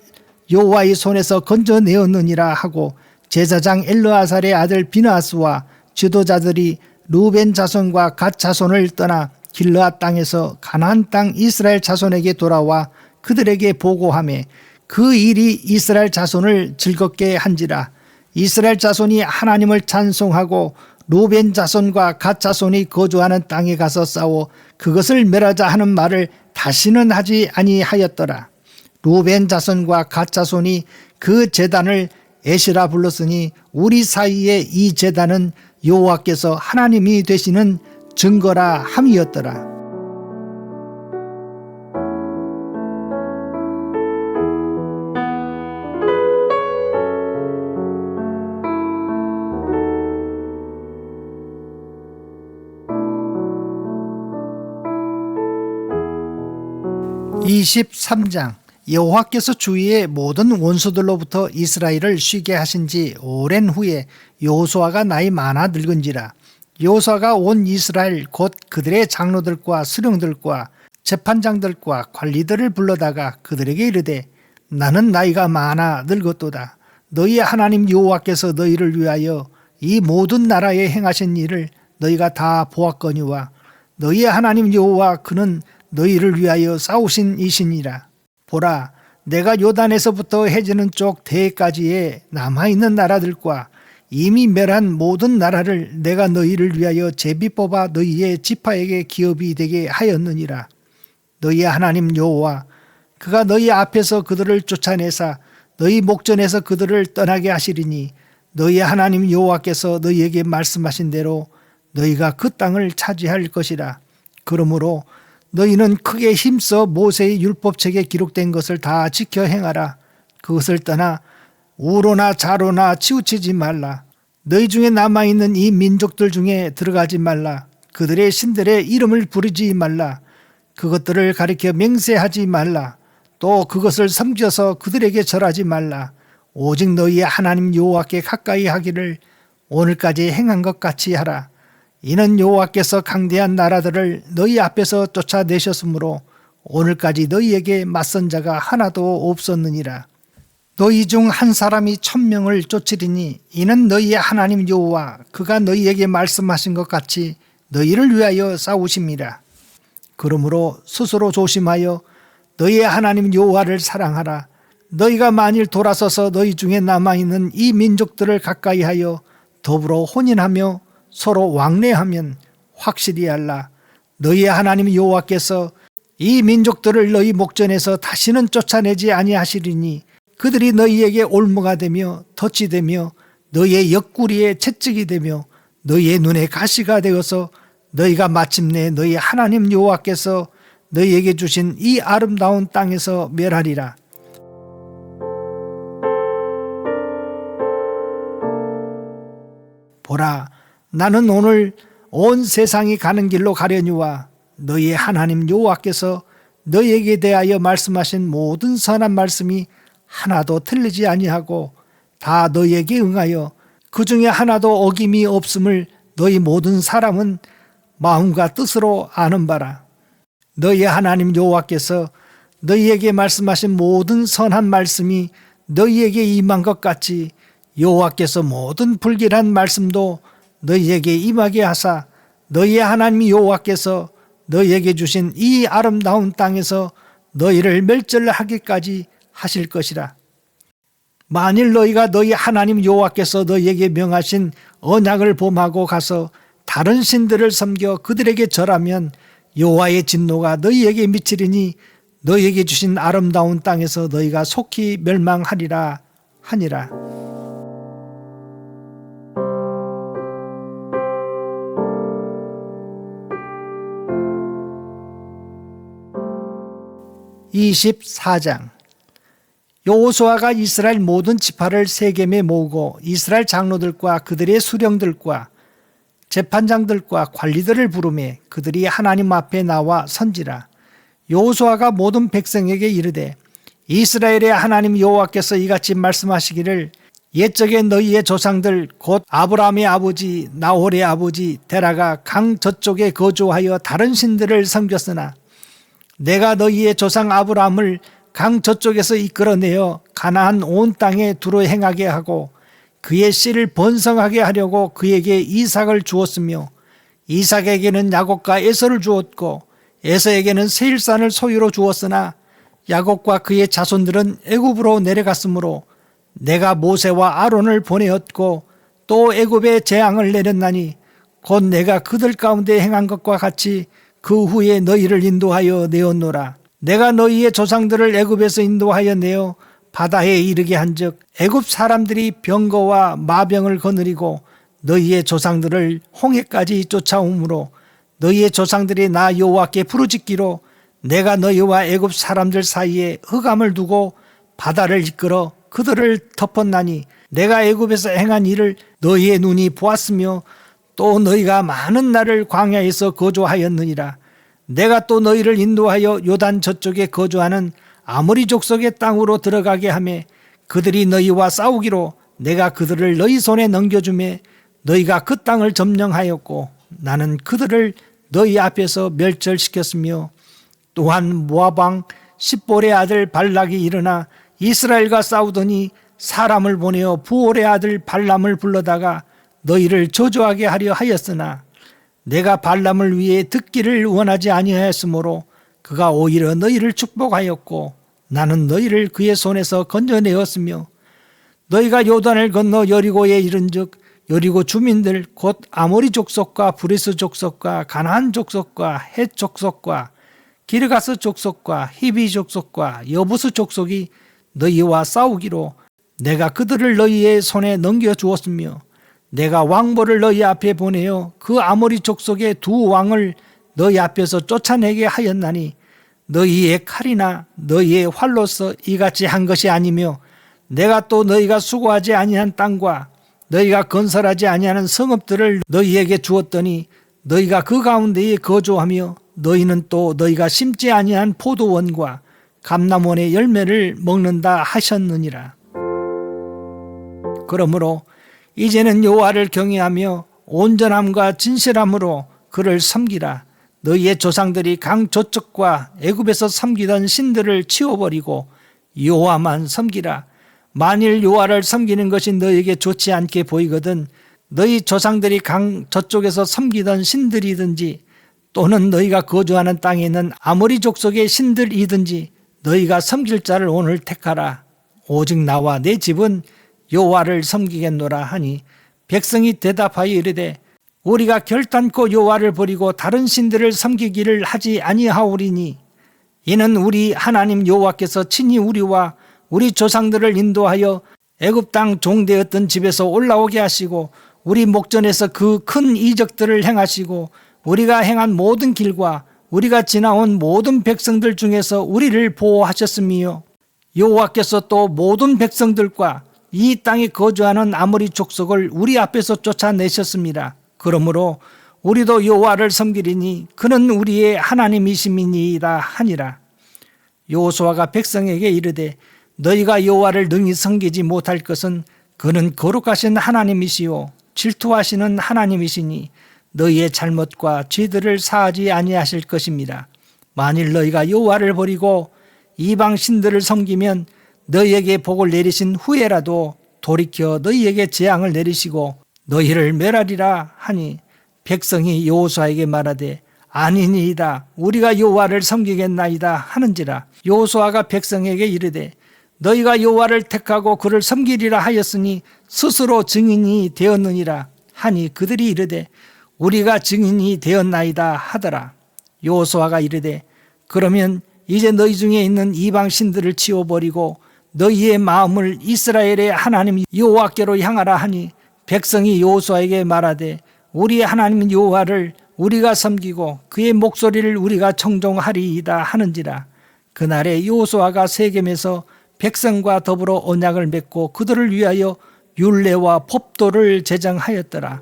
여호와의 손에서 건져내었느니라 하고 제사장 엘르아살의 아들 비느하스와 지도자들이 르우벤 자손과 갓 자손을 떠나 길르앗 땅에서 가나안 땅 이스라엘 자손에게 돌아와 그들에게 보고하매 그 일이 이스라엘 자손을 즐겁게 한지라. 이스라엘 자손이 하나님을 찬송하고 르우벤 자손과 갓 자손이 거주하는 땅에 가서 싸워 그것을 멸하자 하는 말을 다시는 하지 아니하였더라. 르우벤 자손과 갓 자손이 그 제단을 에시라 불렀으니 우리 사이에 이 제단은 여호와께서 하나님이 되시는 증거라 함이었더라. (23장) 여호와께서 주위의 모든 원수들로부터 이스라엘을 쉬게 하신 지 오랜 후에 여호수아가 나이 많아 늙은지라. 여호수아가 온 이스라엘 곧 그들의 장로들과 수령들과 재판장들과 관리들을 불러다가 그들에게 이르되 나는 나이가 많아 늙었도다. 너희 하나님 여호와께서 너희를 위하여 이 모든 나라에 행하신 일을 너희가 다 보았거니와 너희 하나님 여호와 그는 너희를 위하여 싸우신 이시니라. 보라, 내가 요단에서부터 해지는 쪽 대까지의 남아있는 나라들과 이미 멸한 모든 나라를 내가 너희를 위하여 제비 뽑아 너희의 지파에게 기업이 되게 하였느니라. 너희 하나님 여호와 그가 너희 앞에서 그들을 쫓아내사 너희 목전에서 그들을 떠나게 하시리니 너희 하나님 여호와께서 너희에게 말씀하신 대로 너희가 그 땅을 차지할 것이라. 그러므로 너희는 크게 힘써 모세의 율법책에 기록된 것을 다 지켜 행하라. 그것을 떠나 우로나 자로나 치우치지 말라. 너희 중에 남아있는 이 민족들 중에 들어가지 말라. 그들의 신들의 이름을 부르지 말라. 그것들을 가리켜 맹세하지 말라. 또 그것을 섬겨서 그들에게 절하지 말라. 오직 너희의 하나님 여호와께 가까이 하기를 오늘까지 행한 것 같이 하라. 이는 여호와께서 강대한 나라들을 너희 앞에서 쫓아내셨으므로 오늘까지 너희에게 맞선 자가 하나도 없었느니라. 너희 중 한 사람이 1000명을 쫓으리니 이는 너희의 하나님 여호와 그가 너희에게 말씀하신 것 같이 너희를 위하여 싸우심이라. 그러므로 스스로 조심하여 너희의 하나님 여호와를 사랑하라. 너희가 만일 돌아서서 너희 중에 남아있는 이 민족들을 가까이하여 더불어 혼인하며 서로 왕래하면 확실히 알라. 너희의 하나님 여호와께서 이 민족들을 너희 목전에서 다시는 쫓아내지 아니하시리니 그들이 너희에게 올무가 되며 덫이 되며 너희의 옆구리에 채찍이 되며 너희의 눈에 가시가 되어서 너희가 마침내 너희 하나님 여호와께서 너희에게 주신 이 아름다운 땅에서 멸하리라. 보라, 나는 오늘 온 세상이 가는 길로 가려니와 너희의 하나님 여호와께서 너희에게 대하여 말씀하신 모든 선한 말씀이 하나도 틀리지 아니하고 다 너희에게 응하여 그 중에 하나도 어김이 없음을 너희 모든 사람은 마음과 뜻으로 아는 바라. 너희 하나님 여호와께서 너희에게 말씀하신 모든 선한 말씀이 너희에게 임한 것 같이 여호와께서 모든 불길한 말씀도 너희에게 임하게 하사 너희의 하나님 여호와께서 너희에게 주신 이 아름다운 땅에서 너희를 멸절하기까지 하실 것이라. 만일 너희가 너희 하나님 여호와께서 너희에게 명하신 언약을 범하고 가서 다른 신들을 섬겨 그들에게 절하면 여호와의 진노가 너희에게 미치리니 너희에게 주신 아름다운 땅에서 너희가 속히 멸망하리라 하니라. (24장) 여호수아가 이스라엘 모든 지파를 세겜에 모으고 이스라엘 장로들과 그들의 수령들과 재판장들과 관리들을 부르매 그들이 하나님 앞에 나와 선지라. 여호수아가 모든 백성에게 이르되 이스라엘의 하나님 여호와께서 이같이 말씀하시기를 옛적에 너희의 조상들 곧 아브라함의 아버지 나홀의 아버지 데라가 강 저쪽에 거주하여 다른 신들을 섬겼으나 내가 너희의 조상 아브라함을 강 저쪽에서 이끌어내어 가나안 온 땅에 두루 행하게 하고 그의 씨를 번성하게 하려고 그에게 이삭을 주었으며 이삭에게는 야곱과 에서를 주었고 에서에게는 세일산을 소유로 주었으나 야곱과 그의 자손들은 애굽으로 내려갔으므로 내가 모세와 아론을 보내었고 또 애굽에 재앙을 내렸나니 곧 내가 그들 가운데 행한 것과 같이 그 후에 너희를 인도하여 내었노라. 내가 너희의 조상들을 애굽에서 인도하여 내어 바다에 이르게 한즉 애굽 사람들이 병거와 마병을 거느리고 너희의 조상들을 홍해까지 쫓아오므로 너희의 조상들이 나 여호와께 부르짖기로 내가 너희와 애굽 사람들 사이에 흑암을 두고 바다를 이끌어 그들을 덮었나니 내가 애굽에서 행한 일을 너희의 눈이 보았으며 또 너희가 많은 날을 광야에서 거주하였느니라. 내가 또 너희를 인도하여 요단 저쪽에 거주하는 아모리 족속의 땅으로 들어가게 하매 그들이 너희와 싸우기로 내가 그들을 너희 손에 넘겨주매 너희가 그 땅을 점령하였고 나는 그들을 너희 앞에서 멸절시켰으며 또한 모압 왕 십볼의 아들 발락이 일어나 이스라엘과 싸우더니 사람을 보내어 부올의 아들 발람을 불러다가 너희를 저주하게 하려 하였으나 내가 발람을 위해 듣기를 원하지 아니하였으므로 그가 오히려 너희를 축복하였고 나는 너희를 그의 손에서 건져내었으며 너희가 요단을 건너 여리고에 이른즉 여리고 주민들 곧 아모리 족속과 브리스 족속과 가나안 족속과 헷 족속과 기르가스 족속과 히비 족속과 여부스 족속이 너희와 싸우기로 내가 그들을 너희의 손에 넘겨주었으며 내가 왕보를 너희 앞에 보내어 그 아모리 족속의 두 왕을 너희 앞에서 쫓아내게 하였나니 너희의 칼이나 너희의 활로서 이같이 한 것이 아니며 내가 또 너희가 수고하지 아니한 땅과 너희가 건설하지 아니하는 성읍들을 너희에게 주었더니 너희가 그 가운데에 거주하며 너희는 또 너희가 심지 아니한 포도원과 감람원의 열매를 먹는다 하셨느니라. 그러므로 이제는 여호와를 경외하며 온전함과 진실함으로 그를 섬기라. 너희의 조상들이 강 저쪽과 애굽에서 섬기던 신들을 치워버리고 여호와만 섬기라. 만일 여호와를 섬기는 것이 너희에게 좋지 않게 보이거든 너희 조상들이 강 저쪽에서 섬기던 신들이든지 또는 너희가 거주하는 땅에 있는 아모리 족속의 신들이든지 너희가 섬길 자를 오늘 택하라. 오직 나와 내 집은 여호와를 섬기겠노라 하니 백성이 대답하여 이르되 우리가 결단코 여호와를 버리고 다른 신들을 섬기기를 하지 아니하오리니 이는 우리 하나님 여호와께서 친히 우리와 우리 조상들을 인도하여 애굽 땅 종되었던 집에서 올라오게 하시고 우리 목전에서 그 큰 이적들을 행하시고 우리가 행한 모든 길과 우리가 지나온 모든 백성들 중에서 우리를 보호하셨으며 여호와께서 또 모든 백성들과 이 땅에 거주하는 아모리 족속을 우리 앞에서 쫓아내셨습니다. 그러므로 우리도 여호와를 섬기리니 그는 우리의 하나님이심이니이다 하니라. 여호수아가 백성에게 이르되 너희가 여호와를 능히 섬기지 못할 것은 그는 거룩하신 하나님이시요 질투하시는 하나님이시니 너희의 잘못과 죄들을 사하지 아니하실 것입니다. 만일 너희가 여호와를 버리고 이방 신들을 섬기면 너희에게 복을 내리신 후에라도 돌이켜 너희에게 재앙을 내리시고 너희를 멸하리라 하니 백성이 여호수아에게 말하되 아니니이다 우리가 여호와를 섬기겠나이다 하는지라. 여호수아가 백성에게 이르되 너희가 여호와를 택하고 그를 섬기리라 하였으니 스스로 증인이 되었느니라 하니 그들이 이르되 우리가 증인이 되었나이다 하더라. 여호수아가 이르되 그러면 이제 너희 중에 있는 이방 신들을 치워버리고 너희의 마음을 이스라엘의 하나님 여호와께로 향하라 하니 백성이 여호수아에게 말하되 우리의 하나님 여호와를 우리가 섬기고 그의 목소리를 우리가 청종하리이다 하는지라. 그날에 여호수아가 세겜에서 백성과 더불어 언약을 맺고 그들을 위하여 율례와 법도를 제정하였더라.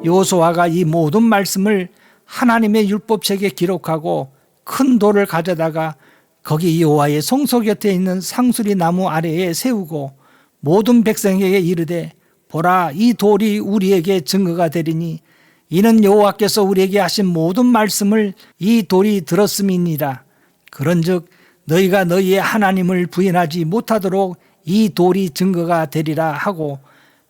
여호수아가 이 모든 말씀을 하나님의 율법책에 기록하고 큰 돌을 가져다가 거기 여호와의 성소 곁에 있는 상수리 나무 아래에 세우고 모든 백성에게 이르되 보라 이 돌이 우리에게 증거가 되리니 이는 여호와께서 우리에게 하신 모든 말씀을 이 돌이 들었음이니라. 그런즉 너희가 너희의 하나님을 부인하지 못하도록 이 돌이 증거가 되리라 하고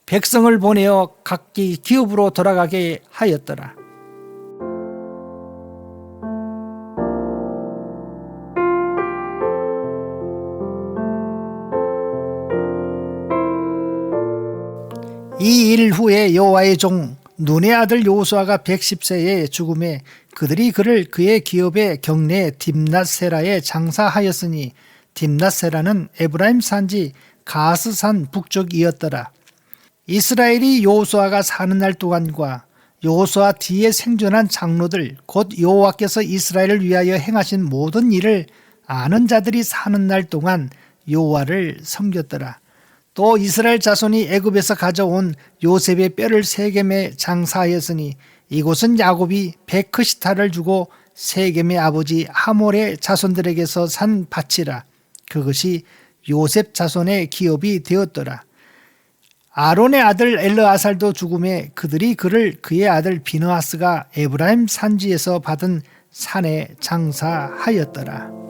백성을 보내어 각기 기업으로 돌아가게 하였더라. 이 일 후에 여호와의 종 눈의 아들 여호수아가 110세에 죽음에 그들이 그를 그의 기업의 경내 딥낫세라에 장사하였으니 딥낫세라는 에브라임 산지 가스산 북쪽이었더라. 이스라엘이 여호수아가 사는 날 동안과 여호수아 뒤에 생존한 장로들 곧 여호와께서 이스라엘을 위하여 행하신 모든 일을 아는 자들이 사는 날 동안 여호와를 섬겼더라. 또 이스라엘 자손이 애굽에서 가져온 요셉의 뼈를 세겜에 장사하였으니 이곳은 야곱이 베크시타를 주고 세겜의 아버지 하몰의 자손들에게서 산 밭이라. 그것이 요셉 자손의 기업이 되었더라. 아론의 아들 엘르아살도 죽음에 그들이 그를 그의 아들 비느하스가 에브라임 산지에서 받은 산에 장사하였더라.